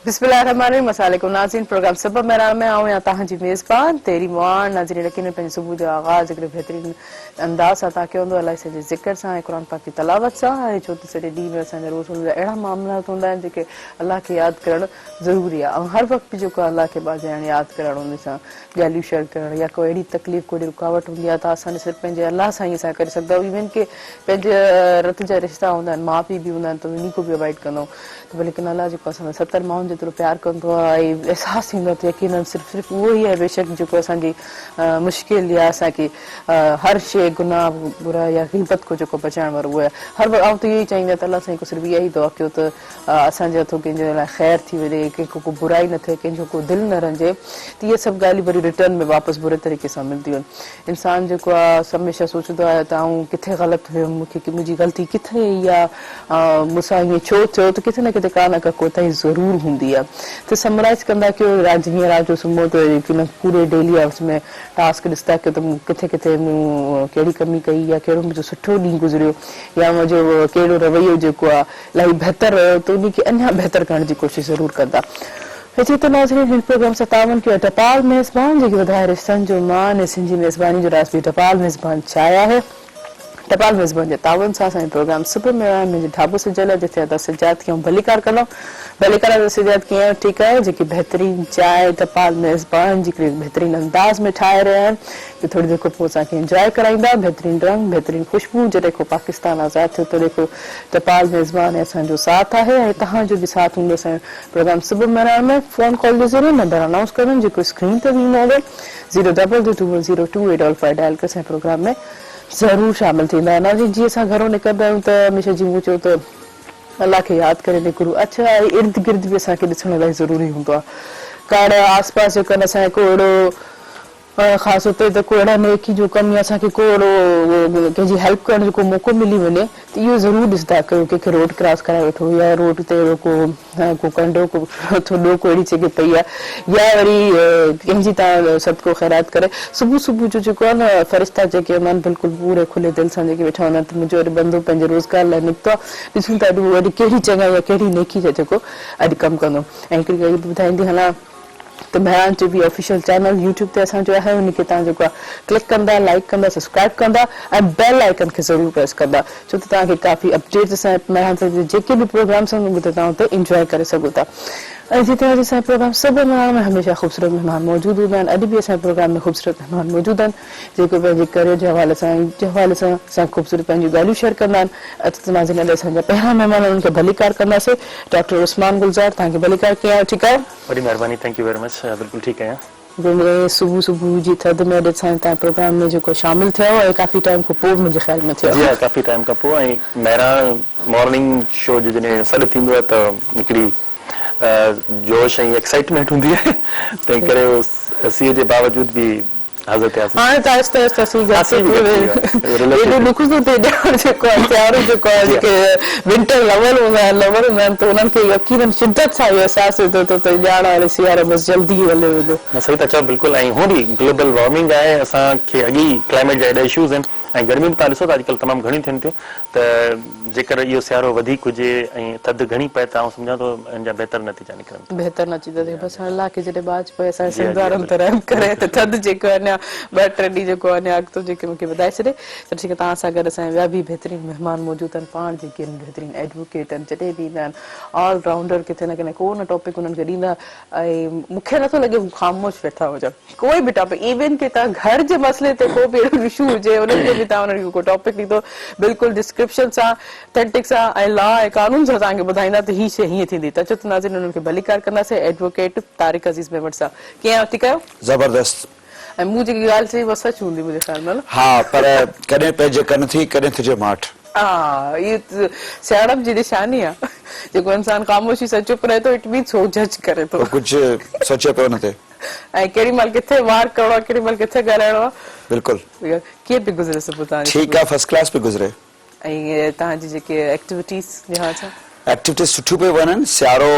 बिस्मिल्लाहिर्रहमानिर्रहीम अस्सलामुअलैकुम नाज़रीन प्रोग्राम सबब मेरान में आऊँ या तहांजी मेज़बान तेरी मुआन नाज़रीन यकीनन पंहिंजे सुबुह जो आगाज़ हिकिड़े बहितरीन अंदाज़ सां तव्हांखे हूंदो अलाह जे ज़िक्र सां ऐं क़ुरान पाक की तलावत सां ऐं छो त सॼे ॾींहं में असांजा रोज़ जा अहिड़ा मामलात हूंदा आहिनि जेके अलाह खे यादि करणु ज़रूरी आहे ऐं हर वक़्तु जेको अलाह खे बाज़ाइण यादि करणु उन सां ॻाल्हियूं शेयर करणु या कोई अहिड़ी तकलीफ़ कोई रुकावट हूंदी आहे त असां सिर्फ़ु पंहिंजे अलाह सां ई असां करे सघंदा आहियूं इवन के पंहिंजे रत जा रिश्ता हूंदा आहिनि माउ पीउ बि हूंदा आहिनि त उन्ही को बि अवॉइड कंदो त लेकिन अलाह जेको असां 70 माण्हुनि जेतिरो प्यार कंदो आहे ऐं अहसासु थींदो आहे त यकीनन सिर्फ़ु उहो ई आहे बेशक जेको असांजी मुश्किल या असांखे हर शइ गुनाह बुरा या ग़ीबत को जेको बचाइण वारो उहो आहे हर वक़्तु आउं त इहो ई चाहींदी आहियां त अलाह साईं को सिर्फ़ु इहा ई दुआ कयो त असांजे हथों कंहिंजे लाइ ख़ैर थी वञे कंहिंखो को बुराई न थिए कंहिंजो को दिलि न रंजे त इहे सभु ॻाल्हियूं वरी रिटर्न में वापसि बुरे तरीक़े सां मिलंदियूं आहिनि इंसानु जेको आहे हमेशह सोचंदो आहे त आउं किथे ग़लति हुयुमि मूंखे मुंहिंजी ग़लती किथे इहा मूंसां हीअं छो थियो त किथे न किथे का न का कोताही ज़रूरु हूंदी आहे त समराइज़ कंदा कयो हीअं राति जो सुम्हो त यकीनन पूरे डेली आवर्स में टास्क ॾिसंदा कयो त मूं किथे किथे मूं कहिड़ी कमी कई या कहिड़ो मुंहिंजो सुठो ॾींहुं गुज़रियो या मुंहिंजो कहिड़ो रवैयो जेको आहे इलाही बहितरु रहियो त उनखे अञा बहितरु करण जी कोशिशि ज़रूरु कंदा जी त नाज़रीन हिन प्रोग्राम सां तावन कयो टपाल मेज़बान जेकी वधाए रिश्तनि जो मान ऐं सिंधी मेज़बानी जो राज़ बि टपाल मेज़बान चाहे आहे टपाल मेज़बान जे तावन सां असांजो प्रोग्राम सुबुह में आहे मुंहिंजे ढाबो सजियल आहे जिथे अदा सिजात खे भलीकार कंदमि भलीकार अदा सिजात कीअं ठीकु आहे जेकी बहितरीन चांहि टपाल मेज़बान जी बहितरीन अंदाज़ में ठाहे रहिया आहिनि कि थोड़ी देर खां पोइ असांखे इंजॉय कराईंदा बहितरीन रंग बहितरीन ख़ुशबू जॾहिं खां पाकिस्तान आज़ादु थियो तॾहिं खां टपाल मेज़बान ऐं असांजो साथ आहे ऐं तव्हांजो बि साथ हूंदो असांजो प्रोग्राम सुबुह में फ़ोन कॉल जे ज़रिए नंबर अनाउंस कंदमि जेको स्क्रीन ते बि ईंदो आहे 0222028 डायल करे असांजे प्रोग्राम में ज़रूरु शामिल थींदा आहिनि जीअं असां घरों निकिरंदा आहियूं त हमेशह जीअं मूं चयो त अलाह खे यादि करे निकिरूं अच्छा इर्द गिर्द बि असांखे ॾिसणु इलाही ज़रूरी हूंदो आहे काड़ आस पास जेकॾहिं असांखे को अहिड़ो ख़ासि तौर ते को अहिड़ा नेकी जो कमु या असांखे को अहिड़ो कंहिंजी हेल्प करण जो को मौक़ो मिली वञे त इहो ज़रूरु ॾिसंदा कयो कंहिंखे रोड क्रॉस कराए वठो या रोड ते को कंडो को थोॾो को अहिड़ी जॻह पई आहे या वरी कंहिंजी तव्हां सदको ख़ैरात करे सुबुह सुबुह जो जेको आहे न फ़रिश्ता जेके हूंदा आहिनि बिल्कुलु पूरे खुले दिलि सां जेके वेठा हूंदा आहिनि त मुंहिंजो अॼु बंदो पंहिंजे रोज़गार लाइ निकितो आहे ॾिसूं था अॼु अॼु कहिड़ी जॻह या कहिड़ी नेकी जा जेको अॼु कमु कंदो ऐं हिकिड़ी ॻाल्हि ॿुधाईंदी हलां त Mehran TV official channel YouTube ते असांजो आहे उनखे तव्हां जेको आहे क्लिक कंदा लाइक कंदा सब्सक्राइब कंदा ऐं बेल आइकन खे ज़रूरु प्रेस कंदा छो त तव्हांखे काफ़ी अपडेट्स असांजे मेहरान टीवी जे जेके बि प्रोग्राम्स आहिनि उते तव्हां उते इंजॉय करे सघो था ऐं जिते असांजे प्रोग्राम सभु मेहमान में हमेशह ख़ूबसूरत महिमान मौजूदु हूंदा आहिनि अॼु बि असांजे प्रोग्राम में ख़ूबसूरत महिमान मौजूदु आहिनि जेके पंहिंजे करियर जे हवाले सां असां ख़ूबसूरत पंहिंजूं ॻाल्हियूं शेयर कंदा आहिनि अॼु नाज़रीन अॼु असांजा पहिरियां महिमान उन्हनि खे भलीकार कंदासीं डॉक्टर उस्मान गुलज़ार तव्हांखे भलीकार कीअं आहियो ठीकु आहे वॾी महिरबानी थैंक यू वेरी मच बिल्कुलु ठीकु आहियां सुबुह सुबुह जी थधि में अॼु असां तव्हां प्रोग्राम में जेको शामिल थियो ऐं काफ़ी टाइम खां पोइ मुंहिंजे ख़्याल में थियो जी हा काफ़ी टाइम खां पोइ ऐं महिरान मॉर्निंग शो जो जॾहिं सॾु थींदो आहे त हिकिड़ी जोश ऐं एक्साइटमेंट हूंदी आहे तंहिं करे सीअ जे बावजूद बि हाज़िर थियासीं हाणे त आहिस्ते आहिस्ते विंटर लवर हूंदा आहिनि त उन्हनि खे यकीनन शिदत सां इहो अहसासु थिए थो त ॼाण वारे सियारो बसि जल्दी हले वेंदो सही था चओ बिल्कुलु ऐं हू बि ग्लोबल वार्मिंग आहे असांखे अॻी क्लाइमेट जा एॾा इशूज़ आहिनि ऐं गर्मी बि तव्हां ॾिसो था अॼुकल्ह तमामु घणी थियनि थियूं त जेकर इहो सियारो वधीक हुजे ऐं थधि घणी पए त आउं सम्झां थो हिन जा बहितर नतीजा निकिरनि बहितर नतीजा थिए बसि अलाह खे जॾहिं बाज पए असांजे सिंध वारनि ते रहम करे त थधि जेको अञा 2-3 ॾींहं जेको अञा अॻितो जेके मूंखे ॿुधाए छॾे त ठीकु आहे तव्हां सां गॾु असांजा ॿिया बि बहितरीन महिमान मौजूदु आहिनि पाण जेके आहिनि बहितरीन एडवोकेट आहिनि जॾहिं बि ईंदा आहिनि ऑल राउंडर किथे न किथे को न टॉपिक उन्हनि खे ॾींदा ऐं मूंखे नथो लॻे हू ख़ामोश वेठा हुजनि कोई बि टॉपिक इवन की तव्हां घर जे मसइले ते को बि अहिड़ो इशू हुजे उन्हनि खे बि तव्हां उन्हनि खे को टॉपिक ॾींदो बिल्कुलु डिस्क्रिप्शन सां ऑथेंटिक सां ऐं लॉ ऐं कानून सां तव्हांखे ॿुधाईंदा त हीअ शइ हीअं थींदी त अचो नाज़रीन उन्हनि खे भलीकार कंदासीं एडवोकेट तारिक अज़ीज़ मेवट सां कीअं आहियो ठीकु आहियो ज़बरदस्त ऐं मूं जेकी ॻाल्हि चई उहा सच हूंदी मुंहिंजे ख़्याल में हा पर कॾहिं पंहिंजे कन थी कॾहिं तुंहिंजे माठ हा इहो सियाणप जी निशानी आहे जेको इंसान ख़ामोशी सां चुप रहे थो इट मीन्स हो जज करे थो कुझु सोचे पियो न थिए ऐं केॾी महिल किथे वार करणो आहे केॾी महिल किथे ॻाल्हाइणो आहे बिल्कुलु कीअं पई गुज़रे सुबुह तव्हांजी ठीकु आहे फर्स्ट क्लास पई गुज़रे ऐं तव्हांजी जेके एक्टिविटीज़ लिहाज़ सां एक्टिविटीज़ सुठियूं पियूं वञनि सियारो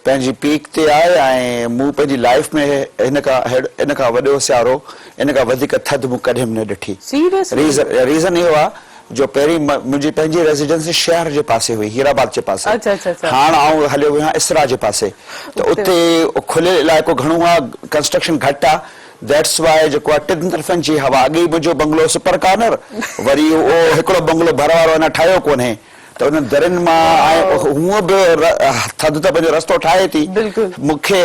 पंहिंजी पीक ते आहे ऐं मूं पंहिंजी लाइफ में इन खां वॾो सियारो इन खां वधीक थधि मूं कॾहिं बि न ॾिठी रीज़न इहो आहे जो पहिरीं मुंहिंजी पंहिंजी रेजिडेंसी शहर जे पासे हुई, हीराबाद जे पासे। अच्छा, अच्छा, अच्छा। हाणे आउं हलियो वियो आहियां इसरा जे पासे, त उते खुलियल इलाइक़ो घणो आहे, कंस्ट्रक्शन घटि आहे। दैट्स वाई जेको आहे टिनि तरफ़नि जी हवा। अॻे मुंहिंजो बंगलो सुपर कॉर्नर, वरी उहो हिकिड़ो बंगलो भर वारो अञा ठाहियो कोन्हे, त उन दरियुनि मां हूअं बि थधि त पंहिंजो रस्तो ठाहे थी। मूंखे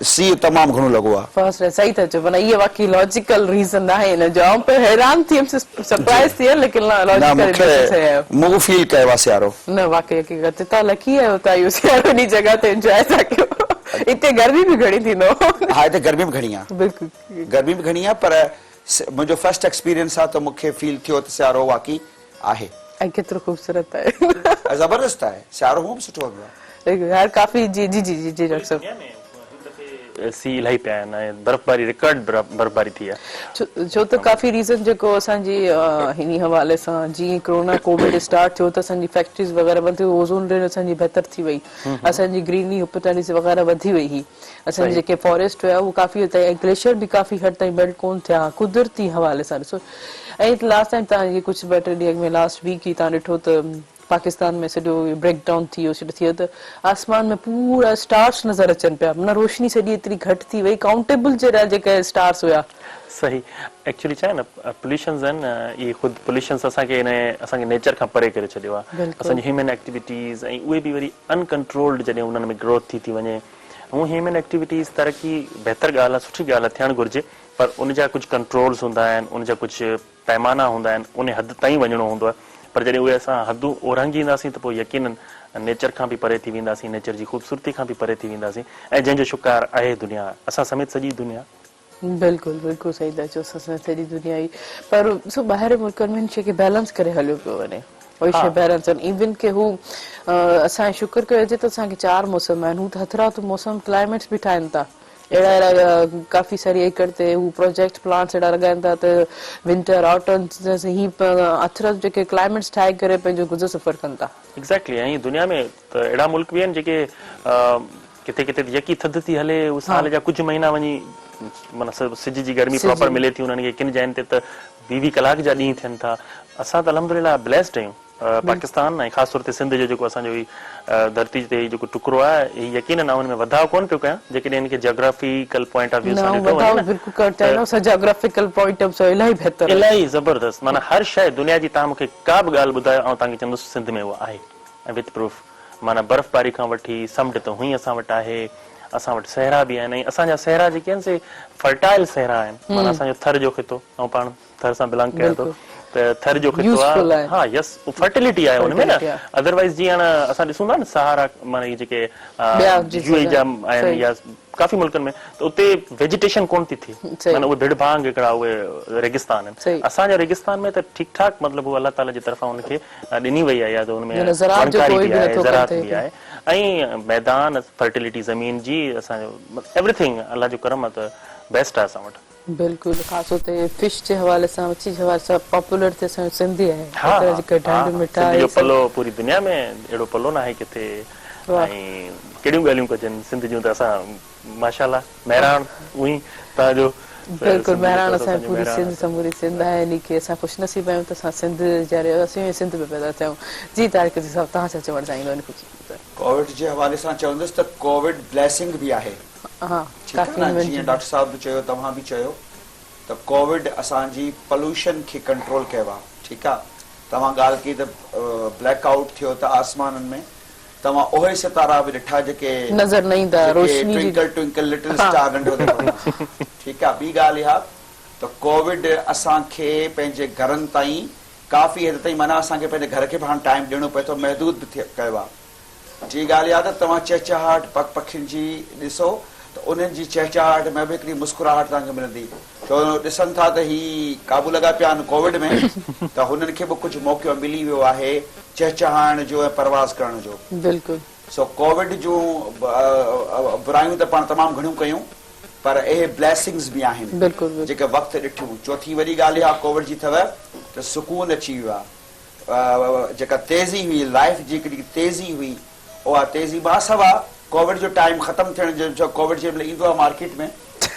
सीउ तमामु घणो लॻो आहे। फर्स्ट सही था चओ, माना इहे वाकई लॉजिकल रीज़न आहे हिन जो। आउं पे हैरान थी वियमि, सरप्राइज़ थी वियमि, लेकिन लॉजिकल मूं फील कयो आहे सियारो। न वाकई हकीकत तव्हां लकी आहियो, तव्हां इहो सियारो इन जॻह ते एंजॉय था कयो। हिते गर्मी बि घणी थींदो। हा, हिते गर्मी बि घणी आहे, बिल्कुलु गर्मी बि घणी आहे, पर मुंहिंजो फर्स्ट एक्सपीरियंस आहे त मूंखे फील थियो त सियारो वाकई आहे। ऐं केतिरो ख़ूबसूरत आहे, ज़बरदस्त आहे सियारो, हूअं बि सुठो हूंदो आहे यार। काफ़ी जी जी जी जी डॉक्टर साहब, सी इलाही पिया आहिनि ऐं बर्फ़बारी रिकॉर्ड बर्फ़बारी थी आहे। छो त काफ़ी रीज़न जेको असांजी हिन हवाले सां जीअं कोरोना कोविड स्टार्ट थियो त असांजी फैक्ट्रीज़ वग़ैरह बंदि थी, ओज़ोन लेयर असांजी बहितर थी वई, असांजी ग्रीनरी अपॉर्चुनिटीज़ वग़ैरह वधी वई हुई, असांजे जेके फॉरेस्ट हुया उहो काफ़ी हद ताईं, ऐं ग्लेशियर बि काफ़ी हद ताईं बेल्ट कोन थिया कुदरती हवाले सां। ॾिसो, ऐं लास्ट टाइम तव्हां कुझु ॿ टे ॾींहं में लास्ट वीक ई तव्हां ॾिठो त पाकिस्तान में सॼो ब्रेक डाउन थी वियो, शुरू थी वियो, त आसमान में पूरा स्टार्स नज़र अचनि पिया, माना रोशनी सॼी एतिरी घटि थी वई, काउंटेबल जहिड़ा जेके स्टार्स हुया। सही, एक्चुअली छा आहे न, पोल्यूशंस आहिनि, इहे ख़ुदि पोल्यूशंस असांखे नेचर खां परे करे छॾियो आहे। असांजी ह्यूमन एक्टिविटीज़ ऐं उहे बि वरी अनकंट्रोल्ड जॾहिं उन्हनि में ग्रोथ थी वञे, हूअं ह्यूमन एक्टिविटीज़ तरक़ी बहितर ॻाल्हि आहे, सुठी ॻाल्हि आहे, थियणु घुरिजे, पर उनजा कुझु कंट्रोल्स हूंदा आहिनि, उनजा कुझु पैमाना हूंदा आहिनि, उन हद ताईं वञिणो हूंदो आहे। पर जॾहिं उहे असां हदूं ओरंगींदासीं त पोइ यकीनन नेचर खां बि परे थी वेंदासीं, नेचर जी ख़ूबसूरती खां बि परे थी वेंदासीं, ऐं जंहिंजो शिकार आहे दुनिया, असां समेत सॼी दुनिया। बिल्कुलु बिल्कुलु सही था चओ, सॼी दुनिया ई। पर ॾिसो ॿाहिरि मुल्कनि में शइ खे बैलेंस करे हलियो पियो वञे, उहे शइ बैलेंस आहिनि। इवन के हू असांजे शुक्र कयोजे त असांखे 4 मौसम आहिनि, हू त हथरां मौसम क्लाइमेट्स बि ठाहिनि था। अहिड़ा काफ़ी सारी एकड़ ते हू प्रोजेक्ट प्लांट्स अहिड़ा लॻाइनि था त विंटर ऑटम ही हथरां जेके क्लाइमेट्स ठाहे करे पंहिंजो गुज़र सफ़र कनि था। एग्ज़ैक्टली, ऐं दुनिया में त अहिड़ा मुल्क बि आहिनि जेके किथे किथे यकी थधि थी हले, उहो साल जा कुझु महीना वञी माना सिज जी गर्मी प्रॉपर मिले थी उन्हनि खे, किन जॻहियुनि ते त 20 कलाक जा ॾींहं थियनि था। असां त अल्हम्दुलिल्लाह ब्लेस्ड आहियूं, पाकिस्तान ऐं ख़ासि तौर ते सिंध जो जेको असांजो धरती ते जेको टुकड़ो आहे, यकीनन हुन में वधाउ कोन पियो कयां, जेकॾहिं हिनखे जियोग्राफिकल पॉइंट ऑफ व्यू सां इलाही ज़बरदस्त, माना हर शइ दुनिया जी, तव्हां मूंखे का बि ॻाल्हि ॿुधायो, ऐं तव्हांखे चवंदुसि सिंध में उहा आहे, ऐं विथ प्रूफ। माना बर्फ़बारी खां वठी समुंड त हुई असां वटि आहे, असां वटि सहरा बि आहिनि, ऐं असांजा सहरा जेके आहिनि से फर्टाइल सहरा आहिनि। माना असांजो थर जो ख़ितो, ऐं पाण थर सां बिलोंग कयां थो, त थर जो ख़ितो आहे, हा यस, फर्टिलिटी आहे हुनमें न। अदरवाइज़ जीअं हाणे असां ॾिसूं था न सहारा, माना इहे जेके यूएई जा आहिनि या काफ़ी मुल्कनि में, त उते वेजिटेशन कोन थी थिए, माना उहे भिड़ भांग हिकिड़ा उहे रेगिस्तान आहिनि। असांजे रेगिस्तान में त ठीकु ठाक, मतिलबु उहो अलाह ताला जी तरफ़ां हुनखे ॾिनी वई आहे, या त हुनमें जानकारी बि आहे, ज़राअत बि आहे, ऐं मैदान फर्टिलिटी ज़मीन जी, असांजो एवरीथिंग अलाह जो करम आहे, त बेस्ट आहे असां वटि। बिल्कुलु, ख़ासि तौर ते फिश जे हवाले सां, मच्छी जे हवाले सां पॉपुलर ते असांजो सिंधी आहे। सिंध जो पलो पूरी दुनिया में अहिड़ो पलो न आहे किथे, ऐं कहिड़ियूं ॻाल्हियूं कजनि सिंध जूं, त असां माशाअल्लाह महिरान उही तव्हांजो। बिल्कुलु, महिरान असांजी पूरी सिंध, समूरी सिंध आहे, इन खे असां ख़ुशनसीब आहियूं त असां सिंध जा रहिवासी सिंध में पैदा थियूं। जी तारिक जी साहब, तव्हां छा चवणु चाहींदो इन कोविड जे हवाले सां? चवंदुसि त कोविड ब्लेसिंग बि आहे, जीअं डॉक्टर साहब बि चयो, तव्हां बि चयो, त कोविड असांजी पॉल्यूशन खे कंट्रोल कयो आहे। ठीकु आहे, तव्हां ॻाल्हि कई त ब्लैक आउट थियो त आसमाननि में, तव्हां उहे सितारा बि ॾिठा जेके नज़र न ईंदा, ट्विंकल ट्विंकल लिटिल स्टार नंढो। ठीकु आहे, ॿी ॻाल्हि इहा त कोविड असांखे पंहिंजे घरनि ताईं काफ़ी हद ताईं, माना असांखे पंहिंजे घर खे बि हाणे टाइम ॾियणो पए थो, महदूद बि कयो आहे। टी ॻाल्हि इहा त तव्हां चहचहाट पखियुनि जी ॾिसो, त उन्हनि जी चहचहाट में बि हिकिड़ी मुस्कुराहट तव्हांखे मिलंदी, छो ॾिसनि था त ही क़ाबू लॻा पिया आहिनि कोविड में, त हुननि खे बि कुझु मौक़ो मिली वियो आहे चहचहाइण जो ऐं परवाज़ करण जो। बिल्कुलु, सो कोविड जूं बुरायूं त पाण तमामु घणियूं कयूं, पर इहे ब्लेसिंग्स बि आहिनि जेके वक़्तु ॾिठियूं। चौथी वॾी ॻाल्हि इहा कोविड जी अथव त सुकून अची वियो आहे, जेका तेज़ी हुई, लाइफ जी हिकिड़ी तेज़ी हुई, उहा तेज़ी मां सवा कोविड जो टाइम ख़तमु थियण जो, कोविड जंहिं महिल ईंदो आहे मार्केट में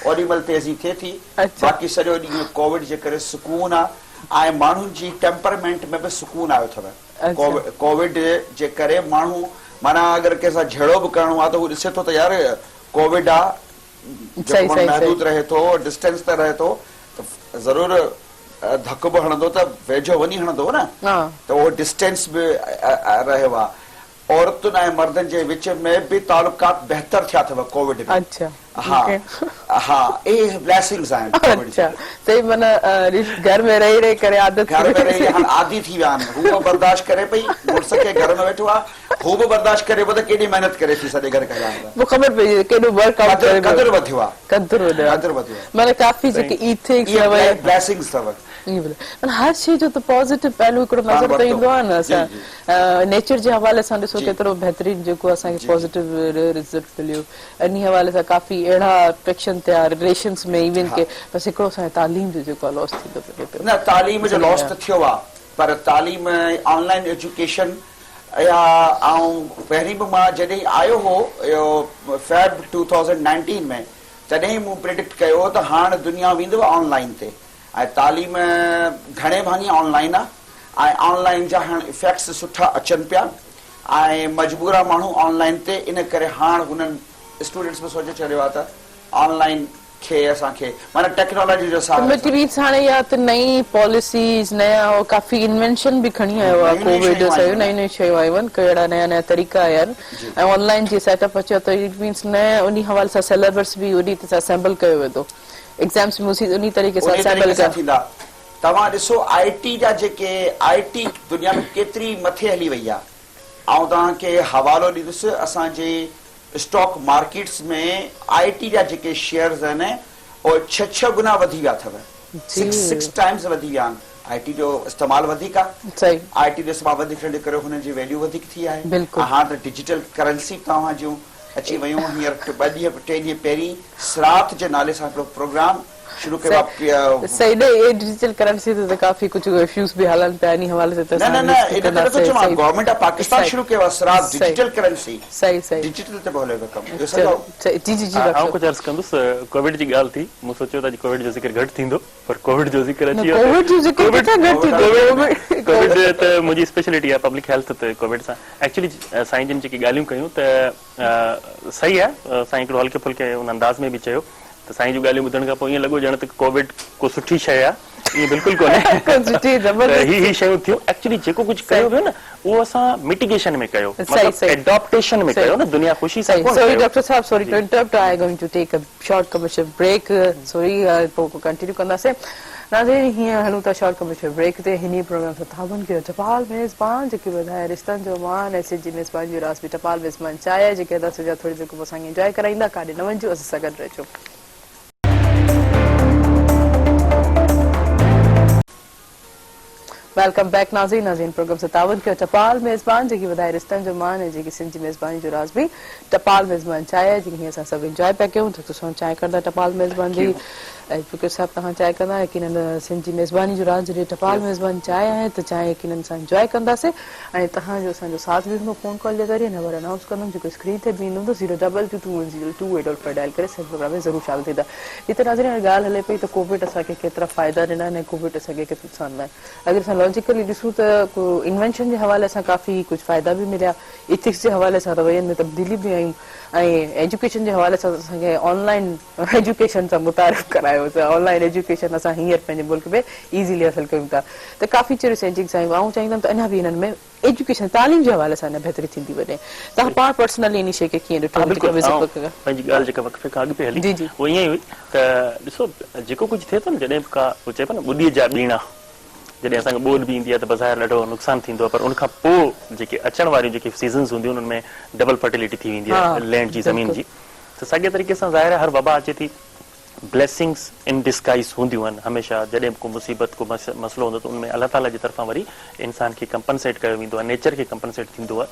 ओॾी महिल तेज़ी थिए थी, बाक़ी सॼो ॾींहुं कोविड जे करे सुकून आहे। ऐं माण्हुनि जी टेम्परमेंट में बि सुकून आयो अथव अच्छा। कोविड जे करे माण्हू माना अगरि कंहिंसां झेड़ो बि करिणो आहे त उहो ॾिसे थो त यार कोविड आहे सही, सही, महदूद रहे थो डिस्टेंस ते रहे थो त ज़रूर धक बि हणंदो त वेझो वञी हणंदो न हाँ त उहो डिस्टेंस बि रहियो आहे औरतुनि ऐं मर्दनि जे विच में बि तालुकात बहितर थिया अथव कोविड में अच्छा हा हा इहे ब्लेसिंग्स आहिनि कोविड अच्छा जी सही माना घर में रही रही करे आदत घर में रही हाणे आदी थी विया आहिनि हू बि बर्दाश्त करे पई मुड़ुस खे घर में वेठो आहे हू बि बर्दाश्त करे पियो त केॾी महिनत करे थी सॼे घर खे वो ख़बर पई केॾो वर्कआउट करे कदुरु वधियो आहे कदुरु कदुरु वधियो आहे माना काफ़ी जेके इथिक्स इहे ब्लेसिंग्स अथव हर शइ जो त पॉजिटिव पहलू हिकिड़ो नज़र त ईंदो आहे न असां नेचर जे हवाले सां ॾिसो केतिरो बहितरीन जेको असांखे पॉजिटिव रिज़ल्ट मिलियो इन हवाले सां काफ़ी अहिड़ा ट्रैक्शन थिया रिलेशन्स में इवन के बसि हिकिड़ो असांजे तालीम जो जेको लॉस थींदो पियो न तालीम जो लॉस त थियो आहे पर तालीम ऑनलाइन एजुकेशन या पहिरीं बि मां जॾहिं आयो हो फेब 2019 में तॾहिं मूं प्रिडिक्ट कयो त हाणे दुनिया वेंदव ऑनलाइन ते ऐं तालीम घणे भाङे ऑनलाइन आहे ऐं ऑनलाइन जा हाणे इफेक्ट्स सुठा अचनि पिया ऐं मजबूरा माण्हू ऑनलाइन ते इन करे हाणे हुननि स्टूडेंट्स बि सोचे छॾियो आहे त ऑनलाइन खे असांखे माना टेक्नोलॉजी जो मटीरियल्स हाणे या त नई पॉलिसीज़ नया काफ़ी इन्वेंशन बि खणी आयो आहे कोविड जो सही नई नई शयूं आयूं आहिनि कहिड़ा नया नया तरीक़ा आया आहिनि ऐं ऑनलाइन जी सेटअप अचो त इट मीन्स नया उन हवाले सां सिलेबस बि उन सां असेंबल कयो वेंदो एग्ज़ाम्स में उन तरीक़े सां असेंबल थींदा तव्हां ॾिसो आईटी जा जेके आईटी दुनिया में केतिरी मथे हली वई आहे ऐं तव्हांखे हवालो ॾींदुसि असांजे स्टॉक मार्केट्स में आईटी जा जेके शेयर्स आहिनि उहे 6 गुना वधी विया अथव 6 टाइम्स वधी विया आहिनि आईटी जो इस्तेमालु वधीक आहे सही आईटी जो इस्तेमालु वधीक थियण जे करे हुननि जी वैल्यू वधीक थी आहे बिल्कुलु हाणे त डिजिटल करेंसी तव्हां जूं अची वियूं हींअर 2 ॾींहं 3 ॾींहं पहिरीं सरात जे नाले सां हिकिड़ो प्रोग्राम शुरू कयो आहे सही नहीं डिजिटल करेंसी तो काफी कुछ इश्यूज भी हलन पे नहीं हवाले से न न इन तरह तो चमा गवर्नमेंट ऑफ पाकिस्तान शुरू किया है सरात डिजिटल करेंसी सही सही डिजिटल ते बोले कम यो जी जी जी आऊं कुछ अर्ज कंदुस कोविड जी गाल थी मु सोचियो त कोविड जो जिक्र घट थींदो पर कोविड जो जिक्र अची कोविड जो जिक्र किथा घट थींदो कोविड त मुजी स्पेशलिटी है पब्लिक हेल्थ ते कोविड सा एक्चुअली साईं जिन जेकी गालियूं कयूं त सही है साईं हिकिड़ो हल्के फुल्के उन अंदाज में भी चयो त साईं जूं ॻाल्हियूं ॿुधण खां पोइ ईअं लॻो ॼण त कोविड को सुठी शइ आहे ईअं बिल्कुलु कोन्हे ही शयूं थियूं एक्चुअली जेको कुझु कयो वियो न उहो असां मिटिगेशन में कयो मतलब एडॉप्टेशन में कयो न दुनिया ख़ुशी सां सॉरी डॉक्टर साहब sorry to interrupt I am going to take a short commercial break sorry पोइ कंटिन्यू कंदासीं नाज़रीन हीअं हलूं था शॉर्ट कमर्शियल ब्रेक ते हिन प्रोग्राम सां ताबन कयो टपाल मेज़बान जेके वधाए रिश्तनि जो मान ऐसे जी मेज़बान जी रास बि टपाल मेज़बान चाहे जेके अदा सुझा थोरी जेको असांखे इंजॉय कराईंदा काॾे न वञिजो असां सां गॾु रहिजो वेलकम बैक नाज़रीन प्रोग्राम से तावन कयो टपाल मेज़बान जेकी वधाए रिश्तनि जो मान ऐं जेकी सिंध जी मेज़बानी जो राज़ बि टपाल मेज़बान चाहे जेकी हीअं असां सभु इंजॉय पिया कयूं त तुसां चाहे कंदा टपाल मेज़बान जी एडवोकेट साहब तव्हां चाहे कंदा यकीनन सिंध जी मेज़बानी जो राज़ जॾहिं टपाल मेज़बान चाहे आहे त चाहे यकीनन सां इंजॉय कंदासीं ऐं तव्हांजो असांजो साथ बि हूंदो फ़ोन कॉल जे ज़रिए नंबर अनाउंस कंदमि जेको स्क्रीन ते बि ईंदो हूंदो 0222102 डायल करे सभु प्रोग्राम में ज़रूरु शामिल थींदा हिते नाज़रीन ॻाल्हि हले पई त कोविड असांखे केतिरा फ़ाइदा ॾिना आहिनि ऐं कोविड असांखे केतिरो नुक़सान ॾिना आहिनि अगरि असां लॉजिकली ॾिसूं त इन्वेंशन जे हवाले सां काफ़ी कुझु फ़ाइदा बि मिलिया इथिक्स जे हवाले सां रवैयनि में तब्दीली बि आयूं ऐं एजुकेशन जे हवाले सां असांखे ऑनलाइन एजुकेशन सां मुतारिफ़ करायो त ऑनलाइन एजुकेशन असां हींअर पंहिंजे मुल्क में ईज़ीली हासिल कयूं था त काफ़ी चेंजिंग्स आयूं ऐं चाहींदमि त अञा बि हिननि में एजुकेशन तालीम जे हवाले सां अञा बहितरी थींदी वञे तव्हां पाण पर्सनली इन शइ खे कीअं ॾिठो पंहिंजी ॻाल्हि जेका वक़फ़े खां अॻु पे हली उहो ईअं ई हुई त ॾिसो जेको कुझु थिए थो न जॾहिं बि का चए पियो न ॿुॾीअ जा ॿीणा जॾहिं असांखे ॿोॾ बि ईंदी आहे त बज़ारि ॾाढो नुक़सानु थींदो आहे पर उनखां पोइ जेके अचण वारियूं जेके सीज़न्स हूंदियूं उन्हनि में डबल फर्टिलिटी थी वेंदी आहे लैंड जी ज़मीन जी त साॻे तरीक़े सां ज़ाहिर आहे हर वबा अचे थी ब्लेसिंग्स इन डिस्गाइज़ हूंदियूं आहिनि हमेशह जॾहिं को मुसीबत को मसलो हूंदो त उनमें अलाह ताला जी तरफ़ां वरी इंसान खे कंपनसेट कयो वेंदो आहे नेचर खे कंपनसेट थींदो आहे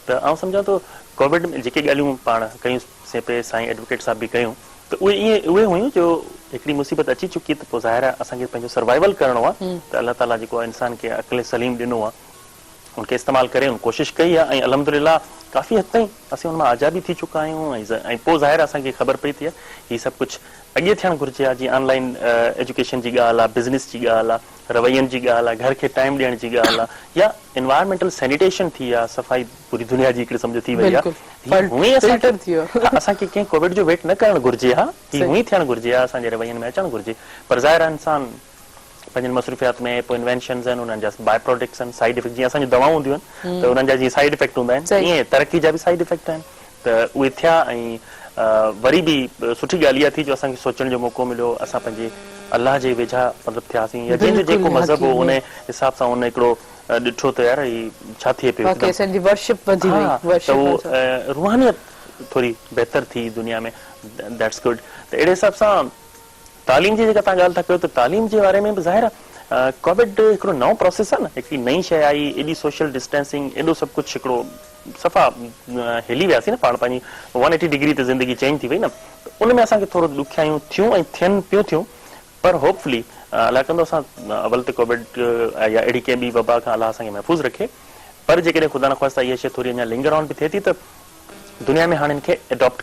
त आउं सम्झां थो कोविड में जेके ॻाल्हियूं पाण कयूं से पे साईं एडवोकेट साहब बि कयूं त उहे हुयूं जो हिकिड़ी मुसीबत अची चुकी त पोइ ज़ाहिर आहे असांखे पंहिंजो सर्वाइवल करिणो आहे त अलाह ताला जेको आहे इंसान खे अक़ल सलीम ॾिनो आहे उनखे इस्तेमालु करे कोशिशि कई आहे ऐं अल्हम्दुलिल्लाह काफ़ी हद ताईं असीं हुन मां आज़ादी थी चुका आहियूं ऐं पोइ ज़ाहिर असांखे ख़बर पई थी हीअ सभु कुझु अॻे थियणु घुरिजे आहे जीअं ऑनलाइन एजुकेशन जी ॻाल्हि आहे बिज़नेस जी ॻाल्हि आहे रवैयनि जी ॻाल्हि आहे घर खे टाइम ॾियण जी ॻाल्हि आहे या इन्वायरमेंटल सैनिटेशन थी आहे सफ़ाई पूरी दुनिया जी हिकिड़ी सम्झो थी वई आहे असांखे कंहिं कोविड जो वेट न करणु घुरिजे हा हीअ हूअं ई थियणु घुरिजे आहे असांजे रवैयनि में अचणु घुरिजे पर ज़ाहिर आहे इंसान पंहिंजनि मसरूफ़ियात में पोइ इन्वेंशन्स आहिनि उन्हनि जा बाय प्रोडक्ट्स आहिनि साइड इफेक्ट जीअं असांजी दवाऊं हूंदियूं आहिनि त उन्हनि जा जीअं साइड इफेक्ट हूंदा आहिनि ईअं तरक़ी जा बि साइड इफेक्ट आहिनि त उहे थिया ऐं वरी बि सुठी ॻाल्हि इहा थी जो असांखे सोचण जो मौक़ो मिलियो असां पंहिंजे अलाह जे वेझा मतिलबु थियासीं या जंहिंजो जेको मज़हब हो उन हिसाब सां उन हिकिड़ो ॾिठो त यार हीअ छा थिए पियो त उहो रूहानियत थोरी बहितर थी दुनिया में दैट्स गुड त अहिड़े हिसाब सां तालीम जी जेका तव्हां ॻाल्हि था कयो त तालीम जे बारे में बि ज़ाहिर आहे कोविड हिकिड़ो नओं प्रोसेस आहे न हिकिड़ी नई शइ आई एॾी सोशल डिस्टेंसिंग एॾो सभु कुझु हिकिड़ो सफ़ा हिली वियासीं न पाण पंहिंजी 180 डिग्री ते ज़िंदगी चेंज थी वई न उन में असांखे थोरो ॾुखियायूं थियूं ऐं थियनि पियूं थियूं पर होपफुली अलाह कंदो असां अवल ते कोविड या अहिड़ी कंहिं ॿी वबा खां अलाह असांखे महफ़ूज़ रखे पर जेकॾहिं ख़ुदा न ख़्वास्ता इहा शइ थोरी अञा लिंगर ऑन बि थिए थी त दुनिया में हाणे हिनखे एडॉप्ट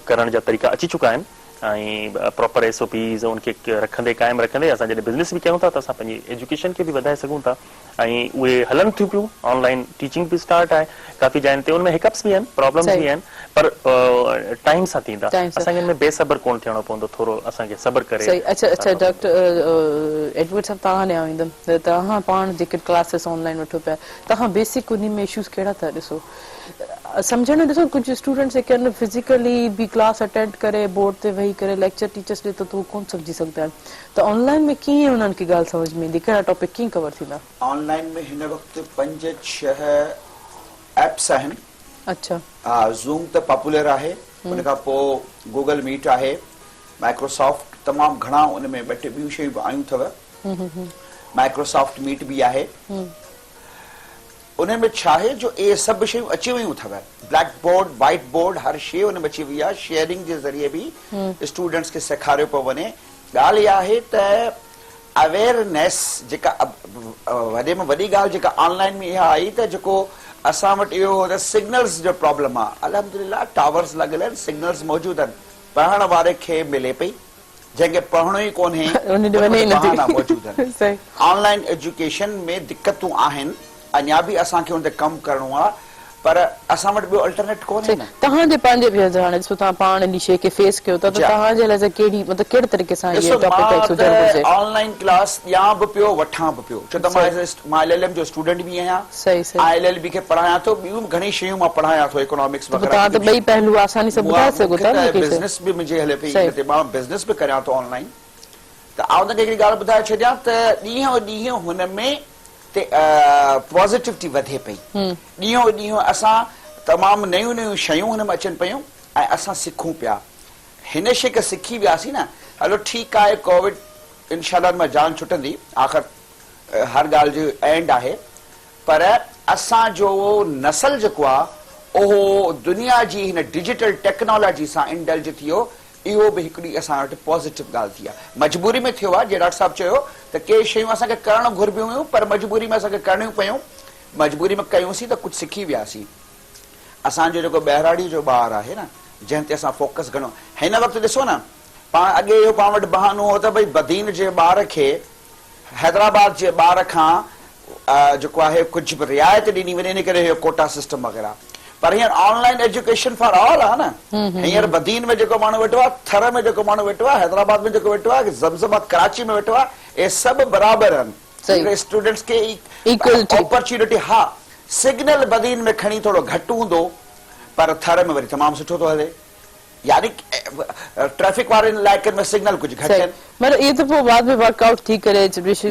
करण जा तरीक़ा अची चुका आहिनि ऐं प्रॉपर SOPs उनखे रखंदे क़ाइमु रखंदे असां जॾहिं बिज़नेस बि कयूं था त असां पंहिंजी एजुकेशन खे बि वधाए सघूं था ऐं उहे हलनि थियूं पियूं ऑनलाइन टीचिंग बि स्टार्ट आहे काफ़ी जाइनि ते उनमें हिकअप्स बि आहिनि प्रॉब्लम्स बि आहिनि पर टाइम सां थींदा असांखे हिन में बेसब्र कोन थियणो पवंदो थोरो असांखे सब्र करे अच्छा डॉक्टर एडवर्ड साहब तव्हां ॾे ईंदमि तव्हां पाण जेके क्लासिस ऑनलाइन वठो पिया तव्हां बेसिक उन में इशूज़ कहिड़ा था ॾिसो समझण ॾिसो कुझु स्टूडेंट्स जेके आहिनि फिज़िकली बि क्लास अटेंड करे बोर्ड ते वेही करे लेक्चर टीचर्स ॾे त उहो कोन सम्झी सघंदा आहिनि त ऑनलाइन में कीअं उन्हनि खे ॻाल्हि सम्झ में ईंदी कहिड़ा टॉपिक कीअं कवर थींदा ऑनलाइन में हिन वक़्तु 5-6 एप्स आहिनि अच्छा हा ज़ूम त पॉपुलर आहे उन खां पोइ गूगल मीट आहे माइक्रोसॉफ्ट तमामु घणा उन में 2-3 ॿियूं शयूं बि आयूं अथव माइक्रोसॉफ्ट मीट बि आहे उन में छा आहे जो इहे सभु शयूं अची वियूं अथव ब्लैक बोर्ड वाइट बोर्ड हर शइ उन में अची वई आहे शेयरिंग जे ज़रिए बि स्टूडेंट्स खे सेखारियो पियो वञे ॻाल्हि इहा आहे त अवेयरनेस जेका वॾे में वॾी ॻाल्हि जेका ऑनलाइन में इहा आई त जेको असां वटि इहो त सिग्नल्स जो प्रॉब्लम आहे अल्हम्दुलिल्लाह टावर्स लॻल आहिनि सिग्नल्स मौजूदु आहिनि पढ़ण वारे खे मिले पई जंहिंखे पढ़णो ई कोन्हे मौजूदु आहिनि ऑनलाइन एजुकेशन में दिक़तूं आहिनि अञा बि असांखे हुन ते कमु करणो आहे पर असां वटि ॿियो अल्टरनेट कोन्हे न तव्हांजे पंहिंजे बि हाणे ॾिसो तव्हां पाण इन शइ खे फेस कयो था त तव्हांजे लाइ कहिड़ी मतिलबु कहिड़े तरीक़े सां इहो टॉपिक सुझाइणु घुरिजे ऑनलाइन क्लास ॾियां बि पियो वठां बि पियो छो त मां LLM जो स्टूडेंट बि आहियां सही ILLB खे पढ़ायां थो ॿियूं घणी शयूं मां पढ़ायां थो इकोनॉमिक्स वग़ैरह तव्हां त ॿई पहलू आसानी सां ॿुधाए सघो था न बिज़नेस बि मुंहिंजे हले पई हिते मां बिज़नेस बि करियां थो ऑनलाइन त आउं तव्हांखे हिकिड़ी ॻाल्हि ॿुधाए छॾियां त ॾींहों हुन में पॉज़िटिविटी वधे पई ॾींहों ॾींहों असां तमामु नयूं शयूं हुन में अचनि पियूं ऐं असां सिखूं पिया हिन शइ खे सिखी वियासीं न हलो ठीकु आहे कोविड इंशाअल्लाह मां जान छुटंदी आख़िर हर ॻाल्हि जो एंड आहे पर असांजो नसल जेको आहे उहो दुनिया जी हिन डिजिटल टेक्नोलॉजी सां इंडल्ज थी वियो इहो बि हिकिड़ी असां वटि पॉज़िटिव ॻाल्हि थी आहे मजबूरी में थियो आहे जीअं डॉक्टर साहिबु चयो त के शयूं असांखे करणु घुरिबियूं हुयूं पर मजबूरी में असांखे करणियूं पियूं मजबूरी में कयूंसीं त कुझु सिखी वियासीं असांजो जेको ॿहिराड़ी जो ॿार आहे न जंहिं ते असां फोकस घणो हिन वक़्तु ॾिसो न पाण अॻे इहो पाण वटि बहानो हो त भई बदीन जे ॿार खे हैदराबाद जे ॿार खां जेको आहे कुझु बि रिआयत ॾिनी वञे इन करे इहो कोटा सिस्टम वग़ैरह पर हींअर ऑनलाइन एजुकेशन फॉर ऑल आहे न हींअर बदीन में जेको माण्हू वेठो आहे थर में जेको माण्हू वेठो आहे हैदराबाद में जेको वेठो आहे ज़मज़म कराची में वेठो आहे इहे सभु बराबरि आहिनि स्टूडेंट्स खे अपॉर्चुनिटी हा सिग्नल बदीन में खणी थोरो घटि हूंदो पर थर में वरी तमामु सुठो थो हले यानी ट्रैफिक वारे इलाइक़नि में सिग्नल कुझु घटि आहिनि मतलब ये तो बाद में वर्कआउट थी करे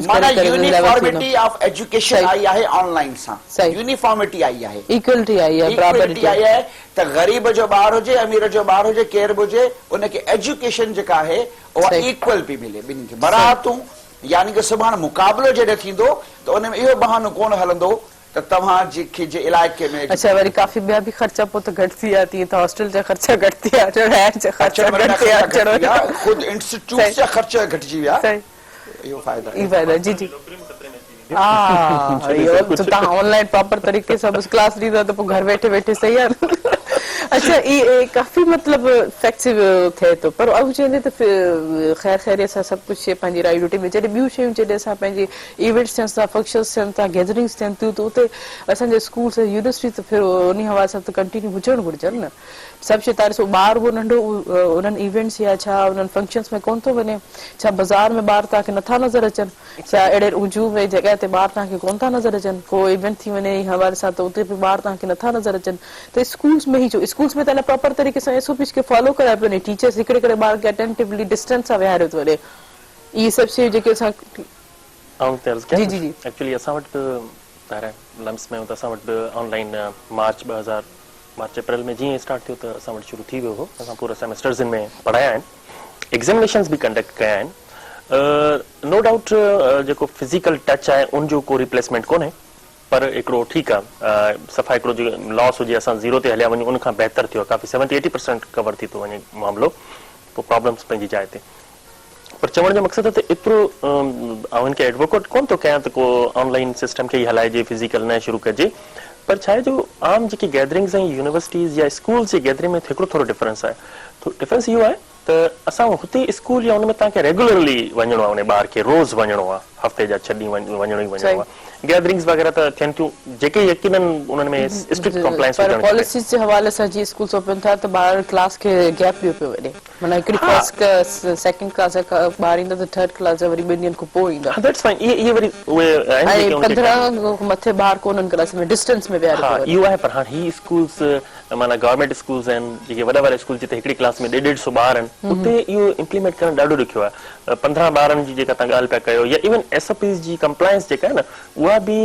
माना यूनिफॉर्मिटी ऑफ एजुकेशन आई आहे ऑनलाइन सां यूनिफॉर्मिटी आई आहे इक्वलिटी आई आहे बराबरी आई आहे त ग़रीब जो ॿार हुजे अमीर जो ॿार हुजे केर बि हुजे उनखे एजुकेशन जेका आहे उहा इक्वल पई मिले ॿिन्हिनि खे बरातूं यानी कि सुभाणे मुक़ाबलो जॾहिं थींदो त उन में इहो बहानो कोन हलंदो त तव्हां जे इलाइक़े में अच्छा वरी काफ़ी ॿिया बि ख़र्चा पोइ त घटि थी विया तीअं त हॉस्टल जा ख़र्चा घटि थी विया रहण जा ख़र्चा घटि थी विया ख़ुदि इंस्टीट्यूट जा ख़र्चा घटिजी विया इहो फ़ाइदा जी जी तव्हां ऑनलाइन प्रॉपर तरीक़े सां बस क्लास ॾींदा त पोइ घर वेठे वेठे सही आहे। अच्छा ये काफ़ी मतलब फ्लेक्सिबल थे तो पर अब चेंदे तो खैर खैरियत सां सभु कुझु पंहिंजी राई रोटी में जॾहिं ॿियूं शयूं जॾहिं असां पंहिंजी इवेंट्स थियनि था फंक्शन्स थियनि था गैदरिंग्स थियनि थियूं त उते असांजे स्कूल्स यूनिवर्सिटी त फिर उन हवाले सां त कंटिन्यू हुजणु घुरिजनि न सभु शइ तारे सो ॿार उहो नंढो उन्हनि इवेंट्स या छा उन्हनि फंक्शन्स में कोन थो वञे छा बाज़ार में ॿार तव्हांखे नथा नज़र अचनि छा अहिड़े ऊंजू में जॻह ते ॿार तव्हांखे कोन था नज़र अचनि को इवेंट थी वञे हवाले सां त उते बि ॿार तव्हांखे नथा नज़र अचनि त स्कूल्स में ई जो स्कूल्स में त प्रॉपर तरीक़े सां एसओपीस खे फॉलो कराए पियो वञे टीचर्स हिकिड़े हिकिड़े ॿार खे अटेंटिवली डिस्टेंस सां विहारियो थो वञे इहे सभु शयूं जेके असां जी जी जी एक्चुअली असां वटि पहिरें लम्स में असां वटि ऑनलाइन मार्च अप्रैल में जीअं स्टार्ट थियो त असां वटि शुरू थी वियो हो असां पूरा सेमेस्टर्स में पढ़ाया आहिनि एग्ज़ामिनेशंस बि कंडक्ट कया आहिनि नो डाउट जेको फिज़िकल टच आहे उनजो को रिप्लेसमेंट कोन्हे पर हिकिड़ो ठीकु आहे सफ़ा हिकिड़ो जो लॉस हुजे असां ज़ीरो ते हलिया वञूं उनखां बहितर थियो काफ़ी 70-80% कवर थी थो वञे मामिलो पोइ प्रॉब्लम्स पंहिंजी जाइ ते पर चवण जो मक़सदु आहे त एतिरो उनखे एडवोकेट कोन थो कयां त को ऑनलाइन सिस्टम खे ई हलाइजे फिज़िकल न शुरू कजे पर छा आहे जो आम जेकी गैदरिंग्स ऐं यूनिवर्सिटीज़ या स्कूल्स जी गैदरिंग में हिकिड़ो थोरो डिफरेंस आहे तो डिफरेंस इहो आहे त असां हुते स्कूल या उन में तव्हांखे रेगुलरली वञिणो आहे उन ॿार खे रोज़ वञिणो आहे हफ़्ते जा 6 ॾींहं वञिणो ई वञिणो आहे गैदरिंग्स वग़ैरह त थियनि थियूं जेके यकीनन उन्हनि में स्ट्रिक्ट कंप्लायंस पर पॉलिसीज़ जे हवाले सां जीअं स्कूल्स ओपन थिया त ॿार क्लास खे गैप ॾियो पियो वञे माना हिकिड़ी फर्स्ट सेकंड क्लास जा ॿार ईंदा त थर्ड क्लास जा वरी 2 ॾींहंनि खां पोइ ईंदा दैट्स फाइन इहे वरी उहे ऐं 15 मथे ॿार कोन्हनि क्लास में डिस्टेंस में विहारियो हा इहो आहे पर हाणे ही स्कूल्स माना गवर्नमेंट स्कूल्स आहिनि जेके वॾा वॾा स्कूल जिते हिकिड़ी क्लास में 150 ॿार आहिनि उते इहो इम्प्लीमेंट करणु ॾाढो ॾुखियो आहे 15 ॿारनि जी जेका तव्हां ॻाल्हि पिया कयो या इवन एसओपीज़ जी कंप्लायंस जेका आहे न उहा बि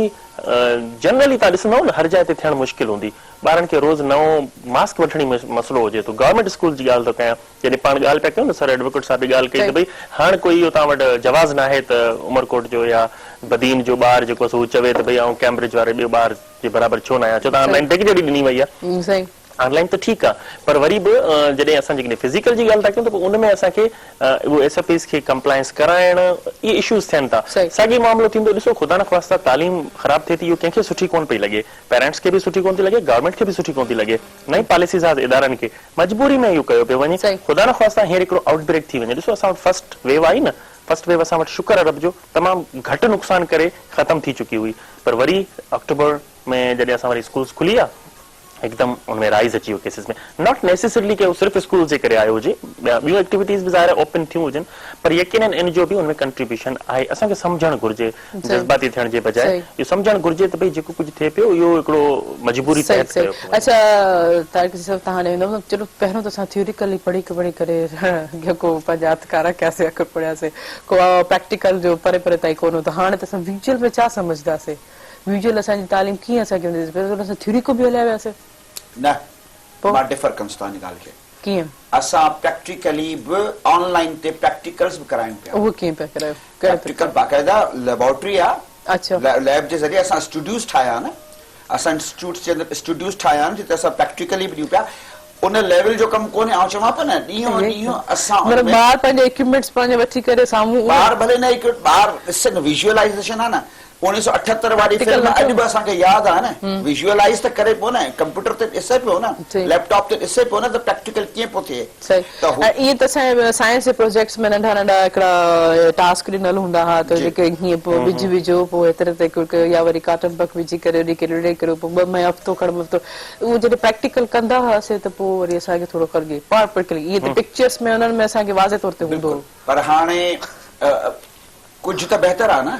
जनरली तव्हां ॾिसंदव न हर जाइ ते थियणु मुश्किल हूंदी ॿारनि खे रोज़ नओं मास्क वठणी मसइलो हुजे थो गवर्नमेंट स्कूल जी ॻाल्हि थो कयां जॾहिं पाण ॻाल्हि पिया कयूं न सर एडवोकेट साहब बि ॻाल्हि कई त भई हाणे कोई इहो तव्हां वटि जवाज़ न आहे त उमरकोट जो या बदीन जो ॿार जेको हू चवे त भई ऐं कैम्ब्रिज वारे ॿियो ॿार जे बराबरि छो न आहियां छो त ऑनलाइन टिकट ॾिनी वई आहे ऑनलाइन त ठीकु आहे पर वरी बि जॾहिं असां जेकॾहिं फिज़िकल जी ॻाल्हि था कयूं त पोइ उनमें असांखे उहो एसओपीज़ खे कंप्लायंस कराइण इहे इश्यूज़ थियनि था साॻी मामिलो थींदो ॾिसो ख़ुदा न ख़्वास्ता तालीम ख़राब थिए थी इहो कंहिंखे सुठी कोन पई लॻे पेरेंट्स खे बि सुठी कोन थी लॻे गवर्नमेंट खे बि सुठी कोन थी लॻे नई पॉलिसीज़ आहे इदारनि खे मजबूरी में इहो कयो पियो वञे ख़ुदा न ख़्वास्ता हींअर हिकिड़ो आउटब्रेक थी वञे ॾिसो असां वटि फर्स्ट वेव आई न फर्स्ट वेव असां वटि शुक्र अरब जो तमामु घटि नुक़सान करे ख़तमु थी चुकी हुई पर वरी अक्टूबर में जॾहिं असां वरी स्कूल्स खुली आहे एकदम उनमें राइज अची वियो केसिस में नॉट नेसेसरली कि सिर्फ़ु स्कूल जे करे आयो हुजे ॿियूं एक्टिविटीज़ बि ज़ाहिर ओपन थियूं हुजनि पर यकीनन इन जो बि उनमें कंट्रीब्यूशन आहे असांखे सम्झणु घुरिजे जज़्बाती थियण जे बजाए इहो सम्झणु घुरिजे त भई जेको कुझु थिए पियो इहो हिकिड़ो मजबूरी तहत कयो अच्छा तारिक साहब तव्हां हाणे वेंदव चलो पहिरियों त असां थ्योरिकली पढ़ी करे जेको पंहिंजा हथ कारा कयासीं अखर पढ़ियासीं को प्रैक्टिकल जो परे परे ताईं कोन हो त हाणे त असां विजुअल में छा सम्झंदासीं विजुअल असांजी तालीम कीअं असांखे हूंदी पहिरियों असां थ्योरी को बि हलिया वियासीं न मां डिफर कंदुसि तव्हांजी ॻाल्हि खे कीअं असां प्रैक्टिकली बि ऑनलाइन ते प्रैक्टिकल्स बि करायूं पिया उहो कीअं पिया करायो प्रैक्टिकल बाक़ाइदा लेबोरेटरी आहे अच्छा लैब जे ज़रिए असां स्टूडियोस ठाहिया न असां स्टूडियोस ठाहिया आहिनि जिते असां प्रैक्टिकली बि ॾियूं पिया उन लेवल जो कमु कोन्हे ऐं चवां पियो न ॾींहों असां ॿार पंहिंजे इक्विपमेंट्स पंहिंजे वठी करे साम्हूं ॿार भले न ॿार ॾिसनि विजुअलाइज़ेशन आहे न 1978 वारी फिल्म अॼु बि असांखे यादि आहे न विजुअलाइज़ त करे पियो न कंप्यूटर ते ॾिसे पियो न लैपटॉप ते ॾिसे पियो न त प्रैक्टिकल कीअं पियो थिए इहे त असांजे साइंस जे प्रोजेक्ट्स में नंढा नंढा हिकिड़ा टास्क ॾिनल हूंदा हुआ त जेके हीअं पोइ विझो पोइ एतिरे ते या वरी काटन पक विझी करे ॾेई करे पोइ 2 महीना हफ़्तो खण हफ़्तो उहो जॾहिं प्रैक्टिकल कंदा हुआसीं त पोइ वरी असांखे थोरो करगे इहे त पिक्चर्स में उन्हनि में असांखे वाज़े तौर ते हूंदो पर हाणे कुझु त बहितर आहे न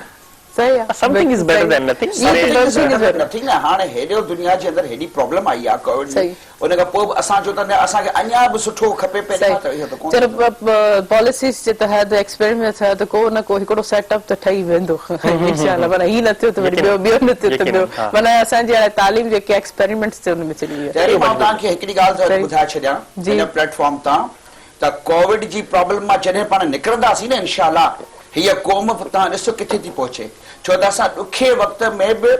Something is better than nothing. Nothing ना हाणे हेॾो दुनिया जे अंदरि हेॾी प्रॉब्लम आई आहे कोविड में उन खां पोइ असां जो त असांखे अञा बि सुठो खपे चलो पॉलिसीज़ जे तहत एक्सपेरिमेंट थिया त को न को हिकिड़ो सेटअप त ठही वेंदो इंशाअल्लाह माना ही न थियो त वरी ॿियो न थियो त ॿियो माना असांजी हाणे तालीम जेके एक्सपेरिमेंट्स ते उन में चली वई आहे मां तव्हांखे हिकिड़ी ॻाल्हि ॿुधाए छॾियां हिन प्लेटफॉर्म तां त कोविड जी प्रॉब्लम मां जॾहिं पाण निकिरंदासीं न इंशाअल्लाह हीअ क़ौम तव्हां ॾिसो किथे थी पहुचे छो त असां ॾुखे वक़्त में बि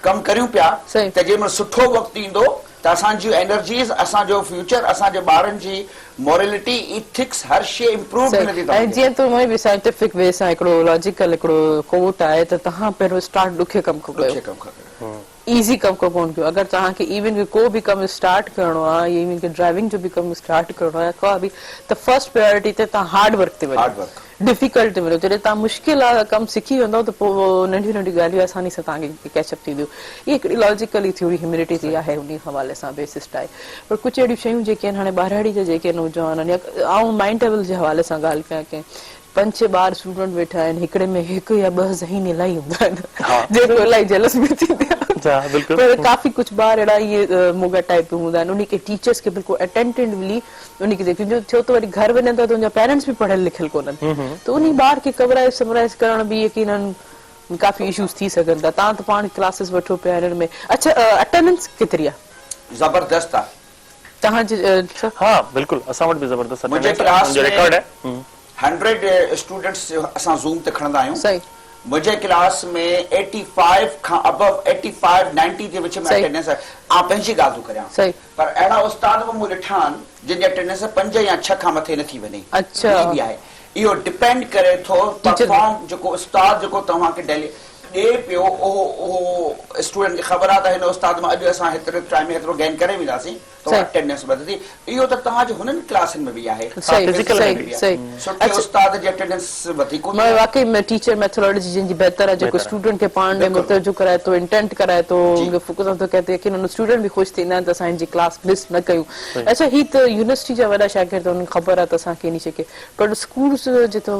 कमु करियूं पिया त जंहिंमहिल सुठो वक़्तु ईंदो त असांजी एनर्जीज़, असांजो फ्यूचर, असांजे ॿारनि जी मोरलिटी, इथिक्स, हर शइ इम्प्रूव थी ऐं जीअं तूं बि साइंटिफिक वे सां हिकिड़ो लॉजिकल हिकिड़ो कोट आहे त तव्हां पहिरियों स्टार्ट ॾुखे कमु कयो, ईज़ी कमु को कोन कयो. अगरि तव्हांखे इवन के को बि कमु स्टार्ट करणो आहे, इवन के ड्राइविंग जो बि कमु स्टार्ट करणो आहे, का बि, त फर्स्ट प्रायोरिटी ते तव्हां हार्ड वर्क ते वञो, डिफिकल्ट ते वञो. जॾहिं तव्हां मुश्किल कमु सिखी वेंदव त पोइ नंढियूं नंढियूं ॻाल्हियूं आसानी सां तव्हांखे कैचअप थींदियूं. इहा हिकिड़ी लॉजिकली थ्योरी ह्यूमिलिटी जी आहे, उन हवाले सां बेसिस्ड आहे. पर कुझु अहिड़ियूं शयूं जेके आहिनि, हाणे ॿारहाड़ी जा जेके नौजवान आहिनि, ऐं माइंड लेवल जे हवाले सां ॻाल्हि कयां की 5-6 ॿार स्टूडेंट वेठा आहिनि, हिकिड़े में 1 या 2 ज़हीन इलाही हूंदा आहिनि जेको इलाही जेलस बि थींदा आहिनि. पर काफ़ी कुझु ॿार अहिड़ा इहे मुगा टाइप हूंदा आहिनि, उन खे टीचर्स खे बिल्कुलु अटेंटिवली उन खे देखियो थियो त वरी घर वञनि था त उनजा पेरेंट्स बि पढ़ियल लिखियल कोन्हनि, त उन ॿार खे कवराइज समराइज करण बि यकीनन काफ़ी इश्यूज़ थी सघनि था. तव्हां त पाण क्लासिस वठो पिया हिननि में. अच्छा, अटेंडेंस केतिरी आहे? ज़बरदस्त आहे तव्हांजी? हा बिल्कुलु, असां वटि बि ज़बरदस्त मुंहिंजे क्लास में रिकॉर्ड आहे. 100 स्टूडेंट्स असां ज़ूम ते खणंदा आहियूं. सही. मुंहिंजे क्लास में 85 खां अबव 85-90 जे विच में अटेंडेंस आहे. पंहिंजी ॻाल्हि थो करियां, पर अहिड़ा उस्ताद बि मूं ॾिठा आहिनि जिन जी अटेंडेंस 5 या 6 खां मथे नथी वञे. अच्छा, इहो डिपेंड करे थो परफॉर्म जेको उस्ताद जेको तव्हांखे ॾे पियो, उहो स्टूडेंट खे ख़बर आहे त हिन उस्ताद मां अॼु असां हेतिरे टाइम में हेतिरो गेन करे वेंदासीं, त अटेंडेंस वधंदी. इहो त तव्हांजे हुननि क्लासनि में बि आहे. सुठे उस्ताद जी अटेंडेंस वधीक हूंदी आहे. वाकई में टीचर मेथोडोलॉजी जिनकी बेहतर है, जो स्टूडेंट के पाण में मुतवज्जो कराए तो, इंटेंट कराए तो, उनके फोकस तो कहते हैं कि उन स्टूडेंट भी खुश थींदा आहिनि त असां जी क्लास मिस न कयूं. अच्छा, ही त यूनिवर्सिटी जा वॾा शागिर्द, उन्हनि ख़बर आहे त असांखे इन शइ खे, पर स्कूल्स जेको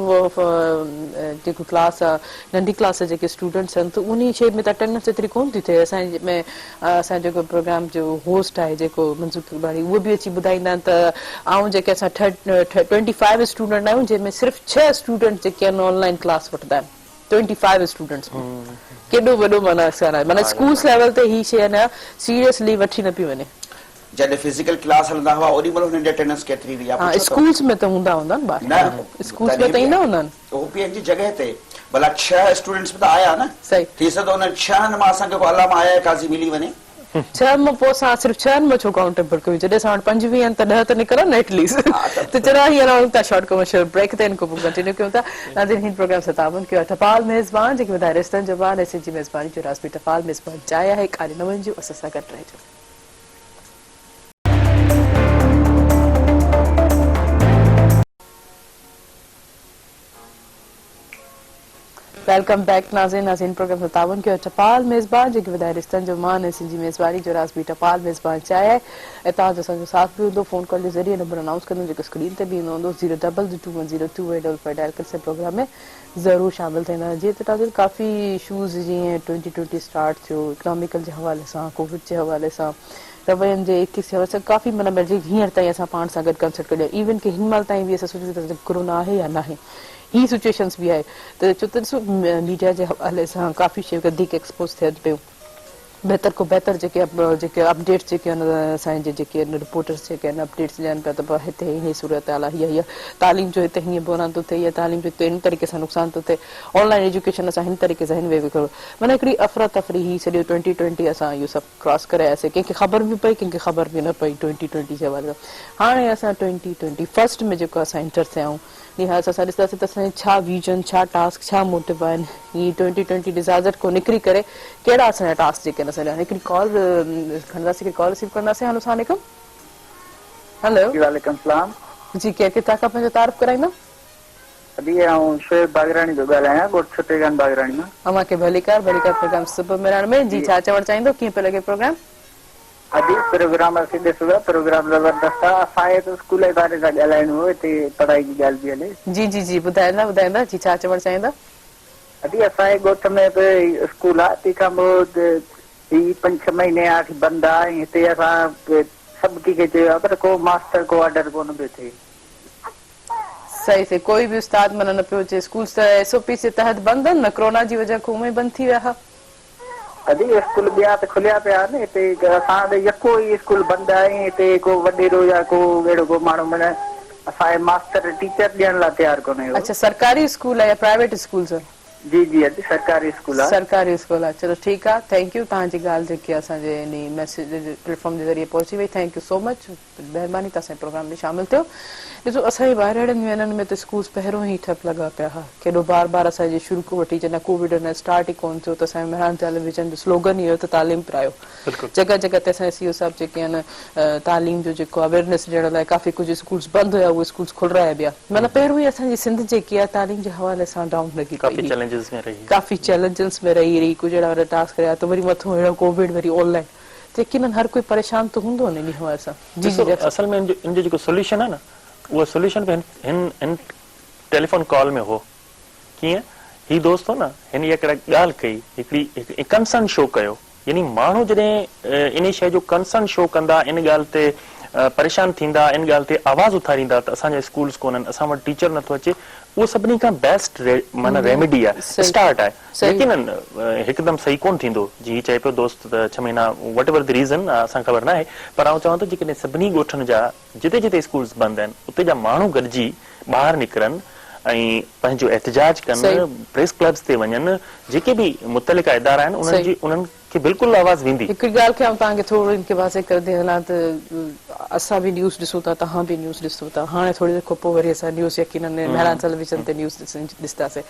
जेको क्लास आहे, नंढी क्लास जेके स्टूडेंट्स आहिनि, त उन शइ में त अटेंडेंस एतिरी कोन थी थिए. असांजे में असां जेको प्रोग्राम जो होस्ट आहे जेको मंजूर किरबाणी, उहे बि अची ॿुधाईंदा आहिनि त ऐं जेके असां 25 स्टूडेंट आहियूं, जंहिंमें सिर्फ़ु 6 स्टूडेंट जेके आहिनि ऑनलाइन क्लास वठंदा आहिनि. 25 स्टूडेंट्स केॾो वॾो माना स्कूल्स लेवल ते ही शइ न सीरियसली वठी न पई वञे. जॾहिं फिजिकल क्लास हलंदा हुआ ओॾी महिल हुननि जी अटेंडेंस केतिरी हुई आहे? स्कूल्स में त हूंदा न ॿार, स्कूल्स में त ईंदा हूंदा आहिनि. उहो पंहिंजी जॻह ते भला 6 स्टूडेंट्स बि त आया न. सही. थी सघंदो उन्हनि 6 मां असांखे को अलामा आया काज़ी मिली वञे. 6 मां पोइ असां सिर्फ़ु 6 में छो काउंटेबल कयूं? जॾहिं असां वटि 25 आहिनि त 10 त निकिरनि न एटलीस्ट. त चलो हींअर आऊं था शॉर्ट कमर्शियल ब्रेक ते, इनको कंटिन्यू कयूं था. नाज़रीन, हिन प्रोग्राम सां ताबन कयो आहे टपाल मेज़बान, जेके वधाए रिश्तनि जो बान, ऐसे जी मेज़बानी जो रासबी टपाल मेज़बान चाहे आहे. काली न वञिजो, असां सां गॾु रहिजो. वेलकम बैक नाज़रीन प्रोग्राम सां ताबन कयो टपाल मेज़बान, जेके वधाए रिश्तनि जो मान, ऐं जी मेज़बानी जो रासबी टपाल मेज़बान चाहे आहे. ऐं तव्हांजो असांजो साथ बि हूंदो. फोन कॉल जे ज़रिए नंबर अनाउंस कंदो, जेको स्क्रीन ते बि ईंदो हूंदो. 022210285 डायल करे प्रोग्राम में ज़रूरु शामिल थींदा. जीअं त नाज़रीन काफ़ी इशूज़ जीअं 2020 स्टार्ट थियो, इकनॉमिकल जे हवाले सां, कोविड जे हवाले सां, रवैयनि जे 21 जे हवाले सां काफ़ी माना हींअर ताईं असां पाण सां गॾु कंसल्ट कयो. इवन की हिन महिल ताईं बि असां सोचूं था कोरोना आहे या न आहे, ही सिचुएशन्स बि आहे. त छो त ॾिसो मीडिया जे हवाले सां काफ़ी शयूं वधीक एक्सपोज थियनि पियूं. बेहतर को बेहतर जेके अपडेट्स जेके आहिनि असांजे जेके रिपोर्टर्स जेके आहिनि अपडेट्स ॾियनि पिया त हिते हीअ सूरत हाल आहे, हीअ तालीम जो हिते हीअं बुरान थो थिए, या तालीम जो हिते हिन तरीक़े सां नुक़सान थो थिए, ऑनलाइन एजुकेशन असां हिन तरीक़े सां हिन वे करो. माना हिकिड़ी अफ़रा तफ़री ही सॼो 2020 असां इहो सभु क्रॉस करे आयासीं. कंहिंखे ख़बर बि पई, कंहिंखे ख़बर बि न पई 2020 जे हवाले सां. हाणे असां 2021 में जेको असां एंटर थिया आहियूं, लिहाज़ असां ॾिसंदासीं त असांजे छा विजन, छा टास्क, छा मोटिव आहिनि. ही 2020 डिज़ास्टर को निकिरी करे कहिड़ा असांजा टास्क जेके आहिनि असांजा. हिकिड़ी कॉल खणंदासीं, हिकिड़ी कॉल रिसीव कंदासीं. हलो, अस्सलाम वालेकुम. हेलो, वालेकुम सलाम जी. केरु किथां खां पंहिंजो तारीफ़ कराईंदा? अभी आऊं शोएब बागरानी जो ॻाल्हायां, ॻोठ छुटेगान बागरानी मां. अव्हांखे भलीकार प्रोग्राम सुबुह मिलण में. जी, छा चवणु चाहींदो? कीअं पियो लॻे प्रोग्राम? अभी प्रोग्राम असीं ॾिसो था, प्रोग्राम ज़बरदस्त आहे. असांखे त स्कूल जे बारे सां ॻाल्हाइणो हो, हिते पढ़ाई जी ॻाल्हि बि हले. जी जी जी, ॿुधाईंदा जी, छा चवणु चाहींदा? अभी असांजे ॻोठ में बि स्कूल आहे, तंहिंखां पोइ ही 5-6 महीने आहे बंदि आहे. ऐं हिते असां सभु कंहिंखे चयो आहे, पर को मास्टर को ऑर्डर कोन पियो थिए. सही से कोई भी उस्ताद मन न पियो अचे. स्कूल SOP जे तहत बंदि आहिनि न, कोरोना जी वजह खां उहे बंदि थी विया. अॼु स्कूल ॿिया त खुलिया पिया आहिनि. हिते असां यको ई स्कूल बंदि आहे. हिते को वॾेरो या को अहिड़ो को माण्हू माना असांजे मास्टर टीचर ॾियण लाइ तयारु कोन्हे. अच्छा, सरकारी स्कूल आहे या प्राइवेट स्कूल? जी जी अॼु सरकारी स्कूल आहे। सरकारी स्कूल आहे, चलो ठीकु आहे, थैंक यू तव्हांजी ॻाल्हि जेकी असांजे इन मैसेज प्लेटफॉर्म जे ज़रिए पहुची वई, थैंक यू सो मच, महिरबानी त असांजे प्रोग्राम में शामिल थियो। ॾिसो असांजे ॿाहिरिड़नि वञनि में त स्कूल्स पहिरियों ई ठप लॻा पिया हुआ, केॾो बार बार असांजे शुरू खां वठी जॾहिं कोविड न स्टार्ट ई कोन थियो त असांजे मेहरान टेलीविजन जो स्लोगन ई हुयो त तालीम पिरायो। जॻह जॻह ते असांजे सीओ साहिब जेके आहिनि तालीम जो जेको अवेयरनेस ॾियण लाइ काफ़ी कुझु स्कूल्स बंदि हुया, उहे स्कूल्स खुलराया ॿिया, मतिलबु पहिरियों ई असांजी सिंध जेकी आहे तालीम जे हवाले सां डाउन लॻी पई, काफ़ी चैलेंजेस में रही कुछ अहिड़ा वॾा टास्क रहिया, त वरी मथां अहिड़ो कोविड, वरी ऑनलाइन, यकीनन हर कोई परेशान त हूंदो न इन हवाले सां। जी जी असल में इन जो जेको सोल्यूशन आहे न, उहो सोल्यूशन हिन टेलीफोन कॉल में हो। कीअं ही दोस्त हो न, हिन हिकिड़ा ॻाल्हि कई, हिकिड़ी कंसर्न शो कयो, यानी माण्हू जॾहिं इन शइ जो कंसर्न शो कंदा, इन ॻाल्हि ते परेशान थींदा, इन ॻाल्हि ते आवाज़ उथारींदा त असांजा स्कूल्स कोन्हनि, असां वटि टीचर नथो अचे, उहो सभिनी खां बेस्ट माना रेमेडी आहे, स्टार्ट आहे। यकीनन हिकदमि सही कोन थींदो, जीअं चए पियो दोस्त त 6 महीना वट एवर द रीज़न असांखे ख़बर न आहे, पर आउं चवां थो जेकॾहिं सभिनी ॻोठनि जा जिते जिते स्कूल्स बंदि आहिनि उते जा माण्हू गॾिजी ॿाहिरि निकिरनि ऐं पंहिंजो एहतजाज कनि, प्रेस क्लब्स ते वञनि, जेके बि मुतलिका इदारा आहिनि उन्हनि खे बिल्कुलु आवाज़ वेंदी। हिकिड़ी ॻाल्हि खे आउं तव्हांखे थोरो इनके वाज़े करे थी हलां त असां बि न्यूज़ ॾिसूं था, तव्हां बि न्यूज़ ॾिसो था, हाणे थोरी देरि खां पोइ वरी असां न्यूज़ यकीनन मेहरान टेलीविजन ते न्यूज़ ॾिसंदासीं।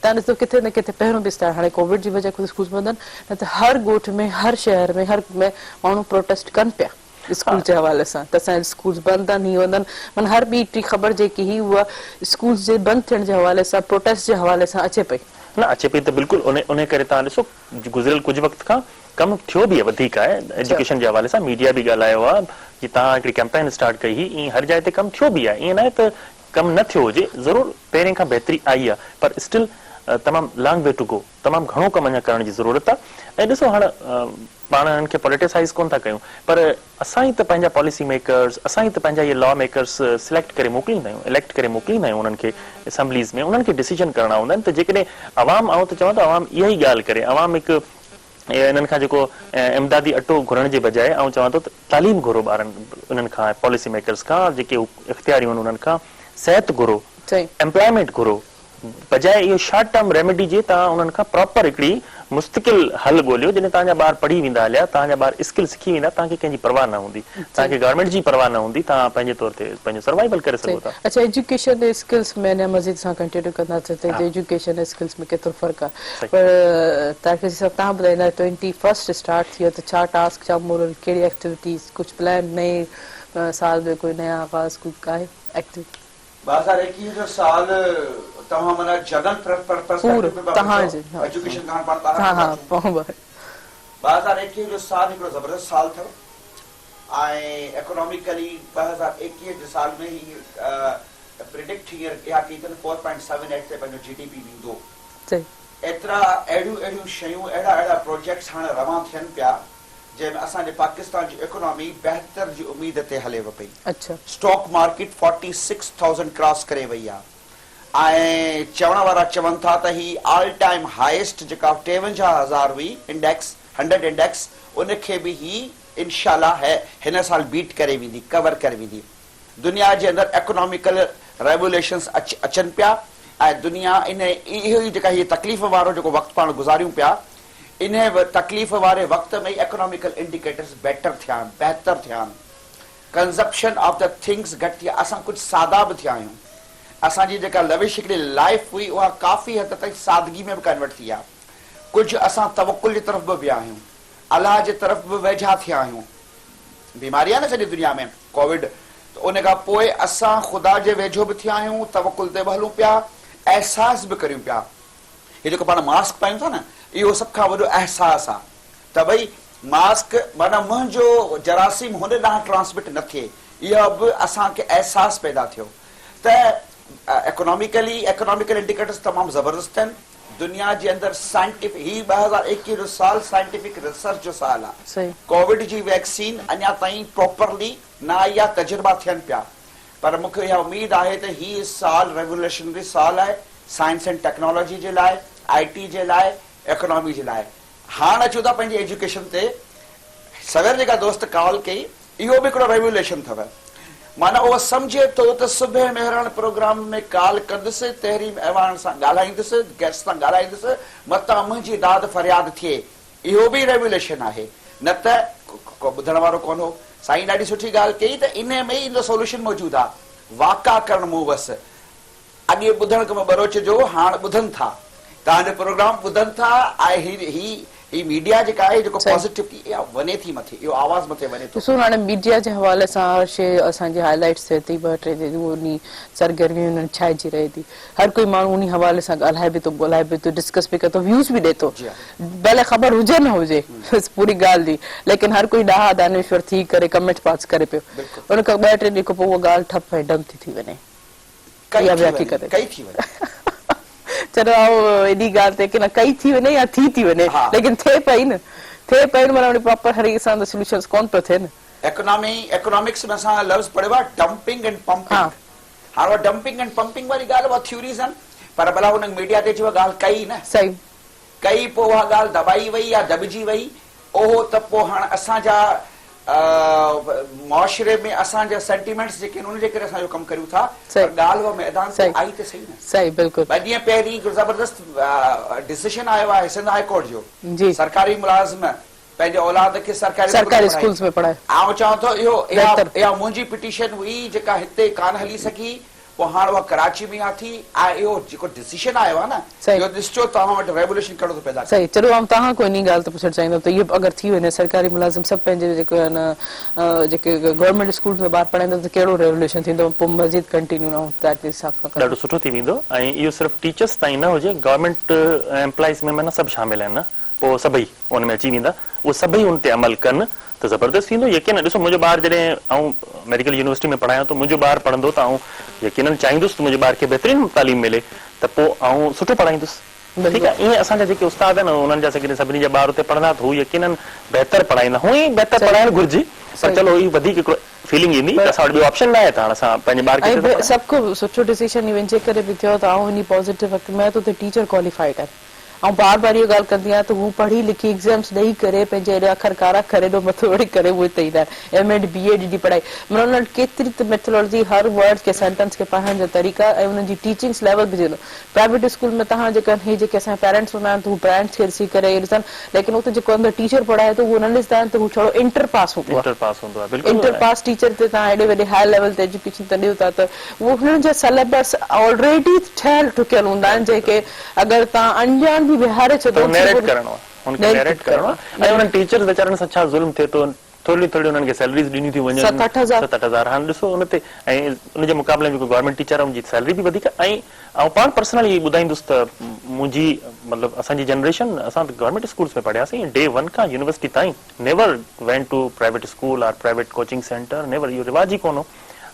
तव्हां ॾिसो किथे न किथे पहिरियों बि स्टार्ट, हाणे कोविड जी वजह खां स्कूल बंदि आहिनि, न त हर ॻोठ में, हर शहर में, हर में माण्हू प्रोटेस्ट कनि पिया स्कूल जे हवाले सां, त असांजा स्कूल बंदि आहिनि, हीअ वंदनि, माना हर ॿी टी ख़बर जेकी ही उहा स्कूल जे बंदि थियण जे हवाले सां, प्रोटेस्ट जे हवाले सां अचे पई न, अचे पई त बिल्कुलु उन करे तव्हां ॾिसो गुज़िरियल कुझु वक़्त खां कमु थियो बि आहे, वधीक आहे एजुकेशन जे हवाले सां, मीडिया बि ॻाल्हायो आहे कि तव्हां हिकिड़ी कैंपेन स्टार्ट कई हुई, ईअं हर जाइ ते कमु थियो बि आहे, ईअं न आहे त कमु न थियो हुजे, ज़रूरु पहिरें खां बहितरी आई आहे, पर स्टिल तमामु लॉन्ग वे टू गो, तमामु घणो कमु अञा करण जी ज़रूरत आहे। ऐं ॾिसो हाणे पाण हिननि खे पॉलिटिसाइज़ कोन था कयूं, पर असां ई त पंहिंजा पॉलिसी मेकर्स, असां ई त पंहिंजा इहे लॉ मेकर्स सिलेक्ट करे मोकिलींदा आहियूं, इलेक्ट करे मोकिलींदा आहियूं उन्हनि खे असेंबलीज़ में, उन्हनि खे डिसीजन करणा हूंदा आहिनि, त जेकॾहिं अवाम, आउं त चवां त अवाम इहा ई ॻाल्हि करे, अवाम हिकु इन्हनि खां जेको इमदादी अटो घुरण जे बजाए आउं चवां थो त तालीम घुरो ॿारनि उन्हनि खां, पॉलिसी मेकर्स खां, जेके इख़्तियारियूं आहिनि उन्हनि खां, सिहत घुरो, एम्प्लॉयमेंट घुरो, बजाए इहो शॉर्ट टर्म रेमेडी जे तव्हां उन्हनि खां प्रॉपर हिकिड़ी मुस्तकिल हल ॻोल्हियो, जॾहिं तव्हांजा ॿार पढ़ी वेंदा हलिया, तव्हांजा ॿार स्किल सिखी वेंदा, तव्हांखे कंहिंजी परवाह न हूंदी, तव्हांखे गवर्नमेंट जी परवाह न हूंदी, तव्हां पंहिंजे तौर ते पंहिंजो सर्वाइवल करे सघो था। अच्छा, एजुकेशन ऐं स्किल्स में अञा मज़ीद सां कंटिन्यू कंदासीं त एजुकेशन ऐं स्किल्स में केतिरो फ़र्क़ु आहे, पर तव्हांखे तव्हां ॿुधाईंदा 21 स्टार्ट थियो त छा टास्क, छा मोरल, कहिड़ी एक्टिविटीज़, कुझु प्लान नए साल में कोई नया आगाज़ कुझु आहे एक्टिविटी? 2021 जो साल तव्हां माना जनरल पर्सपेक्टिव में तव्हांजे एजुकेशन कान पढ़ता है। हां हां 2021 जो साल हिकिड़ो ज़बरदस्त साल थियो ऐं इकोनॉमिकली 2021 जे साल में ही प्रिडिक्ट हींअर इहा कई अथनि 4.78 ते पंहिंजो जीडीपी वेंदो। एतिरा अहिड़ियूं शयूं, अहिड़ा प्रोजेक्ट्स हाणे रवां थियनि पिया जंहिंमें असांजे पाकिस्तान जी इकोनॉमी बहितर जी उमेद ते हलेव पई। स्टॉक मार्केट 46,000 क्रॉस करे वई आहे ऐं चवण वारा चवनि था त ही ऑल टाइम हाईएस्ट जेका 53,000 हुई इंडेक्स 100 इंडेक्स, उनखे बि ही इंशाल्लाह हिन साल बीट करे वेंदी, कवर करे वेंदी। दुनिया जे अंदरि इकोनॉमिकल रेवोल्यूशंस अचनि पिया ऐं दुनिया इन इहो ई जेका हीअ तकलीफ़ वारो जेको वक़्तु पाण गुज़ारियूं पिया, इन तकलीफ़ वारे वक़्त में इकोनॉमिकल इंडिकेटर्स बहितर थिया आहिनि, बहितर थिया आहिनि। कंज़प्शन ऑफ द थिंग्स घटि थी, असां कुझु सादा बि थिया आहियूं। असांजी जेका लविश हिकिड़ी लाइफ हुई उहा काफ़ी हद ताईं सादगी में बि कन्वर्ट थी आहे। कुझु असां तवकुल जी तरफ़ बि विया आहियूं, अलाह जे तरफ़ बि वेझा थिया आहियूं। बीमारी आहे न सॼी दुनिया में कोविड, त उन खां पोइ असां ख़ुदा जे वेझो बि थिया आहियूं, तवकुल ते बि हलूं पिया, एहसास बि करियूं पिया। हीअ जेको पाण मास्क पायूं था न, इहो सभ खां वॾो अहसास आहे त भई मास्क माना मुंहिंजो जरासीम हुन ॾांहुं ट्रांसमिट न थिए, इहो बि असांखे अहसास पैदा थियो। त इकोनॉमिकल इंडिकेटर्स तमामु ज़बरदस्त आहिनि। दुनिया जे अंदरि साइंटिफिक, ही 2021 जो साल साइंटिफिक रिसर्च जो साल आहे। कोविड जी वैक्सीन अञा ताईं प्रॉपरली न आई आहे, तजुर्बा थियनि पिया, पर मूंखे इहा उमेद आहे त हीउ साल रेवोल्यूशनरी साल आहे साइंस एंड टेक्नोलॉजी जे लाइ, IT जे लाइ, इकोनॉमी जे लाइ। हाणे अचूं था पंहिंजी एजुकेशन ते। सवेर जेका दोस्त कॉल कई, इहो बि हिकिड़ो रेवोल्यूशन अथव। माना उहो सम्झे थो त सुबुह मेहरान प्रोग्राम में कॉल कंदुसि, तहरीम ऐवान सां ॻाल्हाईंदुसि, गेस्ट सां ॻाल्हाईंदुसि, मतां मुंहिंजी दाद फरियाद थिए, इहो बि रेगुलेशन आहे, न त को ॿुधण वारो कोन हो। साईं ॾाढी सुठी ॻाल्हि कई त इन में ई इन जो सोल्यूशन मौजूदु आहे। वाका करणु मूं बसि अॻे ॿुधण खां बरोच जो हाणे ॿुधनि था, तव्हांजो प्रोग्राम ॿुधनि था, ऐं ही मीडिया जेका आहे जेको पॉज़िटिव इहा वञे थी मथे, इहो आवाज़ मथे वञे थो। ॾिसो हाणे मीडिया जे हवाले सां हर शइ असांजी हाईलाइट्स थिए थी, 2-3 उन सरगर्मी उन्हनि छाइजी रहे थी, हर कोई माण्हू उन हवाले सां ॻाल्हाए बि थो, ॻोल्हाए बि थो, डिस्कस बि करे थो, व्यूज़ बि ॾे थो, भले ख़बर हुजे न हुजे पूरी ॻाल्हि जी, लेकिन हर कोई ॾाहा दानेश्वर थी करे कमेंट पास करे पियो, उन खां 2-3 ॾींहं खां पोइ उहा ॻाल्हि ठप ऐं डम थी वञे, कई थी वञे चलो एॾी ॻाल्हि ते की न कई थी वञे या थी वञे, लेकिन थिए पई न, माना प्रॉपर हर सां सोल्यूशन कोन पियो थिए न। इकोनॉमिक्स में असां लफ़्ज़ पढ़ियो आहे डंपिंग एंड पंपिंग। हाणे उहा डंपिंग एंड पंपिंग वारी ॻाल्हि उहा थ्योरीज़ आहिनि, पर भला हुन मीडिया ते उहा ॻाल्हि कई न, सही कई पोइ उहा ॻाल्हि दॿाई वई या दॿिजी वई, ओहो त पोइ हाणे असांजा मुआशरे में असांजा सेंटिमेंट्स जेके उन जे करे असां कमु करियूं था, ॻाल्हि उहा मैदान ते आई त सही न। सही बिल्कुलु। 2 ॾींहं पहिरीं ज़बरदस्त डिसीजन आयो आहे सिंध हाई कोर्ट जो, सरकारी मुलाज़िम पंहिंजे औलाद खे सरकारी स्कूल्स में पढ़ाए। आउं चवां थो इहा मुंहिंजी पिटीशन हुई जेका हिते कान हली सघी, पोइ हाणे उहा कराची में थी, इहो जेको डिसीजन आयो आहे न, इहो ॾिसजो तव्हां वटि रेवोल्यूशन कहिड़ो थो पैदा। सही, चलो आउं तव्हां को इन ॻाल्हि ते पुछणु चाहींदमि त इहो अगरि थी वञे सरकारी मुलाज़िम सभु पंहिंजे जेके आहिनि जेके गवर्नमेंट स्कूल में ॿार पढ़ाईंदा त कहिड़ो रेवोल्यूशन थींदो, पोइ मज़ीद कंटिन्यू न तयारी हिसाब सां ॾाढो सुठो थी वेंदो। ऐं इहो सिर्फ़ु टीचर्स ताईं न हुजे, गवर्नमेंट एम्प्लॉइज़ में माना सभु शामिल आहिनि, पोइ सभई उन में अची वेंदा, उहे सभई उन ते अमल कनि त ज़बरदस्त थींदो। यकीन ॾिसो मुंहिंजो ॿारु जॾहिं आउं मेडिकल यूनिवर्सिटी में पढ़ायां थो, मुंहिंजो ॿारु पढ़ंदो त आउं यकीनन चाहींदुसि त मुंहिंजे ॿार खे बहितरीनु तालीम मिले, त पोइ आउं सुठो पढ़ाईंदुसि। ठीकु आहे, ईअं असांजा जेके उस्ताद आहिनि उन्हनि जा सभिनी जा ॿार हुते पढ़ंदा त हू यकीनन बहितर पढ़ाईंदा, हूअं ई बहितर पढ़ाइणु घुरिजे, पर चलो ही वधीक हिकिड़ो फीलिंग ईंदी त असां वटि ॿियो ऑप्शन न आहे, त हाणे असां पंहिंजे ॿार खे सभ खां सुठो डिसीजन इवन जे करे बि थियो त आउं हिन पॉज़िटिव वक़्त में त टीचर क्वालिफाइड आहे, ऐं बार इहो ॻाल्हि कंदी आहियां त हू पढ़ी लिखी एग्ज़ाम्स ॾेई करे पंहिंजे एॾा अखर कारा करे एॾो मथो वेड़ी करे उहे हिते ईंदा आहिनि, MA BA जी पढ़ाई, मतलब उन्हनि केतिरी त मेथोलॉजी हर वर्ड खे सेंटेंस खे पढ़ण जो तरीक़ा ऐं उन्हनि जी टीचिंग्स लेवल बि ॾिनो। प्राइवेट स्कूल में तव्हां जेका हे जेके असांजा पेरेंट्स हूंदा आहिनि त हू पेरेंट्स खे ॾिसी करे ॾिसनि, लेकिन उते जेको अंदरि टीचर पढ़ाए थो उहो न ॾिसंदा आहिनि त हू छड़ो इंटर पास हूंदो आहे, इंटर पास टीचर ते तव्हां एॾे वॾे हाई लेवल ते एजुकेशन त ॾियो था त उहो हुननि जा सिलेबस ऑलरेडी ठहियल ठुकियल हूंदा आहिनि, जेके अगरि तव्हां अनजान बि विहारे छॾो नैरेट करणो आहे, उनखे नैरेट करणो आहे। ऐं उन्हनि टीचर्स वीचारनि सां छा ज़ुल्म थिए थो, थोरी उन्हनि खे सैलरीज़ ॾिनी थियूं वञनि 7-8 हाणे ॾिसो उन ते, ऐं उनजे मुक़ाबले में जेको गवर्नमेंट टीचर आहे उनजी सैलरी बि वधीक। ऐं पाण पर्सनली ॿुधाईंदुसि त मुंहिंजी मतिलबु असांजी जनरेशन असां त गवर्नमेंट स्कूल्स में पढ़ियासीं, डे 1 खां यूनिवर्सिटी ताईं, never went to private school और प्राइवेट कोचिंग सेंटर, नेवर, इहो रिवाज ई कोन हो,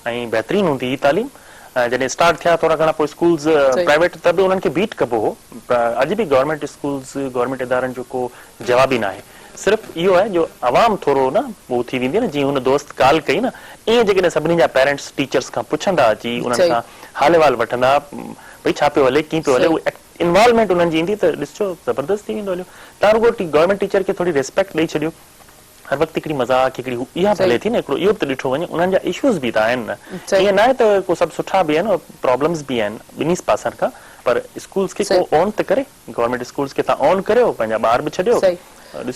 ऐं बहितरीनु हूंदी ही तालीम। जॾहिं स्टार्ट थिया थोरा घणा पोइ स्कूल्स प्राइवेट, त बि उन्हनि खे बीट कबो हो, अॼु बि गवर्नमेंट स्कूल्स गवर्नमेंट इदारनि जो को जवाब ई न आहे, सिर्फ़ु इहो आहे जो आवाम थोरो न उहो थी वेंदी आहे न, जीअं हुन दोस्त कॉल कई न, ईअं जेकॾहिं सभिनी जा पेरेंट्स टीचर्स खां पुछंदा अची उन्हनि खां हाल अहिवाल वठंदा, भई छा पियो हले कीअं पियो हले, उहा इन्वॉल्वमेंट उन्हनि जी ईंदी त ॾिसजो ज़बरदस्त थी वेंदो हलियो। तव्हां रुगो गवर्नमेंट टीचर खे थोरी रिस्पेक्ट ॾेई छॾियो, हर वक़्तु हिकिड़ी मज़ाक हिकिड़ी इहा भले थी न, हिकिड़ो इहो बि त ॾिठो वञे उन्हनि जा इश्यूज़ बि त आहिनि न, ईअं न आहे त को सभु सुठा बि आहिनि, प्रॉब्लम्स बि आहिनि ॿिन्ही पासनि खां, पर स्कूल्स खे को ऑन त करे, गवर्नमेंट स्कूल्स खे तव्हां ऑन करियो, पंहिंजा ॿार बि छॾियो। डॉक्टर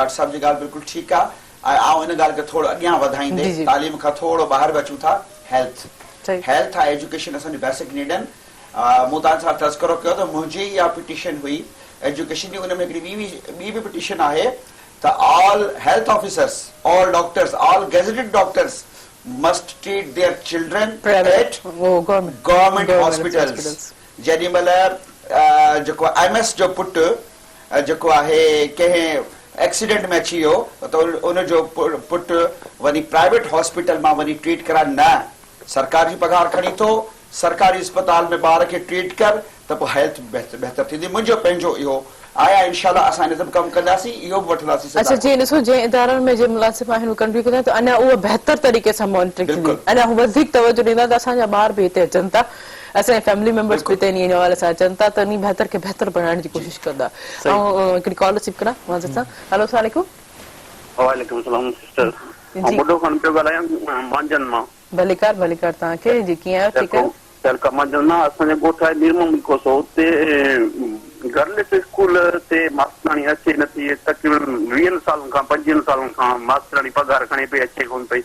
साहब जी ॻाल्हि बिल्कुलु ठीकु आहे, ऐं आउं हिन ॻाल्हि खे थोरो अॻियां वधाईंदे तालीम खां थोरो ॿाहिरि अचूं था, हेल्थ आहे, एजुकेशन असांजी बेसिक नीड आहिनि। मूं तव्हां सां तज़किरो कयो त मुंहिंजी इहा पिटीशन हुई एजुकेशन जी, उन में हिकिड़ी ॿी बि पिटीशन आहे त all health officers, all doctors, all gazetted doctors must treat their children eight government hospitals. जेॾी महिल जेको MS जो पुटु जेको आहे कंहिं एक्सीडेंट में अची वियो त उनजो पुटु वञी प्राइवेट हॉस्पिटल मां वञी ट्रीट कराए, न सरकार जी पघार खणी थो, सरकारी अस्पताल में ॿार खे ट्रीट कर त पोइ हेल्थ बहितर थींदी। मुंहिंजो पंहिंजो इहो आहे, इंशाल्लाह असां इन ते कमु कंदासीं, इहो बि वठंदासीं। अच्छा, जीअं ॾिसो जंहिं इदारनि में जे मुलाज़िम आहिनि उहे कंट्री कंदा त अञा उहो बहितर तरीक़े सां मॉनिटरिंग थींदी, अञा हू वधीक तवजो ॾींदा त असांजा ॿार बि हिते अचनि था, असांजे फैमिली मेंबर्स बि हिते इन हवाले सां अचनि था, त इन बहितर खे बहितर बनाइण जी कोशिशि कंदा। ऐं हिकिड़ी कॉल रिसीव करा मां सां। हेलो, अस्सलाम वालेकुम। वालेकुम सलाम सिस्टर जी। बुढ़ो खन पे ॻाल्हायां मांजन मां भलीकार तव्हांखे जी कीअं आहियो ठीकु आहियो चलका मांजन मां असांजे ॻोठ आहे निर्मम कोसो हुते गर्ल्स स्कूल ते मास्तराणी अचे नथी तक़रीबन 20 सालनि खां 25 सालनि खां मास्तराणी पघार खणे पई अचे कोन पई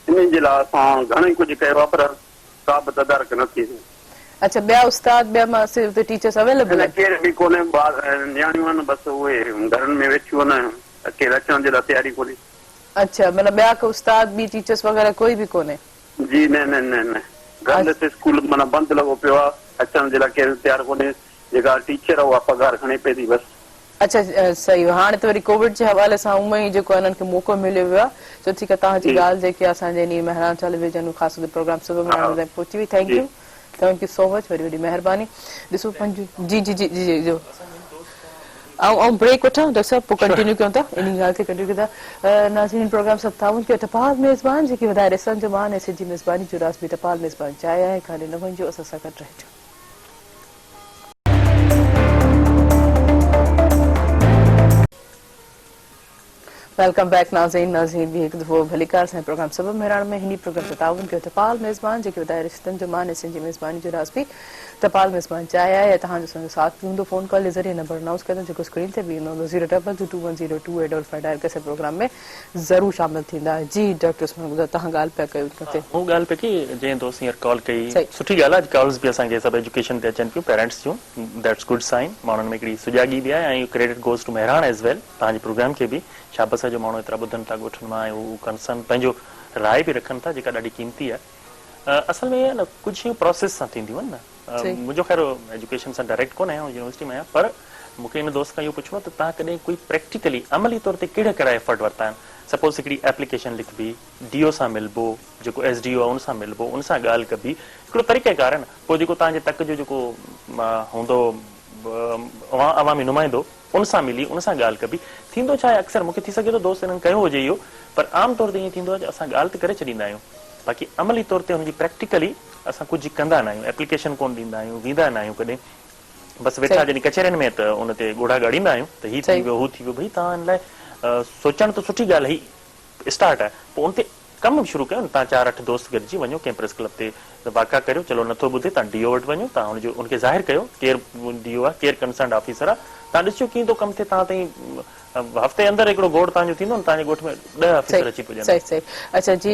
इन जे लाइ असां घणेई कुझु कयो आहे पर का बि तदारक न थी अच्छा ॿिया उस्ताद ॿिया मास्टर हुते टीचर्स अवेलेबल आहिनि केर बि कोन्हे नियाणियूं आहिनि बसि उहे घरनि में वेठियूं आहिनि केरु अचण जे लाइ तयारी कोन्हे अच्छा मतिलबु ॿिया को उस्ताद ॿी टीचर्स वग़ैरह कोई बि कोन्हे जी न न न न गर्ल्स स्कूल माना बंदि लॻो पियो आहे अचण जे लाइ केरु तयारु कोन्हे जेका टीचर आहे उहा पघार खणे पई थी बसि अच्छा सही हाणे त वरी कोविड जे हवाले सां उहो ई जेको हिननि खे मौक़ो मिलियो वियो आहे छो ठीकु आहे तव्हांजी ॻाल्हि जेकी आहे असांजे इन मेहरान टेलीविजन ख़ासि प्रोग्राम सुबुह ताईं पहुची वई थैंक यू सो मच वॾी वॾी महिरबानी ॾिसो जी जी जी जी जो ऐं ब्रेक वठां डॉक्टर साहब पोइ कंटिन्यू कयूं था इन ॻाल्हि खे कंटिन्यू कयूं था नाज़रीन प्रोग्राम सब ताउन के टपाल मेज़बान जेकी वधाए ॾिसण जो मान ऐसे जी मेज़बानी जो रास बि टपाल मेज़बान चाहे आहे खाली न वञिजो असां सां गॾु रहिजो वेलकम बैक नाज़रीन भी एक दफ़ो भलीकार से प्रोग्राम सबब मेहरान में हिनी प्रोग्राम से ताउन कयो टपाल मेज़बान जेके वधाए रिश्तनि जो मान ऐसे जी मेज़बानी जो रास बि टपाल मेज़बान चाहे आहे तव्हांजो असांजो साथ बि हूंदो फ़ोन कॉल जे ज़रिए नंबर अनाउंस कंदो जेको स्क्रीन ते बि ईंदो 022210285 डायल करे प्रोग्राम में ज़रूर शामिल थींदा जी डॉक्टर उस्मान ॿुधायो तव्हां ॻाल्हि पिया कयो हू ॻाल्हि पे की जंहिं दोस्त हींअर कॉल कई सुठी ॻाल्हि आहे कॉल्स बि असांखे सभु एजुकेशन ते अचनि पियूं पेरेंट्स जूं दैट्स गुड साइन माण्हुनि में हिकिड़ी सुजागी बि आहे ऐं credit goes to Mehran as well तव्हांजे प्रोग्राम खे बि शाबस जो माण्हू एतिरा ॿुधनि था ॻोठनि मां ऐं हू कंसर्न पंहिंजो राय बि रखनि था जेका ॾाढी कीमती आहे असल में न कुझु शयूं प्रोसेस सां थींदियूं आहिनि न मुंहिंजो ख़ैर एजुकेशन सां डायरेक्ट कोन आहियां यूनिवर्सिटी में आहियां पर मूंखे हिन दोस्त खां इहो पुछिणो आहे त तव्हां कॾहिं कोई प्रैक्टिकली अमली तौर ते कहिड़ा कहिड़ा एफर्ट वरिता आहिनि सपोज़ हिकिड़ी एप्लीकेशन लिखबी डीओ सां मिलबो जेको एसडीओ आहे उन सां मिलबो उन सां ॻाल्हि कबी हिकिड़ो तरीक़ेकार आहे न पोइ जेको तव्हांजे तक जो जेको हूंदो अवामी नुमाइंदो उन सां मिली उन सां ॻाल्हि कबी थींदो छा आहे अक्सर मूंखे थी सघे थो दोस्त हिननि कयो हुजे इहो पर आम तौर ते ईअं थींदो आहे असां ॻाल्हि त करे छॾींदा आहियूं बाक़ी अमली तौर ते हुनजी प्रैक्टिकली असां कुझु कंदा न आहियूं एप्लीकेशन कोन ॾींदा आहियूं वेंदा न आहियूं कॾहिं बसि वेठा जॾहिं कचहरियुनि में त उन ते ॻोढ़ा ॻाड़ींदा आहियूं त हीउ थी वियो हू थी वियो भई तव्हां हिन लाइ सोचणु त सुठी ॻाल्हि ही स्टार्ट आहे पोइ उन ते कमु बि शुरू कयो न तव्हां 4-8 दोस्त गॾिजी वञो कंहिं प्रेस क्लब ते वाक़ा करियो चलो नथो ॿुधे तव्हां डीओ वटि वञो तव्हां हुनजो उनखे ज़ाहिर कयो केरु डीओ आहे केरु कंसर्न ऑफिसर आहे तव्हां ॾिसो कीअं थो कमु थिए तव्हां ताईं हफ़्ते अंदरि हिकिड़ो गोड़ तव्हांजो थींदो न तव्हांजे ॻोठ में 10 ऑफिसर अची पुॼंदा सही सही अच्छा जी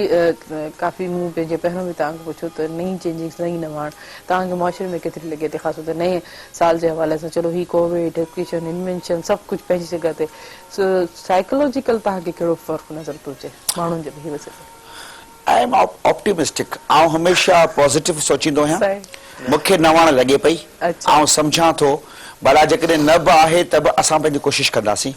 काफ़ी मूं पंहिंजे पहिरियों बि तव्हांखे पुछो त नई चेंजिंग्स नई नवाण तव्हांखे मुआशिरे में केतिरी लॻे थी ख़ासि तौर ते नए साल जे हवाले सां चलो ही कोविड एजुकेशन इन्वेंशन सभु कुझु पंहिंजी जॻह ते साइकोलॉजिकल तव्हांखे कहिड़ो फ़र्क़ु नज़र थो अचे माण्हुनि जे बि वसीले आई एम ऑप्टिमिस्टिक ऐं हमेशह पॉज़िटिव सोचींदो आहियां मूंखे नवाण लॻे पई ऐं सम्झां थो भला जेकॾहिं न बि आहे त बि असां पंहिंजी कोशिशि कंदासीं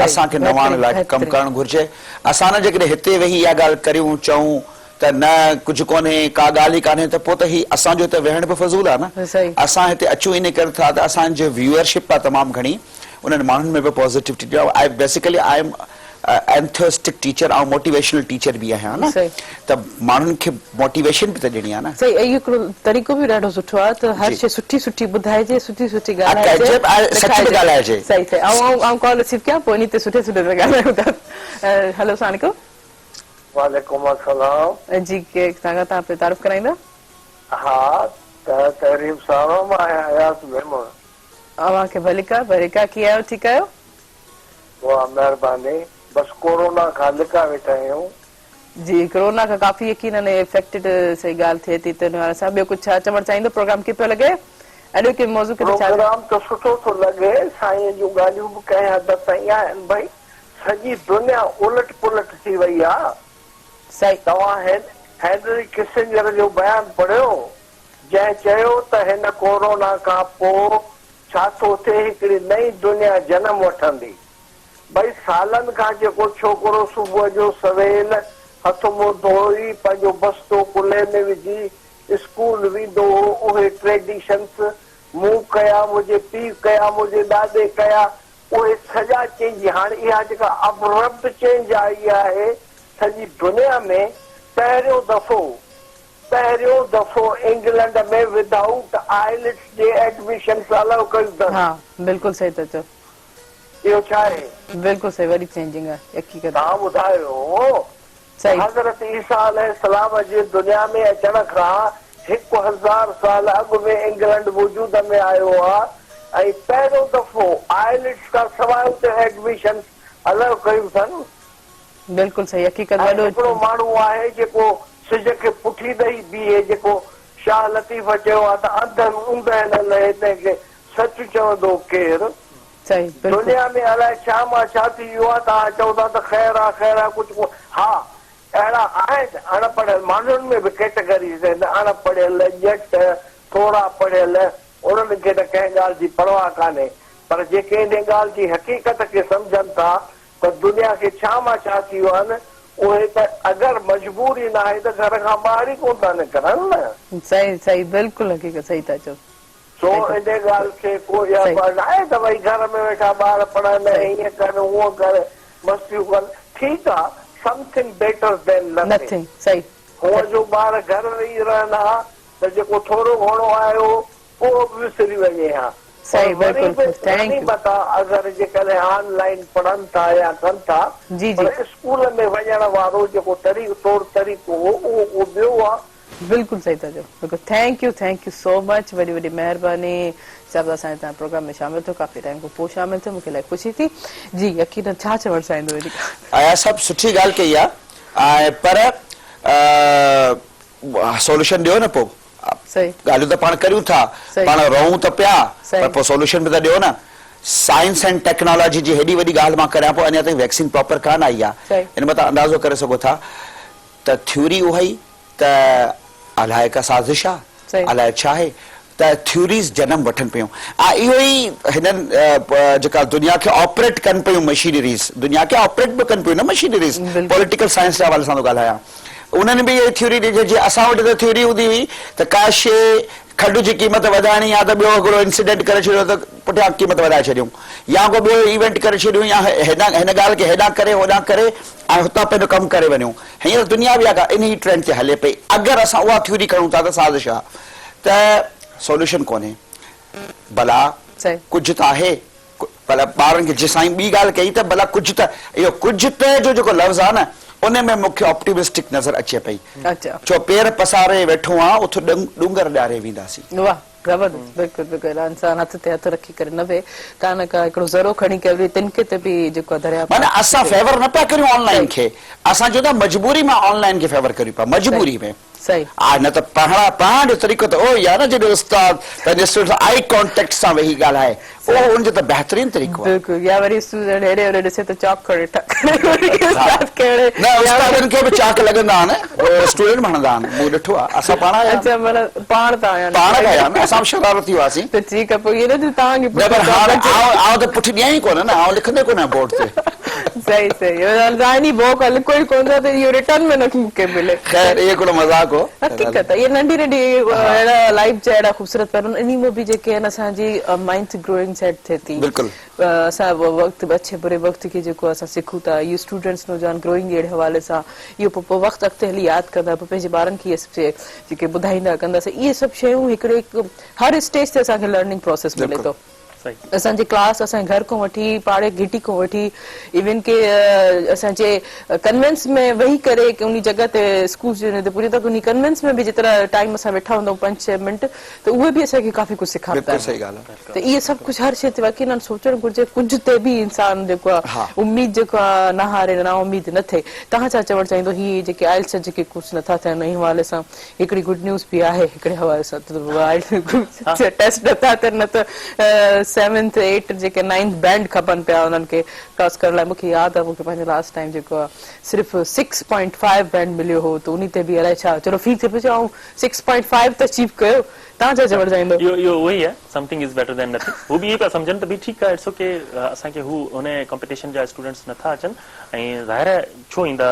असांखे नवाण लाइ कमु करणु घुरिजे असां न जेकॾहिं हिते वेही इहा ॻाल्हि करियूं चऊं त न कुझु कोन्हे का ॻाल्हि ई कान्हे त पोइ त ही असांजो त वेहण बि फज़ूल आहे न असां हिते अचूं इन करे था त असांजी व्यूअरशिप आहे तमामु घणी उन्हनि माण्हुनि में बि पॉज़िटिविटी आहे बेसिकली आई एम एंथोस्टिक टीचर ऐं मोटिवेशनल टीचर बि आहियां न त माण्हुनि खे मोटिवेशन बि त ॾियणी आहे न सही इहो हिकिड़ो तरीक़ो बि ॾाढो सुठो आहे त हर शइ सुठी सुठी ॿुधाइजे सुठी सुठी ॻाल्हाइजे सही सही ऐं कॉल रिसीव कयां पोइ इन ते सुठे सुठे ते ॻाल्हायूं था हेलो सलाम वालेकुम अस्सलाम जी के तव्हां पे तारीफ़ कराईंदा हा त तहरीम साहब मां आयास मेमन अवांखे भलिका कीअं आहियो ठीकु आहियो वाह महिरबानी बस कोरोना खां लिका वेठा आहियूं जी कोरोना खां काफ़ी यकीनन इफेक्टेड सही ॻाल्हि थिए थी त असां ॿियो कुझु छा चवणु चाहींदो प्रोग्राम कीअं पियो लॻे अॼु के मौज़ू प्रोग्राम त सुठो थो लॻे साईं जूं ॻाल्हियूं बि कंहिं हद ताईं आहिनि भई सॼी दुनिया उलट पुलट थी वई आहे सही तव्हां हेनरी किसिंजर जो बयानु पढ़ियो जंहिं चयो त हिन कोरोना खां पोइ छा थो थिए हिकिड़ी नई दुनिया जनम वठंदी भई सालनि खां जेको छोकिरो सुबुह जो सवेल हथ मुंहुं धोई पंहिंजो बस्तो कुल्हे में विझी स्कूल वेंदो हो उहे ट्रेडिशन्स मूं कया मुंहिंजे पीउ कया मुंहिंजे ॾाॾे कया उहे सॼा चेंज हाणे इहा जेका अब्रप्ट चेंज आई आहे सॼी दुनिया में पहिरियों दफ़ो इंग्लैंड में विदाउट आइलेट्स जे एडमिशन अलाउ कयूं अथनि हा बिल्कुलु सही था चओ इहो छा आहे? बिल्कुलु सही, वरी चेंजिंग आहे हक़ीक़त। तव्हां ॿुधायो सही। हज़रत ईसा अलैहिस्सलाम जे दुनिया में अचण खां 1000 साल अॻु में इंग्लैंड वजूद में आयो आहे ऐं पहिरियों दफ़ो आइलेट्स खां सवाइ उते एडमिशन अलॻि कयूं अथनि। बिल्कुलु सही, हक़ीक़त। ऐं वॾो हिकिड़ो माण्हू आहे जेको सिज खे पुठी ॾेई बीहे, जेको शाह लतीफ़ चयो आहे त अंधनि ऊंदहि न हिनखे सच चवंदो केरु। सही, बिल्कुलु। दुनिया में अलाए छा मां छा थी वियो आहे, तव्हां चओ था त ख़ैर आहे कुझु। हा, अहिड़ा आहिनि अनपढ़ियल माण्हुनि में बि कैटेगरीज़ आहिनि, अनपढ़ियल, ॼट, थोरा पढ़ियल, उन्हनि खे त कंहिं ॻाल्हि जी परवाह कान्हे। पर जेके इन ॻाल्हि जी हक़ीक़त खे सम्झनि था त दुनिया खे छा मां छा थी वियो आहे न, उहे त अगरि मजबूरी न आहे त घर खां ॿाहिरि ई कोन था निकिरनि न। सही सही, बिल्कुलु हक़ीक़त, सही था चओ। सो इन ॻाल्हि खे कोई न आहे त भई घर में वेठा ॿार पढ़नि, हीअं कनि हूअं करे मस्तियूं कनि। ठीकु आहे, समथिंग बेटर देन नथिंग। सही। हूअं जो ॿार घर वेही रहनि हा त जेको थोरो घणो आयो उहो बि विसरी वञे हा। सही, बिल्कुलु। पता अगरि जेकॾहिं ऑनलाइन पढ़नि था या कनि था, पर स्कूल में वञण वारो जेको तरीक़ो उहो ॿियो आहे। बिल्कुलु सही था चओ, बिल्कुलु। थैंक यू सो मच, वॾी वॾी महिरबानी। सभु असांजे तव्हां प्रोग्राम में शामिल थियो, काफ़ी टाइम खां पोइ शामिल थियो, मूंखे इलाही ख़ुशी थी। जी, यकीन छा चवणु चाहींदो? आया सभु सुठी ॻाल्हि कई आहे, पर सोल्यूशन ॾियो न। पोइ ॻाल्हियूं त पाण करियूं था, पाण रहूं त पिया, पर पोइ सोल्यूशन बि त ॾियो न। साइंस एंड टेक्नोलॉजी जी हेॾी वॾी ॻाल्हि मां करियां पोइ अञा ताईं वैक्सीन प्रॉपर कान आई आहे। इन में तव्हां अंदाज़ो करे सघो था त थ्योरी उहा ई त अलाए का साज़िश आहे, अलाए छा आहे, त थ्योरीज़ जनम वठनि पियूं। इहो ई हिननि जेका दुनिया खे ऑपरेट कनि पियूं मशीनरीज़, दुनिया खे ऑपरेट बि कनि पियूं न मशीनरीज़। पॉलिटिकल साइंस जे हवाले सां थो ॻाल्हायां। उन्हनि बि इहा थ्योरी ॾिठी, जीअं असां वटि त थ्योरी हूंदी हुई त का शइ खंड जी क़ीमत वधाइणी आहे त ॿियो हिकिड़ो इंसिडेंट करे छॾियो त पुठियां क़ीमत वधाए छॾियूं, या को ॿियो इवेंट करे छॾियूं, या हिन ॻाल्हि खे हेॾां करे होॾां करे ऐं हुतां पंहिंजो कमु करे वञूं। हींअर दुनिया बि आहे इन ई ट्रेंड ते हले पई। अगरि असां उहा थ्योरी खणूं था त साज़िश आहे, त सोल्यूशन कोन्हे। भला कुझु त आहे, भला ॿारनि खे जीअं साईं ॿी ॻाल्हि कई त भला कुझु त, इहो कुझु त जो जेको लफ़्ज़ आहे न, उन में मूंखे ऑप्टिमिस्टिक नज़र अचे पई। छो पेर पसारे वेठो आहे, उथु डूंगर ॾियारे वेंदासीं। वाह, ज़बरदस्त। बिल्कुलु बिल्कुलु, इंसान हथ ते हथ रखी करे न वेहे, का न का हिकिड़ो ज़रो खणी करे तिनके ते बि जेको दरिया। माना असां फेवर न पिया करियूं ऑनलाइन खे, असां चओ था मजबूरी में ऑनलाइन खे फेवर करियूं पिया, मजबूरी में। सही। न त पढ़ण जो तरीक़ो त उहो ई आहे न, जॾहिं उस्ताद पंहिंजे स्टूडेंट सां आई कॉन्टेक्ट सां वेही ॻाल्हाए, उहो उनजो त बहितरीन तरीक़ो आहे। बिल्कुलु। या वरी स्टूडेंट हेॾे होॾे ॾिसे त चॉक खणे न, उस्तादनि खे बि चाक लॻंदा आहिनि, स्टूडेंट बि हणंदा आहिनि, मूं ॾिठो आहे। असां पाण आया न, असां बि शरारती हुआसीं। त ठीकु आहे, पोइ इहो न तव्हांखे आउं त पुठी ॾियां ई कोन न, आउं लिखंदे कोन आहियां बोर्ड ते। सही सही, बुक लिखो ई कोन था त इहो रिटर्न में न मूंखे मिले। ख़ैर इहो हिकिड़ो मज़ाक हो। हक़ीक़त इहे नंढी नंढी अहिड़ा लाइफ जा अहिड़ा ख़ूबसूरत पर इन में बि जेके आहिनि असांजी माइंड ग्रोइंग सेट थिए थी। बिल्कुलु। असां वक़्तु अच्छे बुरे वक़्त खे जेको असां सिखूं था, इहो स्टूडेंट्स नौजवान ग्रोइंग अहिड़े हवाले सां इहो पोइ वक़्तु अॻिते हली यादि कंदा, पोइ पंहिंजे ॿारनि खे इहे सभु जेके ॿुधाईंदा कंदासीं। इहे सभु शयूं हिकिड़े हर स्टेज ते असांखे लर्निंग प्रोसेस मिले थो। असांजे क्लास, असांजे घर खां वठी, पाड़े घिटी खां वठी, इवन के असांजे कन्वेंस में वेही करे उन जॻह ते स्कूल ते पूरी तक उन कन्वेंस में बि जेतिरा टाइम असां वेठा हूंदा 5-6 मिंट, त उहे बि असांखे काफ़ी कुझु सेखारींदा आहिनि। त इहे सभु कुझु हर शइ ते वाक़ई सोचणु घुरिजे, कुझु ते बि इंसान जेको आहे उमेद जेको आहे न हारे, ना उमेद न थिए। तव्हां छा चवणु चाहींदो? हीअ जेके आइल्स जेके कुझु नथा थियनि, इन हवाले सां हिकिड़ी गुड न्यूज़ बि आहे हिकिड़े हवाले सां, टेस्ट नथा थियनि, न त 7th 8th जेके 9th बैंड खपनि पिया उन्हनि खे क्रॉस करण लाइ। मूंखे यादि आहे, मूंखे पंहिंजो लास्ट टाइम जेको आहे सिर्फ़ु 6.5 बैंड मिलियो हो, त उन ते बि अलाए छा, चलो फी थिए पियो, ऐं 6.5 त अचीव कयो। तव्हां छा चवणु चाहींदो? इहो उहो ई आहे, something is better than nothing. हू बि इहे पिया सम्झनि त भई ठीकु आहे, इट्स ओके, असांखे हू उन कॉम्पिटिशन जा स्टूडेंट्स नथा अचनि, ऐं ज़ाहिर आहे छो ईंदा,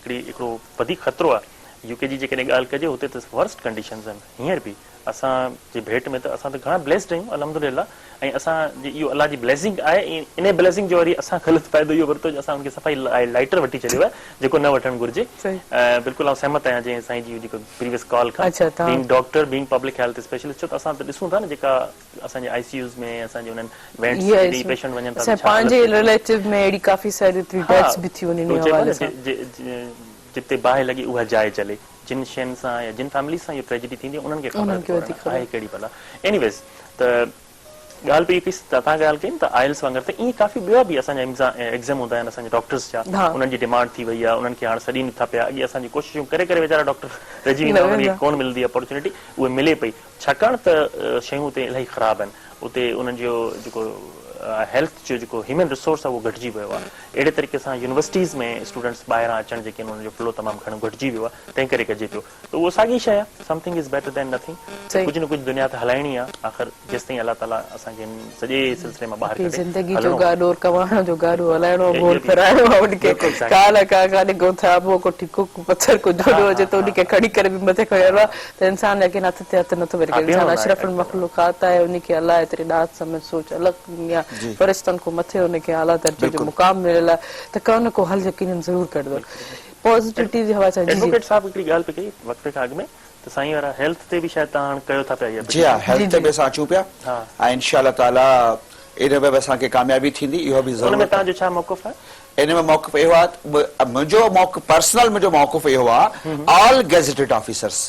हिकिड़ो वधीक ख़तरो आहे। यूके जी जेकॾहिं ॻाल्हि कजे हुते त वर्स्ट कंडीशन्स आहिनि हींअर बि असांजे भेट में त असां त घणा ब्लेस्ड आहियूं अल्हम्दुलिल्लाह ऐं असां इहो अलाह जी ब्लेसिंग आहे इन ब्लेसिंग जो वरी असां ग़लति फ़ाइदो इहो वरितो असां उनखे सफ़ाई लाइटर वठी छॾियो आहे जेको न वठणु घुरिजे बिल्कुलु आउं सहमत आहियां जीअं साईं जी जेको प्रीवियस कॉल खां being doctor being public health specialist छो त असां त ॾिसूं था न जेका असांजे आईसीयूज़ में असांजे उन्हनि वेंट्स पेशेंट वञनि था पंहिंजे रिलेटिव में अहिड़ी काफ़ी सारी डेथ्स बि थी वञनि इन हवाले सां जिते बाहि लॻी उहा जाइ चले जिन शयुनि सां या जिन फैमिली सां इहो ट्रेजेडी थींदी आहे उन्हनि खे ख़बर आहे कहिड़ी भला एनीवेज़ त ॻाल्हि बि कई तव्हां ॻाल्हि कई त आइल्स वांगुरु त ईअं काफ़ी ॿिया बि असांजा एग्ज़ाम हूंदा आहिनि असांजे डॉक्टर्स जा उन्हनि जी डिमांड थी वई आहे उन्हनि खे हाणे सॾी नथा पिया अॻे असांजी कोशिशूं करे करे वीचारा डॉक्टर रहिजी वेंदा उन्हनि खे कोन मिलंदी अपॉर्चुनिटी उहे मिले पई छाकाणि त शयूं उते इलाही ख़राबु आहिनि उते उन्हनि जो जेको हेल्थ जो जेको ह्यूमन रिसोर्स आहे उहो घटिजी वियो आहे अहिड़े तरीक़े सां यूनिवर्सिटीज़ में स्टूडेंट्स ॿाहिरां अचणु जेके उन्हनि जो फ्लो तमामु घणो घटिजी वियो आहे तंहिं करे कजे पियो त उहो साॻी शइ आहे something is better than nothing कुझु न कुझु दुनिया ते हलाइणी आहे आख़िर जेसिताईं अलाह ताला असांखे सॼे सिलसिले मां ॿाहिरि ज़िंदगी जो गाॾो कमाइण जो गाॾो हलाइणो गोल फिराइणो आहे उनखे काल का काॾे गोथाबो को ठीकु पथर को जोड़ो अचे त उनखे खणी करे बि मथे खणिणो आहे त इंसान लेकिन हथ ते हथ नथो वेठे इंसान अशरफुल मखलूक़ात आहे उनखे अलाह एतिरी ॾाढ समझ सोच अलॻि दुनिया फरिश्तनि को मथे उनखे आला दर्जे जो मुक़ाम मिलियल आहे त को न को हल यकीनन ज़रूर कढंदो पॉजिटिविटी जी हवा सां एडवोकेट साहब हिकिड़ी ॻाल्हि पे कई वक़्त खां अॻु में त साईं वारा हेल्थ ते बि शायदि तव्हां कयो था पिया जी हा हेल्थ ते बि असां अचूं पिया ऐं इंशाअल्लाह ताला इन में बि असांखे कामयाबी थींदी इहो बि ज़रूर तव्हांजो छा मौक़िफ़ आहे इन में मौक़िफ़ इहो आहे मुंहिंजो पर्सनल मुंहिंजो मौक़िफ़ इहो आहे ऑल गेज़ेटेड ऑफिसर्स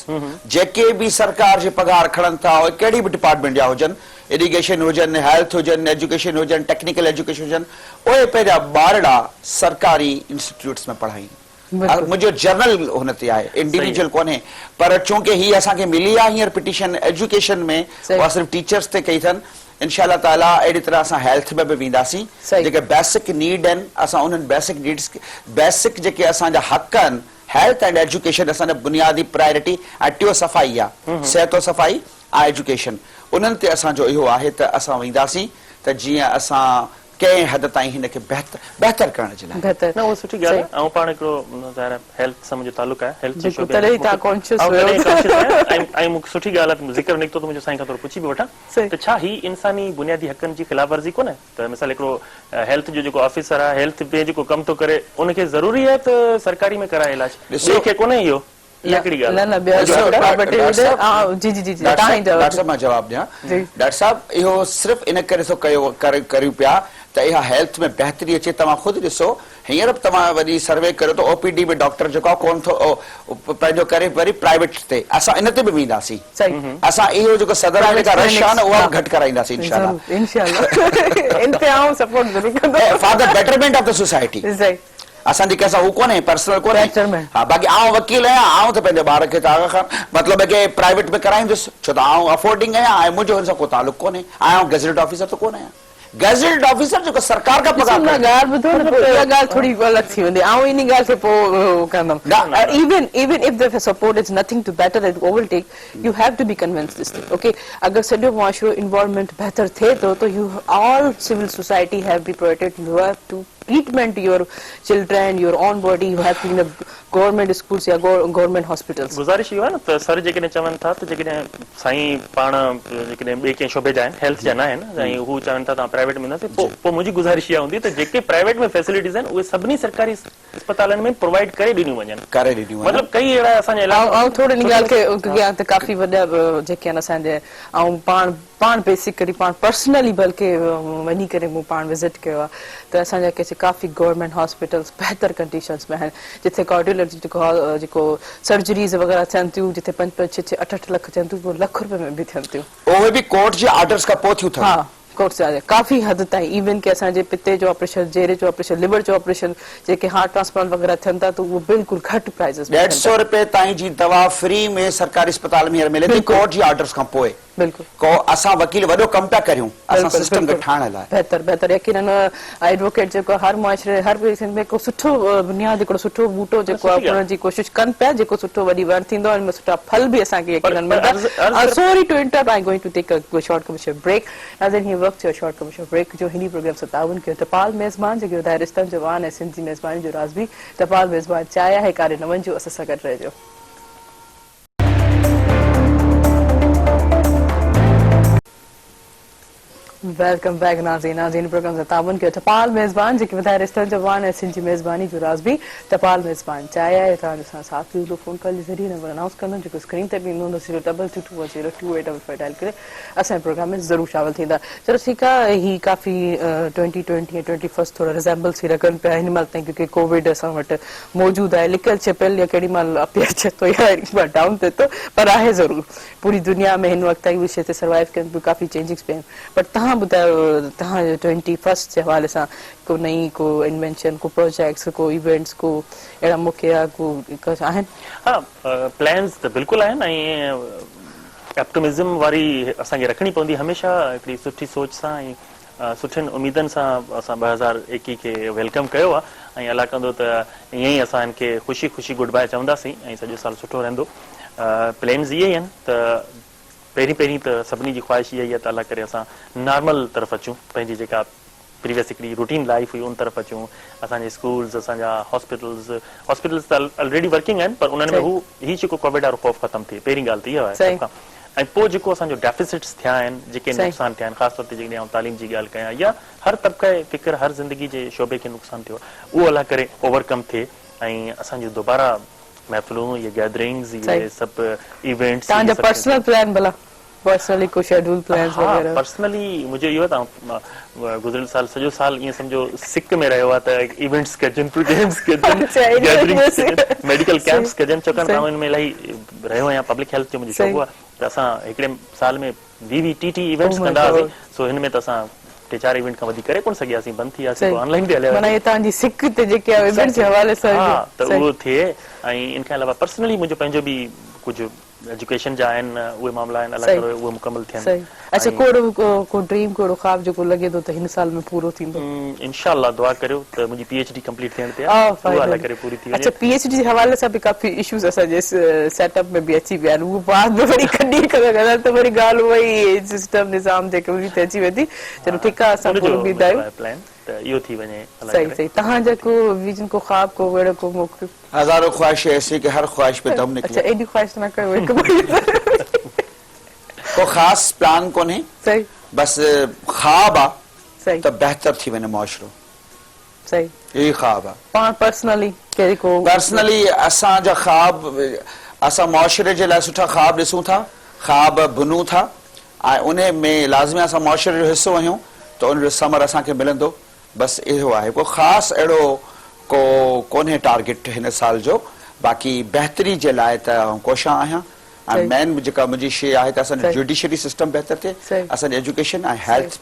जेके बि सरकार जे पघार खणनि था कहिड़ी बि डिपार्टमेंट जा हुजनि इरिगेशन हुजनि हेल्थ हुजनि एजुकेशन हुजनि टेक्निकल एजुकेशन हुजनि उहे पंहिंजा ॿारड़ा सरकारी इंस्टीट्यूट्स में पढ़ाइनि मुंहिंजो जर्नल हुन ते आहे इंडिविजुअल कोन्हे पर चूंकि हीअ असांखे मिली आहे हींअर पिटीशन एजुकेशन में उहा सिर्फ़ु टीचर्स ते कई अथनि इंशाअल्लाह ताला अहिड़ी तरह असां हेल्थ में बि वेंदासीं जेके बेसिक नीड आहिनि असां उन्हनि बेसिक नीड्स बेसिक जेके असांजा हक़ आहिनि हेल्थ एंड एजुकेशन असांजा बुनियादी प्रायोरिटी ऐं टियों सफ़ाई आहे सिहत सफ़ाई ऐं एजुकेशन उन्हनि ते असांजो इहो आहे त असां वेंदासीं त जीअं असां कंहिं हद ताईं हिनखे बहितर करण जे लाइ न उहो सुठी ॻाल्हि आहे ऐं पाण हिकिड़ो हेल्थ सां मुंहिंजो तालुक आहे हेल्थ ऐं मूंखे सुठी ॻाल्हि आहे ज़िक्र निकितो त मुंहिंजो साईं खां थोरो पुछी बि वठां त छा ही इंसानी बुनियादी हक़नि जी ख़िलाफ़ वर्ज़ी कोन्हे त मिसाल हिकिड़ो हेल्थ जो जेको ऑफिसर आहे हेल्थ पे जेको कमु थो करे उनखे ज़रूरी आहे त सरकारी में कराए इलाज ॿिए खे कोन्हे इहो मां जवाब ॾियां डॉक्टर साहब इहो सिर्फ़ु इन करे करियूं पिया त इहा हेल्थ में बहितरी अचे तव्हां ख़ुदि ॾिसो हींअर बि तव्हां वरी सर्वे करियो त ओपीडी में डॉक्टर जेको आहे कोन थो पंहिंजो करे वरी प्राइवेट ते असां इन ते बि वेंदासीं असां इहो जेको सदर आहे जेका रश आहे न उहा बि घटि कराईंदासीं for the betterment of the society असांजी कंहिंसां हू कोन्हे पर्सनल कोन्हे हा बाक़ी आउं वकील आहियां आउं त पंहिंजे ॿार खे मतिलबु के प्राइवेट में कराईंदुसि छो त आउं अफोर्डिंग आहियां ऐं मुंहिंजो हिन सां को तालुक कोन्हे आउं गेज़ेटेड ऑफिसर त कोन आहियां गेज़ेटेड ऑफिसर जेको सरकार खां पघार ॻाल्हि ॿुधो न इहा ॻाल्हि थोरी अलॻि थी वेंदी आउं इन ॻाल्हि खे पोइ कंदमि even if the support is nothing to better it overtake you have to be convinced this thing okay अगर सॼो मुआशरो इन्वायरमेंट बहितर थिए थो त you all civil society have be protected you have to treatment your children your own body you have to in the government schools या government hospitals गुज़ारिश इहो आहे न त सर जेकॾहिं चवनि था त जेकॾहिं साईं पाण जेकॾहिं ॿिए कंहिं शोबे जा आहिनि हेल्थ जा न आहिनि ऐं हू चवनि था तव्हां प्राइवेट में वेंदासीं पोइ मुंहिंजी गुज़ारिश इहा हूंदी त जेके प्राइवेट में फैसिलिटीज़ आहिनि उहे सभिनी सरकारी अस्पतालनि में प्रोवाइड करे ॾिनियूं वञनि मतिलबु कई अहिड़ा असांजे ऐं थोरी इन ॻाल्हि खे कयां त काफ़ी वॾा जेके आहिनि असांजे ऐं पाण बेसिकली पाण पर्सनली बल्कि वञी करे मूं पाण विज़िट कयो आहे त असांजा कंहिं काफ़ी गवर्नमेंट हॉस्पिटल्स बहितर कंडीशन्स में आहिनि जिथे कार्डियोलॉजी जेको सर्जरीज़ वग़ैरह थियनि थियूं जिथे 5-5, 6-6, 8-8 लख थियनि थियूं उहे लख रुपए में बि थियनि थियूं उहे बि कोर्ट जे ऑर्डर्स खां पोइ थियूं हा कोर्ट जा काफ़ी हद ताईं इवन के असांजे पिते जो ऑपरेशन जेरे जो ऑपरेशन लिवर जो ऑपरेशन जेके हार्ट ट्रांसप्लांट वग़ैरह थियनि था त उहो बिल्कुलु घटि प्राइज़िस 150 रुपए ताईं जी दवा फ्री में सरकारी अस्पताल में मिले थी कोर्ट जी ऑर्डर्स खां पोइ बिल्कुलु को असां वकील वॾो कमु था करियूं असां सिस्टम खे ठाहिण लाइ बहितर यकीनन एडवोकेट जेको हर मुआशरे हर में को सुठो बुनियाद हिकिड़ो सुठो बूटो जेको आहे उन जी कोशिशि कनि पिया जेको सुठो वॾी वण थींदो आहे सुठा फल बि असांखे यकीनन मिलंदा sorry to interrupt I am going to take a short commercial break नाज़रीन ही वक्त शॉर्ट कमर्शियल ब्रेक जो हिनी प्रोग्राम सां ताउन कयो तपाल मेज़बान जेके दायरिस्तनि जवान ऐं सिंधी मेज़बानी जो राज़ बि तपाल मेज़बान चाहिया है कारे न वञिजो असां सां गॾु रहिजो वेलकम बैक नाज़रीन नाज़रीन प्रोग्राम से ताबन के टपाल मेज़बान जेके वधाए रिश्तनि जवान ऐं सिंधी मेज़बानी जो राज़ भी टपाल मेज़बान चाहिए आहे तव्हांजो सां साथ वीडियो फोन कॉल जे ज़रिए नंबर अनाउंस कंदो जेको स्क्रीन ते बि ईंदो हूंदो 022202855 डायल करे असांजे प्रोग्राम में ज़रूर शामिल थींदा चलो ठीकु आहे ही काफ़ी 2020 ऐं 21 थोड़ा रिज़ेम्बल थी रखनि पिया हिन महिल ताईं क्योंकि कोविड असां वटि मौजूदु आहे लिकियल छिपियल या केॾी महिल अपी अचे थो या केॾी महिल डाउन थिए थो पर आहे ज़रूर पूरी दुनिया में हिन वक़्त ताईं उहे शइ ते सर्वाइव कनि पियूं काफ़ी चेंजिंग्स पिया आहिनि बट तव्हां ॿुधायो तव्हांजे 21 जे हवाले सां को नई को इन्वेंशन को प्रोजेक्ट्स को इवेंट्स को अहिड़ा मुख्य या को आहिनि हाँ प्लान्स त बिल्कुलु आहिनि ऐं ऑप्टिमिज्म वारी असांखे रखणी पवंदी हमेशह हिकिड़ी सुठी सोच सां ऐं सुठियुनि उमीदनि सां असां 2021 खे वेलकम कयो आहे ऐं अलाह कंदो त ईअं ई असां हिनखे ख़ुशी ख़ुशी गुड बाय चवंदासीं ऐं सॼो साल सुठो रहंदो प्लान्स इहे ई आहिनि त पहिरीं त सभिनी जी ख़्वाहिश इहा ई आहे त अलाह करे असां नॉर्मल तरफ़ अचूं पंहिंजी जेका प्रीवियस हिकिड़ी रूटीन लाइफ हुई उन तरफ़ अचूं असांजे स्कूल्स असांजा हॉस्पिटल्स त ऑलरेडी वर्किंग आहिनि पर उन्हनि में हू ही जेको कोविड वारो खौफ़ ख़तमु थिए पहिरीं ॻाल्हि त इहा आहे ऐं पोइ जेको असांजो डेफिसिट्स थिया आहिनि जेके नुक़सान थिया आहिनि ख़ासि तौर ते जेकॾहिं आउं तालीम जी ॻाल्हि कयां या हर तबिक़े फ़िक्र हर ज़िंदगी जे शोबे खे नुक़सान थियो उहो अलाह करे ओवरकम थिए ऐं असांजो दुबारा महफ़िलूं ये गैदरिंग्स ये सभु इवेंट्स तव्हांजा पर्सनल प्लान भला पर्सनली को शेड्यूल प्लान्स वगैरह पर्सनली मुझे इहो त गुज़िरियल साल सॼो साल ईअं सम्झो सिक में रहियो आहे त इवेंट्स कजनि प्रोग्राम्स कजनि गैदरिंग्स कजनि मेडिकल कैंप्स कजनि छाकाणि त हिन में इलाही रहियो आहियां पब्लिक हेल्थ जो मुंहिंजो शौक़ु आहे त असां हिकिड़े साल में 20-30 इवेंट्स कंदा हुआसीं सो हिन में त असां 3-4 इवेंट खां वधीक करे कोन सघियासीं बंदि थी वियासीं ऑनलाइन बि हलिया माना ये तव्हांजी सिक ते जेके इवेंट्स जे हवाले सां हा त उहो थिए ऐं इन खां अलावा पर्सनली मुंहिंजो पंहिंजो बि कुझु एजुकेशन जा आहिनि उहे मामला आहिनि अलाह करे उहे मुकमल थियनि अच्छा को ड्रीम को ख्वाब जेको लॻे थो त हिन साल में पूरो थींदो इंशाअल्लाह दुआ करियो त मुंहिंजी पीएचडी कंप्लीट थियण ते आहे उहा अलाह करे पूरी थी वञे अच्छा पीएचडी जे हवाले सां बि काफ़ी इश्यूज़ असांजे सेटअप में बि अची विया आहिनि उहो बाद में वरी कॾहिं कंदा त वरी ॻाल्हि उहा ई सिस्टम निज़ाम जेके उन ते अची वेंदी चलो ठीकु आहे असां पूरो ॿुधायूं आहियूं प्लान त इहो थी वञे सही सही तव्हांजा को विजन को ख्वाब को अहिड़ो को मौक़ो हज़ारों ख्वाहिशें ऐसी कि हर ख्वाहिश पे दम निकले अच्छा एॾी ख्वाहिश न कयो हिकु को ख़ास प्लान कोन्हे सही बस ख्वाब आहे सही त बहितर थी वञे मुआशरो सही यही ख्वाब आहे पाण पर्सनली कहिड़ी को पर्सनली असांजा ख्वाब असां मुआशरे जे लाइ सुठा ख्वाब ॾिसूं था ख्वाब बुनूं था ऐं उन में लाज़मी असां मुआशरे जो हिसो आहियूं त उन जो समर असांखे मिलंदो बसि इहो आहे को ख़ासि अहिड़ो को कोन्हे टारगेट हिन साल जो बाक़ी बहितरी जे लाइ त आउं कोशिश आहियां ऐं मेन जेका मुंहिंजी शइ आहे त असांजो जुडिशरी सिस्टम बहितर थिए असांजी एजुकेशन ऐं हेल्थ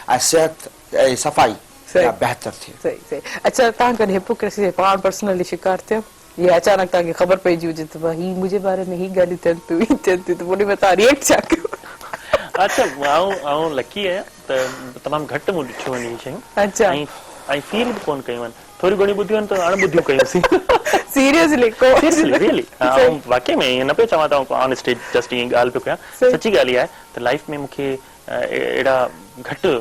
ऐं सिहत ऐं सफ़ाई बहितर थिए सही सही अच्छा तव्हां कॾहिं हिपोक्रेसी जे पाण पर्सनली शिकार थियो या अचानक तव्हांखे ख़बर पइजी हुजे त ही मुंहिंजे बारे में ही ॻाल्हियूं थियनि थियूं ही थियनि थियूं त उन में तव्हां रिएक्ट छा कयो अच्छा आउं लकी आहियां त तमामु घटि मूं ॾिठियूं आहिनि इहे शयूं अच्छा ऐं फील बि कोन कयूं आहिनि थोरी घणी ॿुधियूं आहिनि त अणॿुधियूं कयूंसीं सीरियसली रियली वाकई में ईअं न पियो चवां त ऑन स्टेज जस्ट ईअं ॻाल्हि पियो कयां सची ॻाल्हि इहा आहे त लाइफ में मूंखे अहिड़ा घटि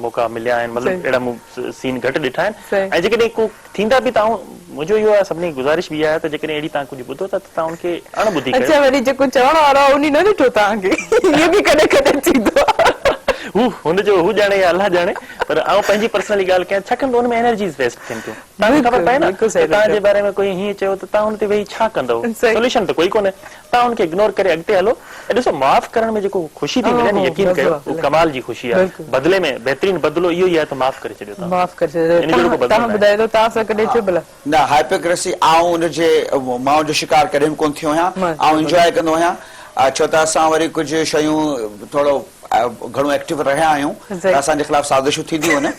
मौक़ा मिलिया आहिनि मतिलबु अहिड़ा मूं सीन घटि ॾिठा आहिनि ऐं जेकॾहिं को थींदा बि तव्हां मुंहिंजो इहो आहे सभिनी गुज़ारिश बि आहे त जेकॾहिं अहिड़ी तव्हां कुझु ॿुधो था त तव्हां उनखे अणॿुधी कयो अच्छा वरी जेको चवण वारो आहे उन न ॾिठो तव्हांखे इहो बि कॾहिं कॾहिं थींदो आहे हुनजो हू ॼाणे या अलाह ॼाणे पर आउं पंहिंजी पर्सनली ॻाल्हि कयां छाकाणि त हुन में एनर्जीज़ वेस्ट थियनि थियूं तव्हांखे ख़बर पए न तव्हांजे बारे में कोई हीअं चयो त तव्हां हुन ते वेही छा कंदव सोल्यूशन त कोई कोन्हे तव्हां हुनखे इग्नोर करे अॻिते हलो ऐं ॾिसो माफ़ करण में जेको ख़ुशी थी मिले न यकीन कयो उहो कमाल जी ख़ुशी आहे बदिले में बहितरीन बदिलो इहो ई आहे त माफ़ करे छॾियो माफ़ करे छॾियो तव्हां ॿुधायो त तव्हां सां कॾहिं थियो भला न हाइपोक्रेसी आउं उनजे मां जो शिकार कॾहिं कोन थियो आहियां आउं इंजॉय कंदो आहियां छो त असां वरी कुझु शयूं थोरो घणो एक्टिव रहिया आहियूं त असांजे ख़िलाफ़ साज़िशूं थींदियूं आहिनि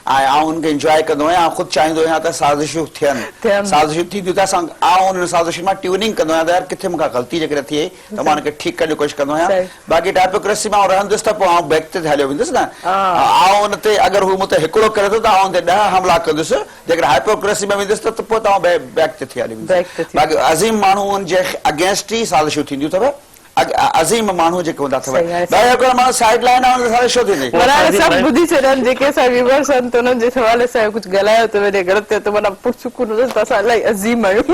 ऐं आउं उनखे इंजॉय कंदो आहियां ख़ुदि चाहींदो आहियां त साज़िशूं थियनि साज़िशूं थींदियूं त असां आउं उन साज़िशुनि मां ट्यूनिंग कंदो आहियां त यार किथे मूंखां ग़लती जेकॾहिं थिए त मां हुनखे ठीकु करण जी कोशिशि कंदो आहियां बाक़ी हाइपोक्रेसी में रहंदुसि त पोइ आउं बैक ते हलियो वेंदुसि न आउं हुन ते अगरि हू मूं ते हिकिड़ो करे थो त आउं हुन ते 10 हमला कंदुसि जेकॾहिं हाइपोक्रेसी में वेंदुसि त पोइ तव्हां बैक ते थी हली वेंदुसि बाक़ी अज़ीम माण्हू जे अगेंस्ट ई साज़िशूं थींदियूं अथव अज़ीम माण्हू जेके हूंदा अथव हिकिड़ो माण्हू साइड लाइन आहे साज़िश छो थींदी सभु ॿुधी छॾनि जेके असां व्यूअर्स आहिनि त उन्हनि जे हवाले सां कुझु ॻाल्हायो त वरी ग़लति थियो त माना पुरसुकून हुजनि त असां इलाही अज़ीम आहियूं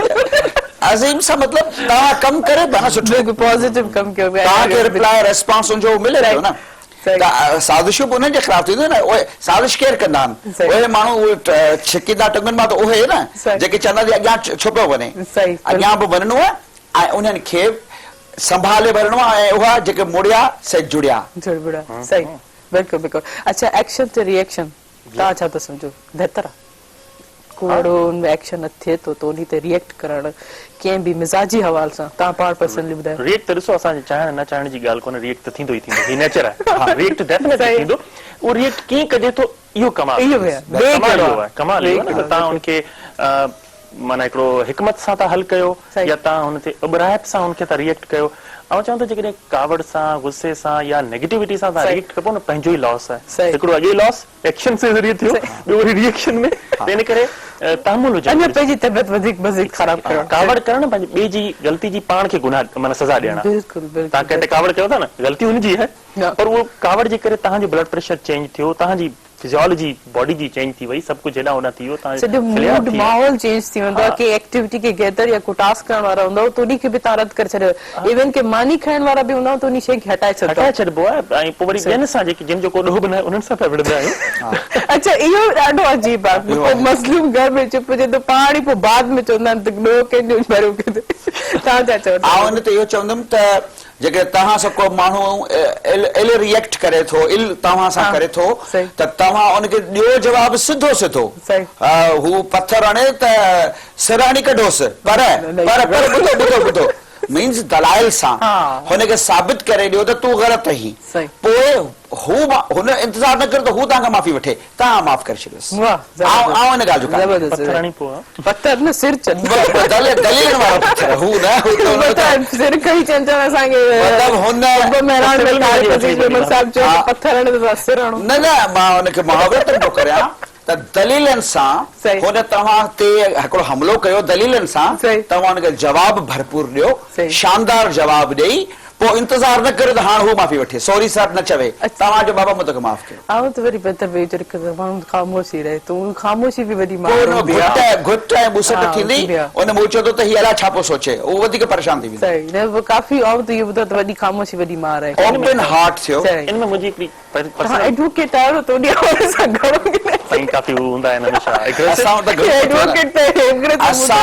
अज़ीम सां मतिलबु तव्हां कमु करे पाण सुठो पॉज़िटिव कमु कयो तव्हांखे रिप्लाई रेस्पॉन्स हुनजो मिले थो न सही। त साज़िशूं बि उन्हनि जे ख़िलाफ़ थींदियूं न। उहे साज़िश केरु कंदा आहिनि? सही। उहे माण्हू उहे छिकींदा टुंगनि मां त उहे न सही। जेके चवंदा कि अॻियां छुपियो वञे, सही, अॻियां बि वञिणो आहे ऐं उन्हनि खे संभाले वञिणो आहे, ऐं उहा जेके मुड़िया से जुड़िया। जुड़बुड़ा सही, बिल्कुल बिल्कुल। अच्छा, एक्शन ते रिएक्शन तव्हां छा था सम्झो बहितर आहे? कोड़ो उन एक्शन थिए थो त उन ते रिएक्ट करण कंहिं बि मिज़ाजी हवाल सां तव्हां पाण पर्सनली ॿुधायो। रिएक्ट त ॾिसो, असांजे चाहण न चाहण जी ॻाल्हि कोन्हे, रिएक्ट त थींदो ई थींदो, ही नेचर आहे। हा, रिएक्ट डेफिनेटली थींदो। उहो रिएक्ट कीअं कजे थो इहो कमाल इहो आहे, कमाल इहो आहे, कमाल इहो आहे न त तव्हां उनखे माना हिकिड़ो हिकमत सां था हल कयो सही। या तव्हां हुन ते उबराहट सां उनखे था रिएक्ट कयो। ऐं चवां थो जेकॾहिं कावड़ सां, गुस्से सां या नेगेटिविटी सां तव्हां सही। रिएक्ट कबो न, पंहिंजो ई लॉस आहे। सही। हिकिड़ो अॻे लॉस एक्शन से ज़रिए थियो, ॿियो वरी रिएक्शन में। त इन करे तहमुल हुजणु अञा घुरिजे। पंहिंजी तबियत वधीक ख़राब करण। कावड़ करण पंहिंजे ॿिए जी ग़लती जी पाण खे गुनाह माना सज़ा ॾियण आहे। बिल्कुल बिल्कुल। तव्हां कंहिं ते कावड़ कयो था न, ग़लती हुनजी आहे, पर उहो कावड़ जे करे तव्हांजो ब्लड प्रेशर चेंज थियो, तव्हांजी फिजियोलॉजी बॉडी जी चेंज थी वई, सब कुछ हेॾा होॾा थी वियो, सॼो मूड माहौल चेंज थी वेंदो आहे। के एक्टिविटी के गैदर या को टास्क करण वारा हूंदा त उन्ही खे बि तव्हां रद्द करे छॾियो। इवन के मानी खाइण वारा बि हूंदा त उन शइ खे हटाए छॾिबो आहे। ऐं पोइ वरी ॿियनि सां जेके जिन जो को ॾोह बि न आहे उन्हनि सां पिया विढ़ंदा आहियूं। अच्छा, इहो ॾाढो अजीब आहे। पोइ मसलूम घर में चुप हुजे त पाण ई पोइ बाद में चवंदा आहिनि त ॾोह कंहिंजो भरियो कंदे। तव्हां छा चओ? आउं इन ते इहो चवंदुमि त जेके तव्हां सां को माण्हू इल रिएक्ट करे थो, इल तव्हां सां करे थो, सही। त तव्हां उनखे ॾियो जवाब सिधो सिधो। सही। हू पत्थर हणे त सिराणी कढोसि, पर ॿुधो मीन्स दलाइल सां हुनखे साबित करे ॾियो त तूं ग़लति आहीं। सही। पोइ हुन इंतज़ार न करे त हू तव्हांखां माफ़ी वठे, तव्हां माफ़ करे छॾियोसि। आउं इन ॻाल्हि जो पत्थर न सिर दलील वारो पत्थर हू न सिर खई चंचन असांखे पत्थर हणे त सिर हणो। न मां हुनखे मुहावरतनि थो करियां त दलीलनि सां हुन तव्हां ते हिकिड़ो हमलो कयो, दलीलनि सां तव्हां हुनखे जवाब भरपूर ॾियो, शानदार जवाब ॾेई पोइ इंतज़ार न करे त हाणे हू माफ़ी वठे, सॉरी सर न चवे, तव्हांजो बाबा मूं तोखे माफ़ कयो। आउं त वरी बहितर वेही करे माण्हू ख़ामोशी रहे, तूं ख़ामोशी बि वॾी घुट ऐं मुसट थींदी, उन मूं चयो त हीअ अलाए छा पियो सोचे, उहो वधीक परेशान थी वेंदो। सही न काफ़ी आउं त इहो ॿुधो त वॾी ख़ामोशी वॾी मार आहे। ओपन हार्ट थियो। इन में मुंहिंजी हिकिड़ी एडवोकेट आहियो त उन हवाले सां घणो साईं काफ़ी हूंदा आहिनि हमेशा। असां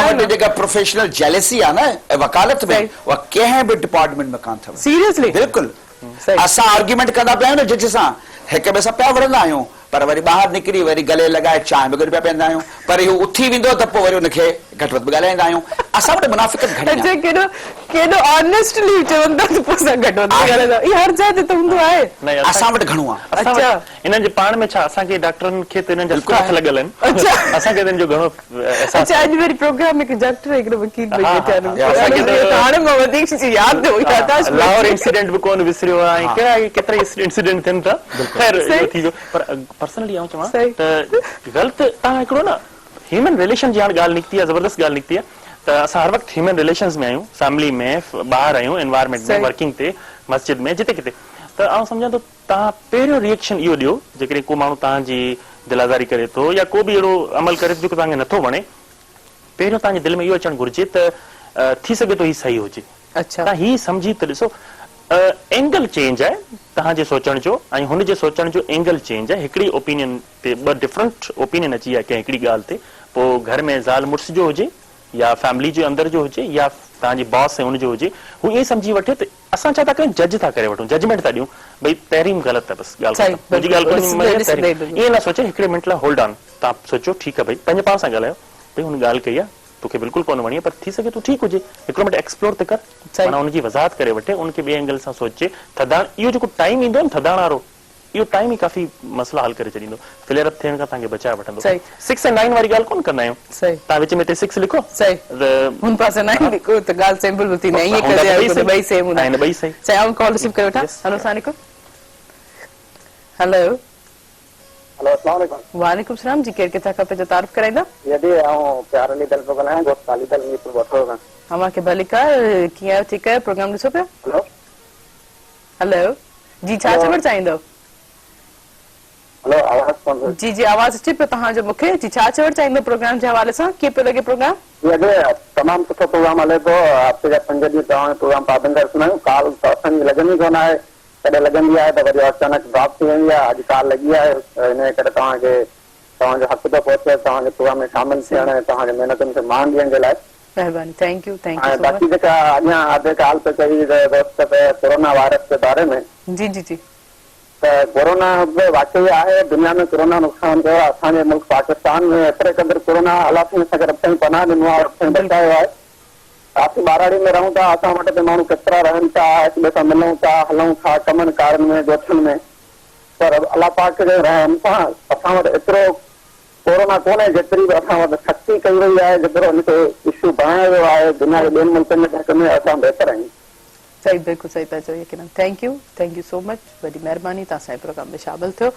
वटि जेका प्रोफेशनल जेलसी आहे न वकालत में, उहा कंहिं बि डिपार्टमेंट में कान अथव। सीरियसली? बिल्कुलु। असां आर्ग्यूमेंट कंदा पिया आहियूं न जज सां, हिक ॿिए सां पिया विढ़ंदा आहियूं, पर वरी ॿाहिरि निकिरी वरी गले लॻाए चांहि बि गॾु पिया पीअंदा आहियूं, पर इहो उथी वेंदो त पोइ वरी हुनखे घटि वधि ॻाल्हाईंदा आहियूं। असां वटि मुनाफ़िक़त घणी आहे। केॾो ऑनेस्टली चवंदा त पोइ असां घटि वधि ॻाल्हाईंदा, इहो हर जाइ ते त हूंदो आहे। असां वटि घणो आहे। अच्छा, इन्हनि जे पाण में छा असांखे डॉक्टरनि खे त इन्हनि जा हथ लॻल आहिनि, असांखे इन्हनि जो घणो अच्छा अॼु वरी प्रोग्राम में डॉक्टर हिकिड़ो वकील बि वेठा आहिनि, हाणे मां वधीक यादि लाहौर इंसिडेंट बि कोन विसरियो आहे, कहिड़ा केतिरा इंसिडेंट थियनि था। ख़ैर इहो थी वियो, पर पर्सनली आउं चवां त ग़लति तव्हां हिकिड़ो न ह्यूमन रिलेशन जी हाणे ॻाल्हि निकिती आहे, ज़बरदस्त ॻाल्हि निकिती आहे, त असां हर वक़्तु ह्यूमन रिलेशन्स में आहियूं, फैमिली में, ॿाहिरि आहियूं, एनवायरमेंट में, वर्किंग ते, मस्जिद में, जिते किथे। त आउं सम्झां थो तव्हां पहिरियों रिएक्शन इहो ॾियो, जेकॾहिं को माण्हू तव्हांजी दिल आज़ारी करे थो या को बि अहिड़ो अमल करे थो जेको तव्हांखे नथो वणे, पहिरियों तव्हांजे दिलि में इहो अचणु घुरिजे त थी सघे थो हीउ सही हुजे। अच्छा, तव्हां हीउ सम्झी त ॾिसो, एंगल चेंज आहे तव्हांजे सोचण जो ऐं हुनजे सोचण जो एंगल चेंज आहे। हिकिड़ी ओपिनियन ते ॿ डिफरेंट ओपिनियन अची आहे कंहिं हिकिड़ी ॻाल्हि ते, पोइ घर में ज़ाल मुड़ुस जो हुजे या फैमिली जे अंदरि जो हुजे या तव्हांजी बॉस ऐं हुनजो हुजे, हू ईअं सम्झी वठे त असां छा था कयूं, जज था करे वठूं, जजमेंट था ॾियूं, भई तहरीम ग़लति आहे, बसि ॻाल्हि ईअं न सोचे, हिकिड़े मिंट लाइ होल्ड ऑन, तव्हां सोचो ठीकु आहे भई पंहिंजे पाण सां ॻाल्हायो, भई हुन ॻाल्हि कई आहे, तोखे बिल्कुलु कोन वणी, पर थी सघे थो ठीकु हुजे, हिकिड़ो मिंट एक्सप्लोर त कर, माना हुनजी वज़ाहत करे वठे, उनखे ॿिए एंगल सां सोचे, थधाण इहो जेको टाइम ईंदो न थधाण वारो, इहो टाइम ई काफ़ी मसला हल करे छॾींदो, फ्लेयर अप थियण खां तव्हांखे बचाए वठंदो। 6 ऐं 9 वारी ॻाल्हि कोन कंदा आहियूं, तव्हां विच में 6 लिखो, हुन पासे 9 लिखो त ॻाल्हि सिंपल थी न, ईअं कजे ॿई सेम हूंदा आहिनि, ॿई सही। सही, आउं कॉल रिसीव करे वठां। हेलो, अस्सलाम वालेकुम। हेलो, हेलो, अस्सलाम वालेकुम। वालेकुम सलाम जी, केरु किथां खपे जो तारीफ़ कराईंदा? यदि आऊं प्यार अली दल पे ॻाल्हायां, गोश्त अली दल में वठो खां। अमांखे भली कर, कीअं आहियो, ठीकु आहियो, प्रोग्राम ॾिसो पिया? हेलो हेलो जी, छा चवणु चाहींदव? हेलो, आवाज़ कोन जी जी, आवाज़ अचे पियो तव्हांजो मूंखे, जी छा चवणु चाहींदव प्रोग्राम जे हवाले सां, कीअं पियो लॻे प्रोग्राम? यदि तमामु सुठो प्रोग्राम हले थो, हफ़्ते जा 5 ॾींहं तव्हां प्रोग्राम पाबंद सुनायूं, काल त असांजी लॻंदी कोन आहे, कॾहिं लॻंदी आहे त वरी अचानक ड्रॉप थी वेंदी आहे। अॼु काल लॻी आहे, इन करे तव्हांखे तव्हांजो हक़ थो पहुचे तव्हांजे प्रोग्राम में शामिल थियण ऐं तव्हांजे महिनतुनि खे मान ॾियण जे लाइ। महिरबानी, थैंक यू ऐं सो बाक़ी मच। जेका अञा अधे काल पे कई दोस्त कोरोना वायरस जे बारे में, जी जी जी त कोरोना बि वाकई आहे, दुनिया में कोरोना नुक़सान कयो आहे। असांजे मुल्क पाकिस्तान में एतिरे क़दुरु कोरोना अलाह सां रब साईं पनाह ॾिनो आहे, रब साईं बचायो आहे। काफ़ी ॿाराड़ी में रहूं था, असां वटि त माण्हू केतिरा रहनि था, हिक ॿिए सां मिलूं था, हलूं था कमनि कारनि में, ॻोठनि में, पर अलाह पाक जे रहम सां असां वटि एतिरो कोरोना कोन्हे जेतिरी बि असां वटि सख़्ती कई वई आहे, जेतिरो हिनखे इशू बणायो वियो आहे दुनिया जे ॿियनि मुल्कनि में असां बहितर आहियूं। सही, बिल्कुलु सही था चओ, यकीनन। थैंक यू सो मच, वॾी महिरबानी तव्हां असांजे प्रोग्राम में शामिल थियो।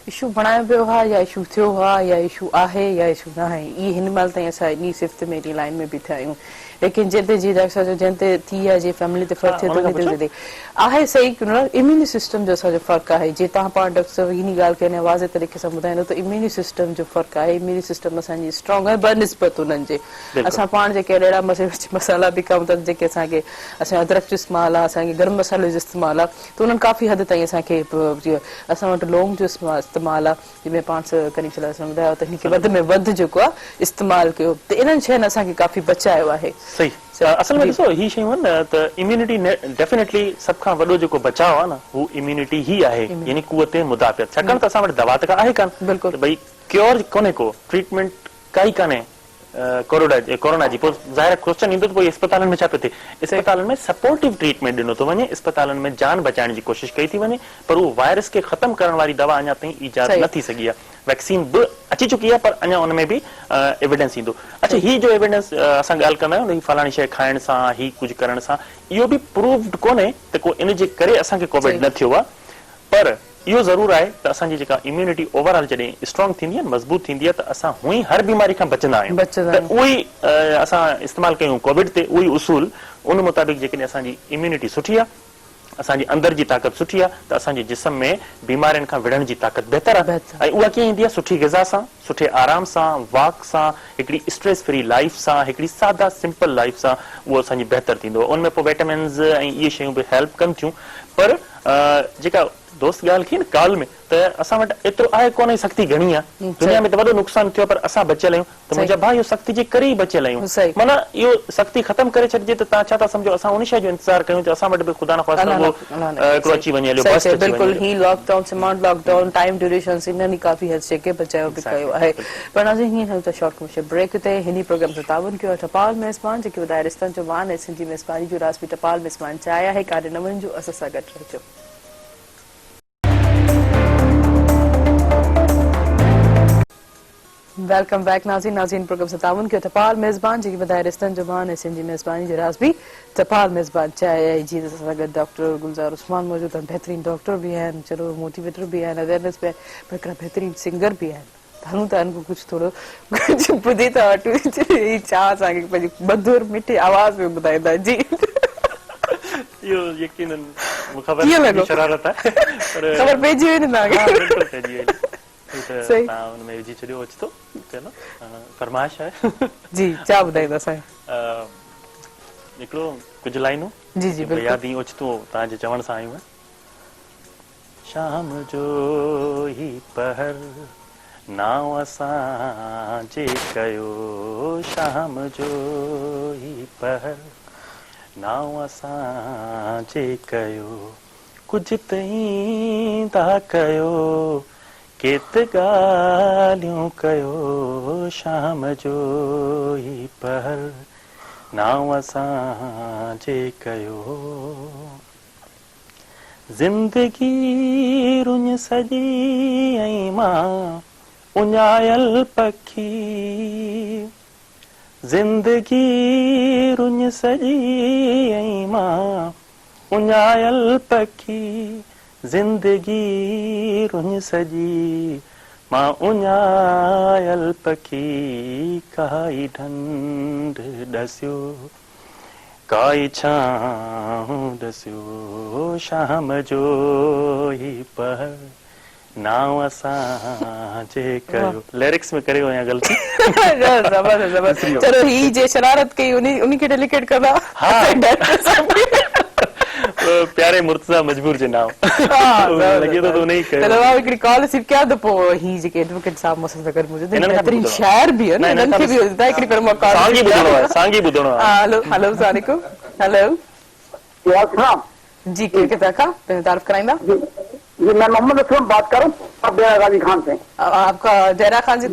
इशू बणायो वियो आहे या इशू थियो आहे या इशू आहे या इशू न आहे, इहे हिन महिल ताईं असां इन सिफ़्त में इन लाइन में बीठा आहियूं। लेकिन जिते जी डॉक्टर साहब जिन ते थी आहे, जे फैमिली ते फ़र्क़ु थिए थो, उन ते आहे सही कि न इम्यूनी सिस्टम जो असांजो फ़र्क़ु आहे। जे तव्हां पाण डॉक्टर साहब इन ॻाल्हि खे वाज़े तरीक़े सां ॿुधाईंदो त इम्यूनी सिस्टम जो फ़र्क़ु आहे। इम्यूनी सिस्टम असांजी स्ट्रॉन्ग आहे बनिस्बत उन्हनि जे। असां पाण जेके अहिड़ा मसाला बि खाऊं था जेके असांखे असांजो अदरक जो इस्तेमालु आहे, असांखे गरम मसाले जो इस्तेमालु आहे, त उन्हनि काफ़ी हद ताईं असांखे असां वटि लौंग जो इस्तेमालु आहे, जंहिंमें पाण करी चला असां ॿुधायो त हिनखे वधि में वधि जेको आहे इस्तेमालु कयो, त इन्हनि शयुनि असांखे काफ़ी बचायो आहे। सही, असल में ॾिसो ही शयूं आहिनि न त इम्यूनिटी डेफिनेटली सभ खां वॾो जेको बचाव आहे न हू इम्यूनिटी ही आहे, यानी कुवत मुदाफ़ियत। छाकाणि त असां वटि दवा त का आहे कान, बिल्कुलु भई क्योर कोन्हे को, ट्रीटमेंट काई कान्हे कोरोना जी। पोइ ज़ाहिर क्वेश्चन ईंदो त पोइ अस्पतालनि में छा पियो थिए? अस्पतालनि में सपोर्टिव ट्रीटमेंट ॾिनो थो वञे, अस्पतालनि में जान बचाइण जी कोशिशि कई थी वञे, पर उहो वायरस खे ख़तम करण वारी दवा अञा ताईं ईजाद न थी सघी आहे। वैक्सीन बि अची चुकी आहे, पर अञा उन में बि एविडेंस ईंदो। अच्छा, ही जो एविडेंस असां ॻाल्हि कंदा आहियूं, फलाणी शइ खाइण सां, ही कुझु करण सां, इहो बि प्रूव्ड कोन्हे त को इन जे करे असांखे कोविड न थियो आहे, पर इहो ज़रूर आहे त असांजी जेका इम्यूनिटी ओवरऑल जॾहिं स्ट्रॉन्ग थींदी आहे, मज़बूत थींदी आहे, त असां हुई हर बीमारी खां बचंदा आहियूं। त उहो ई असां इस्तेमालु कयूं कोविड ते, उहो ई उसूल, उन मुताबिक़ जेकॾहिं असांजी इम्यूनिटी सुठी आहे, असांजी अंदर जी ताक़त सुठी आहे, त असांजे जिस्म में बीमारियुनि खां विढ़ण जी ताक़त बहितर आहे। ऐं उहा कीअं ईंदी आहे? सुठी ग़िज़ा सां, सुठे आराम सां, वॉक सां, हिकिड़ी स्ट्रेस फ्री लाइफ सां, हिकिड़ी सादा सिंपल लाइफ सां, उहो असांजी बहितर थींदो। उनमें पोइ विटामिन्स ऐं इहे शयूं बि हेल्प कनि थियूं। पर जेका दोस्त ॻाल्हि की न कॉल में, त असां वटि एतिरो आहे कोन्हे, सख़्ती घणी आहे दुनिया में, त वॾो नुक़सान थियो, पर असां बचियल आहियूं। त मुंहिंजा भाउ इहो सख़्ती जे करे ई बचियल आहियूं। माना इहो सख़्ती ख़तम करे छॾिजे त तव्हां छा था सम्झो असां उन शइ जो इंतज़ारु कयूं त असां वटि बि ख़ुदा न ख़ासितो अची वञे। बिल्कुलु ही lockdown smart lockdown time duration इन्हनि काफ़ी हद से के बचाव बि कयो आहे। पर नाज़रीन हीअं हलूं था शॉर्ट कमर्शियल ब्रेक ते। हिन प्रोग्राम सां ताउन कयो आहे टपाल मेज़बान, जेके ॿुधाए रिश्तनि जो मान ऐं सिंधी मेज़बानी जो रास बि टपाल मेज़बान चाहिया आहे। काॾे न वञिजो, असां सां गॾु रहिजो। वेलकम बैक नाज़रीन प्रोग्राम से ताउन कयो टपाल मेज़बान, जेकी ॿुधाए रिश्तनि जो मान ऐं सिंधी मेज़बानी जो रास बि टपाल मेज़बान चाहिया। जी असां सां गॾु डॉक्टर गुलज़ार उस्मान मौजूदु आहिनि, बहितरीन डॉक्टर बि आहिनि, चलो मोटिवेटर बि आहिनि, अवेयरनेस बि आहिनि, पर हिकिड़ा बहितरीन सिंगर बि आहिनि। हलूं था हिन कुझु थोरो कुझु ॿुधी था वठूं, छा असांखे पंहिंजी मधुर मिठी आवाज़ में ॿुधाईंदा। जी इहो यकीनन कीअं लॻो? शरारत आहे, ख़बर पइजी वई न तव्हांखे? सही, हुन में विझी छॾियो ओचितो, चलो फरमाइश आहे। जी, छा ॿुधाईंदा असांखे? हिकिड़ो कुझु लाइनूं जी जी बिल्कुलु यादि ओचितो तव्हांजे चवण सां आयूं। शाम जो ही पहर नाव असांजे कयो, शाम जो ही पहर नाव असांजे कयो, कुझु तईं था कयो, केत ॻाल्हियूं कयो, शाम जो ही पहर नाव असांजे कयो। ज़िंदगी रुञ सॼी ऐं मां उञायल पखी, ज़िंदगी रुञ सॼी ऐं मां उञायल पखी, ज़िंदगी रुञ सॼी मां उञायल पखी, काई ढंढ ॾसियो, काई छांव ॾसियो, शाम जो ही पहर नाव असांजे कयो। लिरिक्स में करे वया ग़लती। ज़बरदस्त ज़बरदस्त। चलो ही जे शरारत कई उन्हीं खे डेलीकेट कंदा। हाँ प्यारे मुर्तजा मजबूर जे नाम लॻे थो त उन ई त कयो मां हिकिड़ी कॉल रिसीव कयां त पोइ ही जेके एडवोकेट साहब मूंसां सां गॾु मौजूद हिननि आहिनि खां बहितरीन ॿुधणो आहे। शाइर बि आहिनि न, हिननि हिननि खे खां बि ॿुधाए हिकिड़ी पर मां कॉल सांगी ॿुधणो आहे सांगी ॿुधणो आहे हेलो हेलो अस्सलाम वालेकुम हेलो हाँ जी के किथा खां पंहिंजो तारीफ़ कराईंदा जी मैं मोहम्मद असलम बात कर रहा हूँ अब गाजी खान से। आपका जयरा खान जी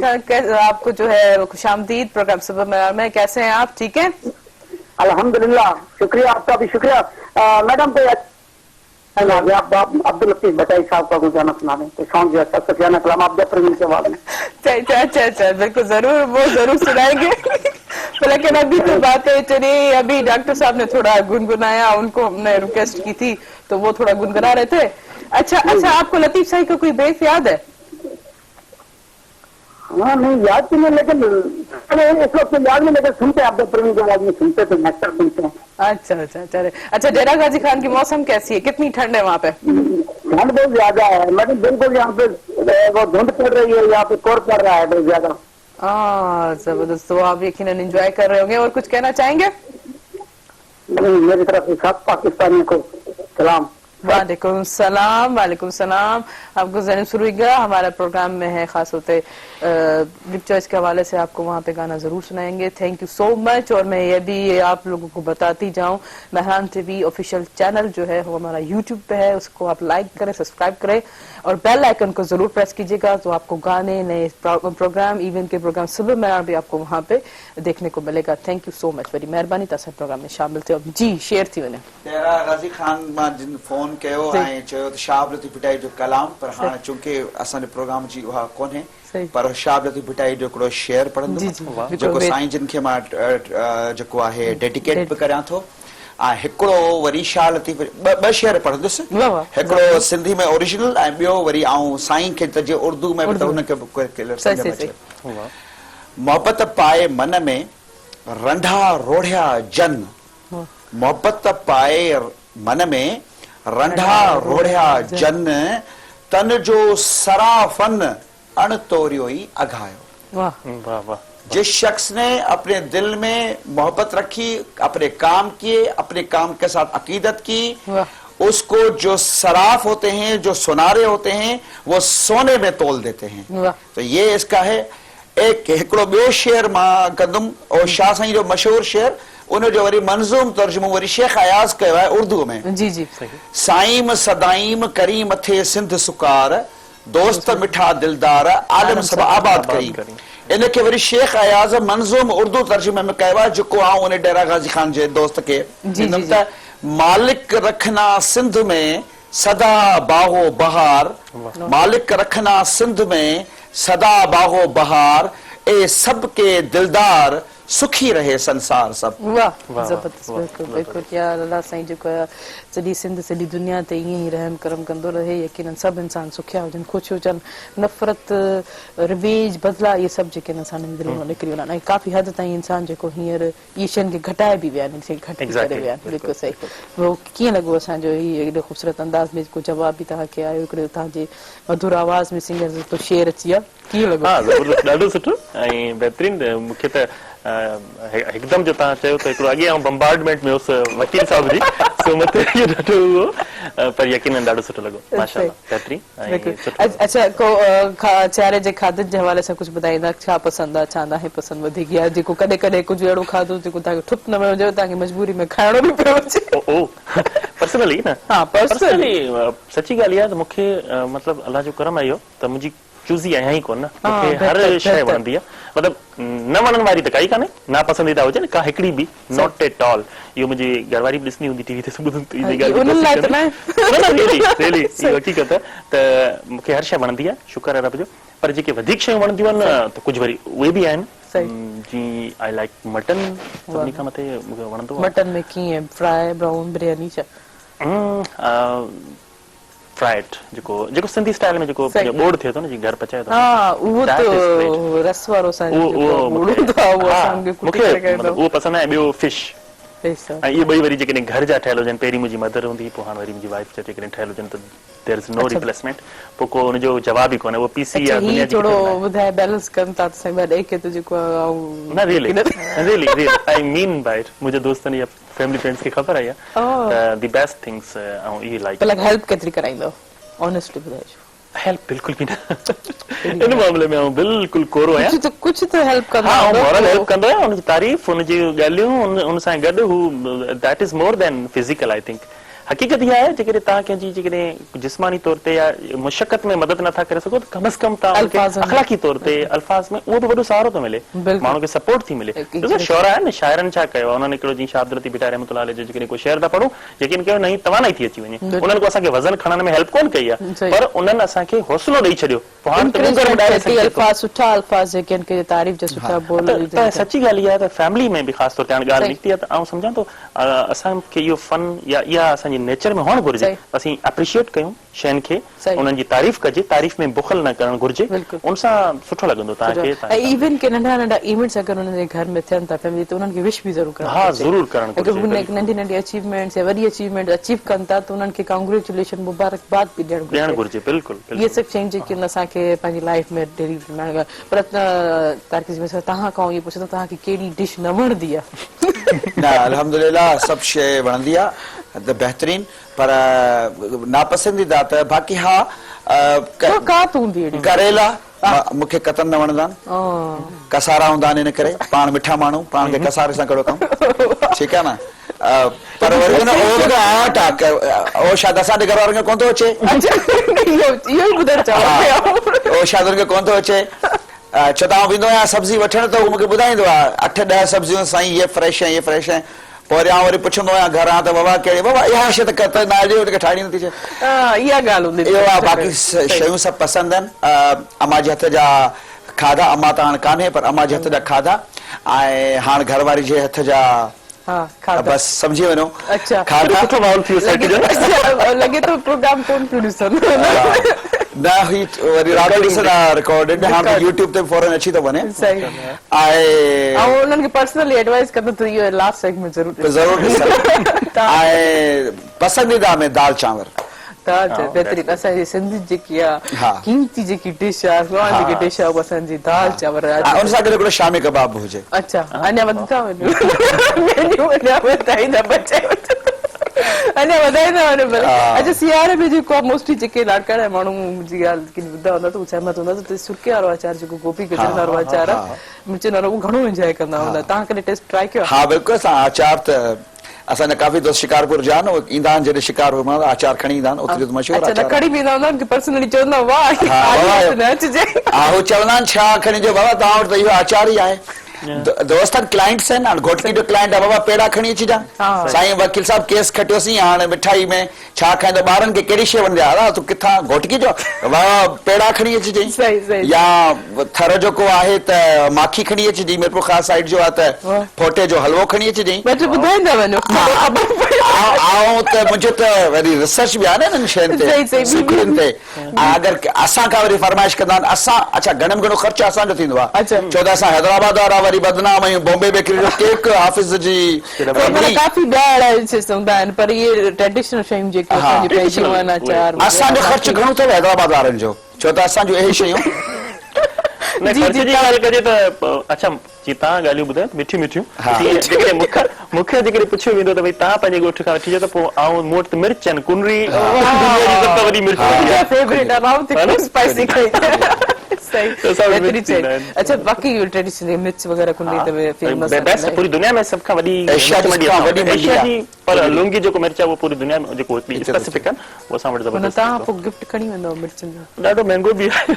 आपको जो है खुशामदीद प्रोग्राम सुबह में कैसे हैं आप ठीक हैं अल्हम्दुलिल्लाह शुक्रिया आपका भी शुक्रिया। मैडम कोई आप अब्दुल लतीफ भटाई साहब का कोई गाना सुना दें कोई सॉन्ग जो अच्छा सफियाना कलाम आप जफर के बाद में। अच्छा बिल्कुल जरूर वो जरूर सुनाएंगे लेकिन अभी तो बातें चली अभी डॉक्टर साहब ने थोड़ा गुनगुनाया उनको हमने रिक्वेस्ट की थी तो वो थोड़ा गुनगुना रहे थे। अच्छा आपको लतीफ साहब का कोई बेस याद है हाँ नहीं याद तो नहीं लेकिन इस वक्त याद नहीं लेकिन सुनते आप प्रवीण के आवाज में सुनते थे नेक्टर सुनते हैं। अच्छा डेरा गाजी खान की मौसम कैसी है कितनी ठंड है वहाँ पे ठंड बहुत ज्यादा है मैडम बिल्कुल यहाँ पे वो धुंध पड़ रही है यहाँ पे कोर पड़ रहा है बहुत ज्यादा। जबरदस्त तो आप यकीनन एंजॉय कर रहे होंगे और कुछ कहना चाहेंगे नहीं मेरी तरफ से सब पाकिस्तानियों को सलाम। वालेकुम सलाम आपको जरूर शुरू होगा हमारा प्रोग्राम में है खास होते बिग चॉइस के हवाले से आपको वहाँ पे गाना जरूर सुनाएंगे। थैंक यू सो मच और मैं ये भी आप लोगों को बताती जाऊं मेहरान टीवी ऑफिशियल चैनल जो है वो हमारा यूट्यूब पे है उसको आप लाइक करें सब्सक्राइब करें और बेल आइकन को जरूर प्रेस कीजिएगा तो आपको गाने नए प्रोग्राम इवेंट के प्रोग्राम सुबह मेहरान भी आपको वहाँ पे देखने को मिलेगा। थैंक यू सो मच वरी मेहरबानी तसा प्रोग्राम में शामिल थे जी शेयर थी वने तेरा गाजी खान मां जिन फोन कयो ऐं चयो त शाह लतीफ भटाई जो कलाम पर हाणे चूंकि असांजे प्रोग्राम जी उहा कोन्हे पर शाह लतीफ भटाई जो हिकिड़ो शेयर पढ़ंदो जेको साईं जिन खे मां जेको आहे डेडिकेट बि करियां थो ऐं हिकिड़ो वरी शाह लतीफ ॿ शेयर पढ़ंदुसि हिकिड़ो सिंधी में ओरिजिनल ऐं ॿियो वरी आऊं साईं खे त जे उर्दू में बि त हुनखे मोहबत पाए मन में रंढा रोढ़िया जन मोहबत पाए मन में रंढा रोढ़िया जन तन जो सराफन अण तोरियो ही अघायो। वाह वाह जिस शख्स ने अपने दिल में मोहब्बत रखी अपने काम किए अपने काम के साथ अकीदत की उसको जो सराफ होते हैं जो सुनारे होते हैं वो सोने में तोल देते हैं। तो ये इसका है एक हिकिड़ो ॿियो शेर मां कंदुमि और शाह साईं जो मशहूर शेर उनजो वरी मंज़ूम तर्जुमो वरी शेख अयाज़ कयो आहे उर्दू में जी सही साईम सदाईम करी मथे सिंध सुकार दोस्त मिठा दिलदार आलम सब आबाद करी इनके वरी शेख अयाज़ मंज़ूम उर्दू तर्जुमे में कयो आहे जेको आऊं उन डेरा गाजी खान जे दोस्त के ॾींदुमि त मालिक रखना सिंध में सदा बागो बहार मालिक रखना सिंध में सदा बागो बहार ए सबके दिलदार सुखी रहे संसार सब। वाह जबरदस्त बिल्कुल यार अल्लाह साईं जेको आहे सॼी सिंध सॼी दुनिया ते ईअं ई रहम करम कंदो रहे यकीनन सभु इंसान सुखिया हुजनि ख़ुशि हुजनि नफ़रत रिवेज बदिला इहे सभु जेके इंसाननि दिलि मां निकिरी वञनि ऐं काफ़ी हद ताईं इंसान जेको हींअर इहे शयुनि खे घटाए बि विया आहिनि घटि करे विया आहिनि बिल्कुलु सही। उहो कीअं लॻो असांजो हीअ एॾो ख़ूबसूरत अंदाज़ में जेको जवाब बि तव्हांखे आयो हिकिड़ो तव्हांजे मधुर आवाज़ में सिंगर जो शेर अची विया कीअं लॻो? ॾाढो सुठो ऐं बहितरीनु मूंखे त हिकदमि जो तव्हां चयो त हिकिड़ो अॻे आउं बम्बार्डमेंट में हुउसि वकील साहब जी सो मथे ॾाढो हुओ पर यकीनन ॾाढो सुठो लॻो माशाअल्लाह बहितरीनु। अच्छा को चारे जे खाधनि जे हवाले सां कुझु ॿुधाईंदा छा पसंदि आहे छा नाहे पसंदि वधीक आहे जेको कॾहिं कॾहिं कुझु अहिड़ो खाधो जेको तव्हांखे ठुप न वणियो तव्हांखे मजबूरी में खाइणो बि पियो अचे पर्सनली न हा पर्सनली सची ॻाल्हि आहे त मूंखे मतिलबु अलाह जो करम आहे इहो त मुंहिंजी चूज़ी आहियां ई कोन मूंखे हर शइ वणंदी आहे मतिलबु न वणण वारी त काई कान्हे ना पसंदीदा हुजे न का हिकिड़ी बि नॉट एट ऑल इहो मुंहिंजी घरवारी बि ॾिसंदी हूंदी टीवी ते सुबुह हक़ीक़त त मूंखे हर शइ वणंदी आहे शुक्र आहे रब जो पर जेके वधीक शयूं वणंदियूं आहिनि त कुझु वरी उहे बि आहिनि जी आई लाइक मटन सभिनी खां मथे मूंखे वणंदो आहे। मटन में कीअं फ्राई ब्राउन बिरयानी छा फ्राइड जेको सिंधी स्टाइल में जेको बोर्ड थिए थो न जी घर पचाए थो उहो त रस वारो उहो पसंदि आहे। ॿियो फिश पैसा ऐं इहे ॿई वरी जेकॾहिं घर जा ठहियल हुजनि, पहिरीं मुंहिंजी मदर हूंदी, पोइ हाणे वरी मुंहिंजी वाइफ जा जेकॾहिं ठहियल हुजनि त देयर इज़ नो रिप्लेसमेंट, पोइ को हुनजो जवाब ई कोन्हे, उहो पीसी या दुनिया जी थोड़ो ॿुधाए बैलेंस कनि था त साईं ॾेई के त जेको न really I mean by it, मुंहिंजे दोस्तनि या फैमिली फ्रेंड्स खे ख़बर आहे त द बेस्ट थिंग्स ऐं इहे लाइक मतलब हेल्प केतिरी कराईंदो ऑनेस्टली ॿुधाइजो। हेल्प बिल्कुल भी ना इन मामले में आऊं बिल्कुल कोरो आहियां। कुछ तो हेल्प कंदो हां मॉरल हेल्प कंदो आहियां, उनजी तारीफ़ उनजी ॻाल्हियूं उन सां गॾु हू that is more than physical I think. हकीकत इहा आहे जेकॾहिं तव्हां कंहिंजी जेकॾहिं जिस्मानी तौर ते या मुशक़त में मदद नथा करे सघो त कम अज़ कम तव्हां अख़लाक़ी तौर ते अल्फाज़ में उहो बि वॾो सहारो थो मिले, माण्हू खे सपोर्ट थी मिले। शौरा आहे न, शाइरनि छा कयो आहे, उन्हनि हिकिड़ो जीअं शाह अब्दुल लतीफ़ भिटा रहमतुल्लाह अलैह जो जेकॾहिं कोई शेर था पढ़ूं, यकीन कयो नई तवानाई थी अची वञे, उन्हनि को असांखे वज़न खणण में हेल्प कोन कई आहे, पर उन्हनि असांखे हौसलो ॾेई छॾियो। अल्फाज़ सुठा अल्फाज़ जेके आहिनि के तारीफ़ जा सुठा बोल त सची ॻाल्हि इहा आहे त फैमिली में बि ख़ासि तौर ते हाणे ॻाल्हि निकिती आहे त आउं सम्झां थो असांखे इहो फन या इहा असांजे नेचर में हुअणु घुरिजे, असीं एप्रिशिएट कयूं शयुनि खे, उन्हनि जी तारीफ़ कजे, तारीफ़ में बुखल न करणु घुरिजे, उन सां सुठो लॻंदो तव्हांखे। इवन के नंढा नंढा इवेंट्स अगरि उन्हनि जे घर में थियनि था फैमिली त उन्हनि खे विश बि ज़रूरु करणु, हा ज़रूरु करणु घुरिजे। नंढी नंढी अचीवमेंट्स या वॾी अचीवमेंट अचीव कनि था त उन्हनि खे कांग्रेचुलेशन मुबारकबाद बि ॾियणु घुरिजे। बिल्कुलु इहे सभु शयूं जेके असांखे पंहिंजी लाइफ में डेली पर तव्हां खां इहो पुछो तव्हांखे कहिड़ी डिश न वणंदी आहे? न अल्हम्दुलिल्लाह सभु शइ वणंदी आहे त बहितरीन, पर नापसंदीदा त बाक़ी हा करेला मूंखे कतन न वणंदा आहिनि, कसारा हूंदा आहिनि, इन करे पाण मिठा माण्हू पाण खे कसारे सां कहिड़ो कमु, ठीकु आहे न। पर वरी आर्ट आहे उहो शायदि असांजे घर वारनि खे कोन थो अचे, उहो शायदि हुनखे कोन थो अचे। छो त आउं वेंदो आहियां सब्जी वठण त उहो मूंखे ॿुधाईंदो आहे 8-10 सब्जियूं साईं इहे फ्रेश आहे, इहे फ्रेश आहे। पोइ वरी आउं वरी पुछंदो आहियां घरां त बाबा कहिड़ी, बाबा इहा शइ त कतई न हुजे, हुनखे ठाहिणी नथी अचे। इहा ॻाल्हि हूंदी इहो आहे। बाक़ी शयूं सभु पसंदि आहिनि। अम्मा जे हथ जा खाधा, अम्मा त हाणे कान्हे पर अम्मा जे हथ जा खाधा, ऐं हाणे घरवारी जे हथ जा बस सम्झी वञो सुठो माहौल थी लॻे थो प्रोग्राम कोन प्रोड्यूसर न हुई, वरी राति ॾिसंदा रिकॉर्डेड, हाणे यूट्यूब ते फौरन अची थो वञे। ऐं उन्हनि खे पर्सनली एडवाइस कंदो त इहो लास्ट सेगमेंट ज़रूरु ॾिसंदा। ऐं पसंदीदा में दाल चांवर, बहितरीन असांजी सिंधी जेकी आहे कीमती जेकी डिश आहे, जेकी डिश आहे असांजी दाल चांवर, उन सां गॾु हिकिड़ो शामी कबाब हुजे। अच्छा अञा वधंदा वञो, अञा वधाईंदा वञो। अच्छा सियारे में जेको आहे मोस्टली जेके ॾाढा माण्हू जी ॻाल्हि ॿुधा हूंदा त सहमत हूंदा त सुके वारो अचार जेको गोभी गजरुनि वारो अचार आहे, मिर्चनि वारो, उहो घणो इंजॉय कंदा हूंदा। तव्हां कॾहिं टेस्ट ट्राई कयो? हा बिल्कुलु, असां अचार त असांजा काफ़ी दोस्त शिकारपुर जा आहिनि, ईंदा आहिनि जॾहिं शिकार अचार खणी ईंदा आहिनि, उते मशहूरु खणी बि ईंदा हूंदा पर्सनली चवंदा वाह हू चवंदा आहिनि छा खणी अचो बाबा तव्हां वटि त इहो अचार ई आहे। दोस्त आहिनि, क्लाइंट्स आहिनि। हाणे घोटकी जो क्लाइंट आहे, बाबा पेड़ा खणी अची जा, साईं वकील साहब केस खटियोसीं, हाणे मिठाई में छा खाईंदो, ॿारनि खे कहिड़ी शइ वणंदी आहे, तूं किथां घोटकी जो, बाबा पेड़ा खणी अचिजांइ, या थर जो को आहे त माखी खणी अचिजांइ, मीरपुर ख़ास साइड जो आहे त फोटे जो हलवो खणी अचिजांइ। ऐं त मुंहिंजो त वरी रिसर्च बि आहे न हिननि शयुनि ते, सिखड़ियुनि ते। अगरि असां खां वरी फरमाइश कंदा आहिनि, असां अच्छा घणो घणो ख़र्चु असांजो थींदो आहे, छो त असां हैदराबाद वारा वरी बदनाम आहियूं, बॉम्बे बेकरी जो केक, हाफ़िज़ जी काफ़ी हूंदा आहिनि, पर इहे ट्रेडिशनल शयूं जेके असांजो ख़र्चु घणो अथव हैदराबाद वारनि जो, छो त असांजो इहे शयूं अच्छा जी तव्हां ॻाल्हियूं ॿुधायो मिठियूं मिठियूं, मूंखे जेकॾहिं पुछियो वेंदो त भई तव्हां पंहिंजे ॻोठ खां वठी अचो त पोइ आउं मूं वटि त मिर्च आहिनि, कुनरी वॾी मिर्च। अच्छा बाक़ी ट्रेडिशनल मिर्च वग़ैरह पूरी दुनिया में सभ खां वॾी पर लुंगी जेको मिर्च आहे उहो पूरी दुनिया में जेको स्पेसिफिक आहे उहो असां वटि ज़बरदस्त। तव्हां पोइ गिफ्ट खणी वेंदव मिर्चनि जो? ॾाढो महांगो बि आहे।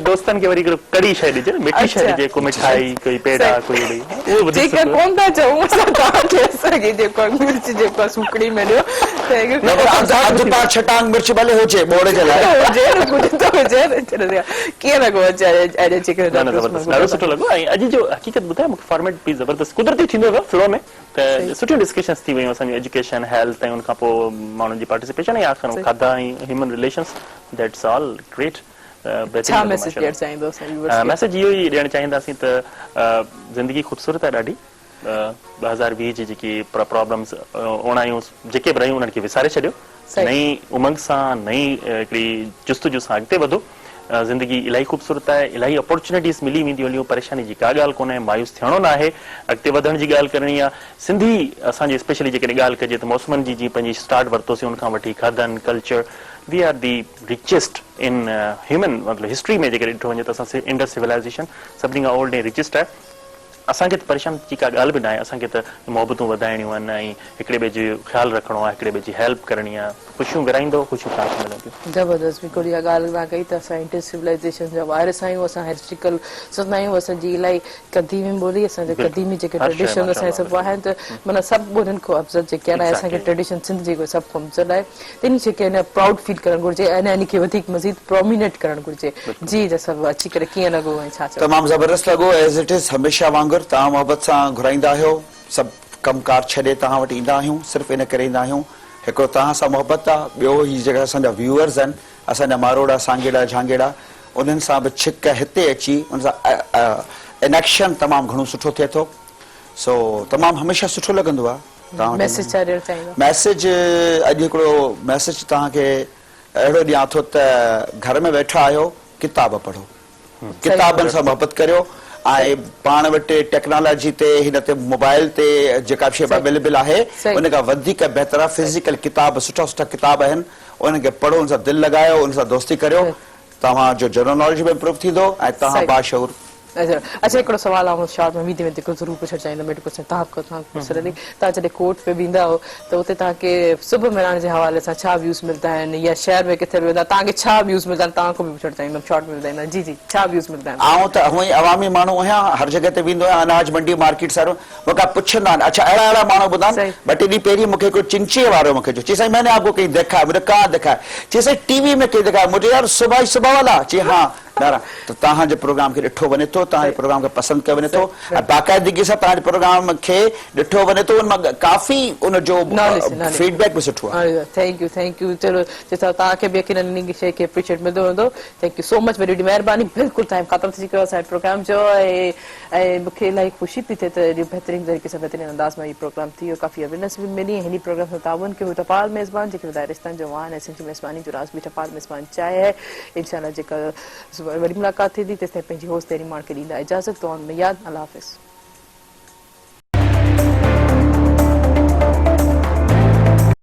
दोस्तनि खे वरी कड़ी शइ ॾिजे, मिठी शइ ॾिजे, को मिठाई, कोई पेड़ा, कोई कोन था चऊं जेको मिर्च जेको सुकड़ी में ॾियो, छटांग मिर्च भले हुजे बोड़े जे लाइ, कीअं लॻो? ॾाढो सुठो लॻो। ऐं अॼु जो हक़ीक़त ॿुधाए मूंखे फॉर्मेट बि ज़बरदस्त कुदरती थींदो हो फ्लो में, त सुठियूं डिस्कशन्स थी वियूं असांजी एजुकेशन, हेल्थ, ऐं उनखां पोइ माण्हुनि जी पार्टिसिपेशन, ऐं आख़िर खाधा ऐं human relations, that's all great. छा मैसेज ॾियणु चाहींदो असांजी viewers खे? मैसेज इहो ई ॾियणु चाहींदासीं त ज़िंदगी ख़ूबसूरत आहे ॾाढी। 2020 जी जेकी प्रॉब्लम्स ओणायूं जेके बि रहियूं उन्हनि खे विसारे छॾियो, नई उमंग सां नई हिकिड़ी जुस्तजू सां अॻिते वधो। ज़िंदगी इलाही ख़ूबसूरत आहे, इलाही अपॉर्चुनिटीज़ मिली वेंदियूं हलियूं, परेशानी जी का ॻाल्हि कोन्हे, मायूस थियणो न आहे, अॻिते वधण जी ॻाल्हि करणी आहे। सिंधी असांजी स्पेशली जेकॾहिं ॻाल्हि कजे त मौसमनि जी जीअं पंहिंजी स्टार्ट वरितोसीं उनखां वठी खाधनि culture, we are the richest in human मतिलबु हिस्ट्री में जेकॾहिं ॾिठो वञे त असां इंडस सिविलाइज़ेशन सभिनी खां ओल्ड ऐं रिचेस्ट आहे। असांखे त परेशान जी का ॻाल्हि बि न आहे, असांखे त मोहबतूं वधाइणियूं आहिनि ऐं हिकिड़े ॿिए जो ख़्यालु रखिणो आहे, हिकिड़े ॿिए जी हेल्प करणी आहे। ख़ुशियूं विराईंदो, ख़ुशियूं तव्हांखे मिलंदियूं। ज़बरदस्त बिल्कुलु इहा ॻाल्हि तव्हां कई त असां इंडस सिविलाइज़ेशन जा वारिस आहियूं, असां हिस्ट्रिकल चवंदा आहियूं, असांजी इलाही क़दीमी ॿोली, असांजे क़दीमी जेके ट्रेडिशन असांजे सभु आहिनि त माना सभु ॿोलियुनि खां अफ़ज़ल जेके आहे असांखे ट्रेडिशन सिंध जेको सभु खां अफ़ज़ल आहे, त इन जेके आहिनि प्राउड फील करणु घुरिजे ऐं इन खे वधीक मज़ीद प्रोमिनेट करणु घुरिजे। जी त सभु अची करे कीअं लॻो ऐं छा चओ? तमामु ज़बरदस्त लॻो, एज़ इट इज़ हमेशह वांगुरु तव्हां मोहबत सां घुराईंदा आहियो, सभु कमकार छॾे तव्हां वटि ईंदा आहियूं, सिर्फ़ु इन करे ईंदा आहियूं हिकिड़ो तव्हां सां मोहबत आहे, ॿियो ही जेका असांजा व्यूअर्स आहिनि, असांजा मारोड़ा सांगेड़ा झांगेड़ा, उन्हनि सां बि छिक हिते अची उन सां इनेक्शन तमामु घणो सुठो थिए थो। सो तमामु हमेशह सुठो लॻंदो आहे। मैसेज छा ॾियणु चाहींदा? मैसेज अॼु हिकिड़ो मैसेज तव्हांखे अहिड़ो ॾियां थो त घर में वेठा आहियो, किताब पढ़ो, किताबनि सां मोहबत करियो ऐं पाण वटि टेक्नोलॉजी ते हिन ते मोबाइल ते जेका शइ अवेलेबल आहे उन खां वधीक बहितर आहे फिज़िकल किताब, सुठा सुठा किताब आहिनि, उनखे पढ़ो, उन सां दिलि लॻायो, उन सां दोस्ती करियो, तव्हांजो जनरल नॉलेज बि इम्प्रूव थींदो ऐं तव्हां बाशऊर। अच्छा हिकिड़ो सवाल आहे शॉर्ट में वेंदे वेंदे ज़रूरु पुछणु चाहींदुमि तव्हां जॾहिं कोर्ट पे वेंदा हो त उते तव्हांखे सुबुह मिलाइण जे हवाले सां छा व्यूज़ मिलंदा आहिनि या शहर में किथे वेंदा तव्हांखे छा व्यूज़ मिलंदा आहिनि? तव्हां खां बि पुछणु चाहींदुमि शॉर्ट में ॿुधाईंदा। जी जी छा व्यूज़ मिलंदा आहिनि? आऊं त हूअं ई अवामी माण्हू आहियां, हर जॻह ते वेंदो आहियां, अनाज मंडी मार्केट सारो मूंखां पुछंदा आहिनि, अच्छा अहिड़ा अहिड़ा माण्हू ॿुधाइनि। ॿ टे ॾींहं पहिरीं मूंखे हिकिड़ो चिंचे वारो मूंखे चयो, चई साईं मैंने आपको कहीं देखा है, मुझे कहाँ देखा है? चई साईं टीवी में कहीं देखा है, मुझे यार सुबह ही सुबह वाला। चई हाँ नारा त तव्हांजे प्रोग्राम खे ॾिठो वञे थो, तव्हांजे प्रोग्राम खे पसंदि कयो वञे थो ऐं बाक़ाइदगी सां तव्हांजे प्रोग्राम खे ॾिठो वञे थो, उन मां काफ़ी उनजो फीडबैक बि सुठो आहे। थैंक यू चलो तव्हांखे बि यकीनन इन शइ खे एप्रिशिएट मिलंदो वेंदो। थैंक यू सो मच, वॾी वॾी महिरबानी। बिल्कुलु टाइम ख़तमु थी चुको आहे असांजे प्रोग्राम जो ऐं मूंखे इलाही ख़ुशी थी थिए त एॾी बहितरीन तरीक़े सां बहितरीन अंदाज़ में हीउ प्रोग्राम थी वियो, काफ़ी अवेयरनेस बि मिली। हिन प्रोग्राम सां ताउन कयो टपाल मेज़बान जेके वधारिस्तान जो वाहन ऐं सिंधी मेज़बानी जो राज़ बि टपाल मेज़बान चाहे है। इंशाल्लाह जेका वरी मुलाक़ात थींदी तेसिताईं पंहिंजी होस्ट तेरी माण खे ॾींदा इजाज़त। दुआउनि में यादि। अल्लाह हाफ़िज़।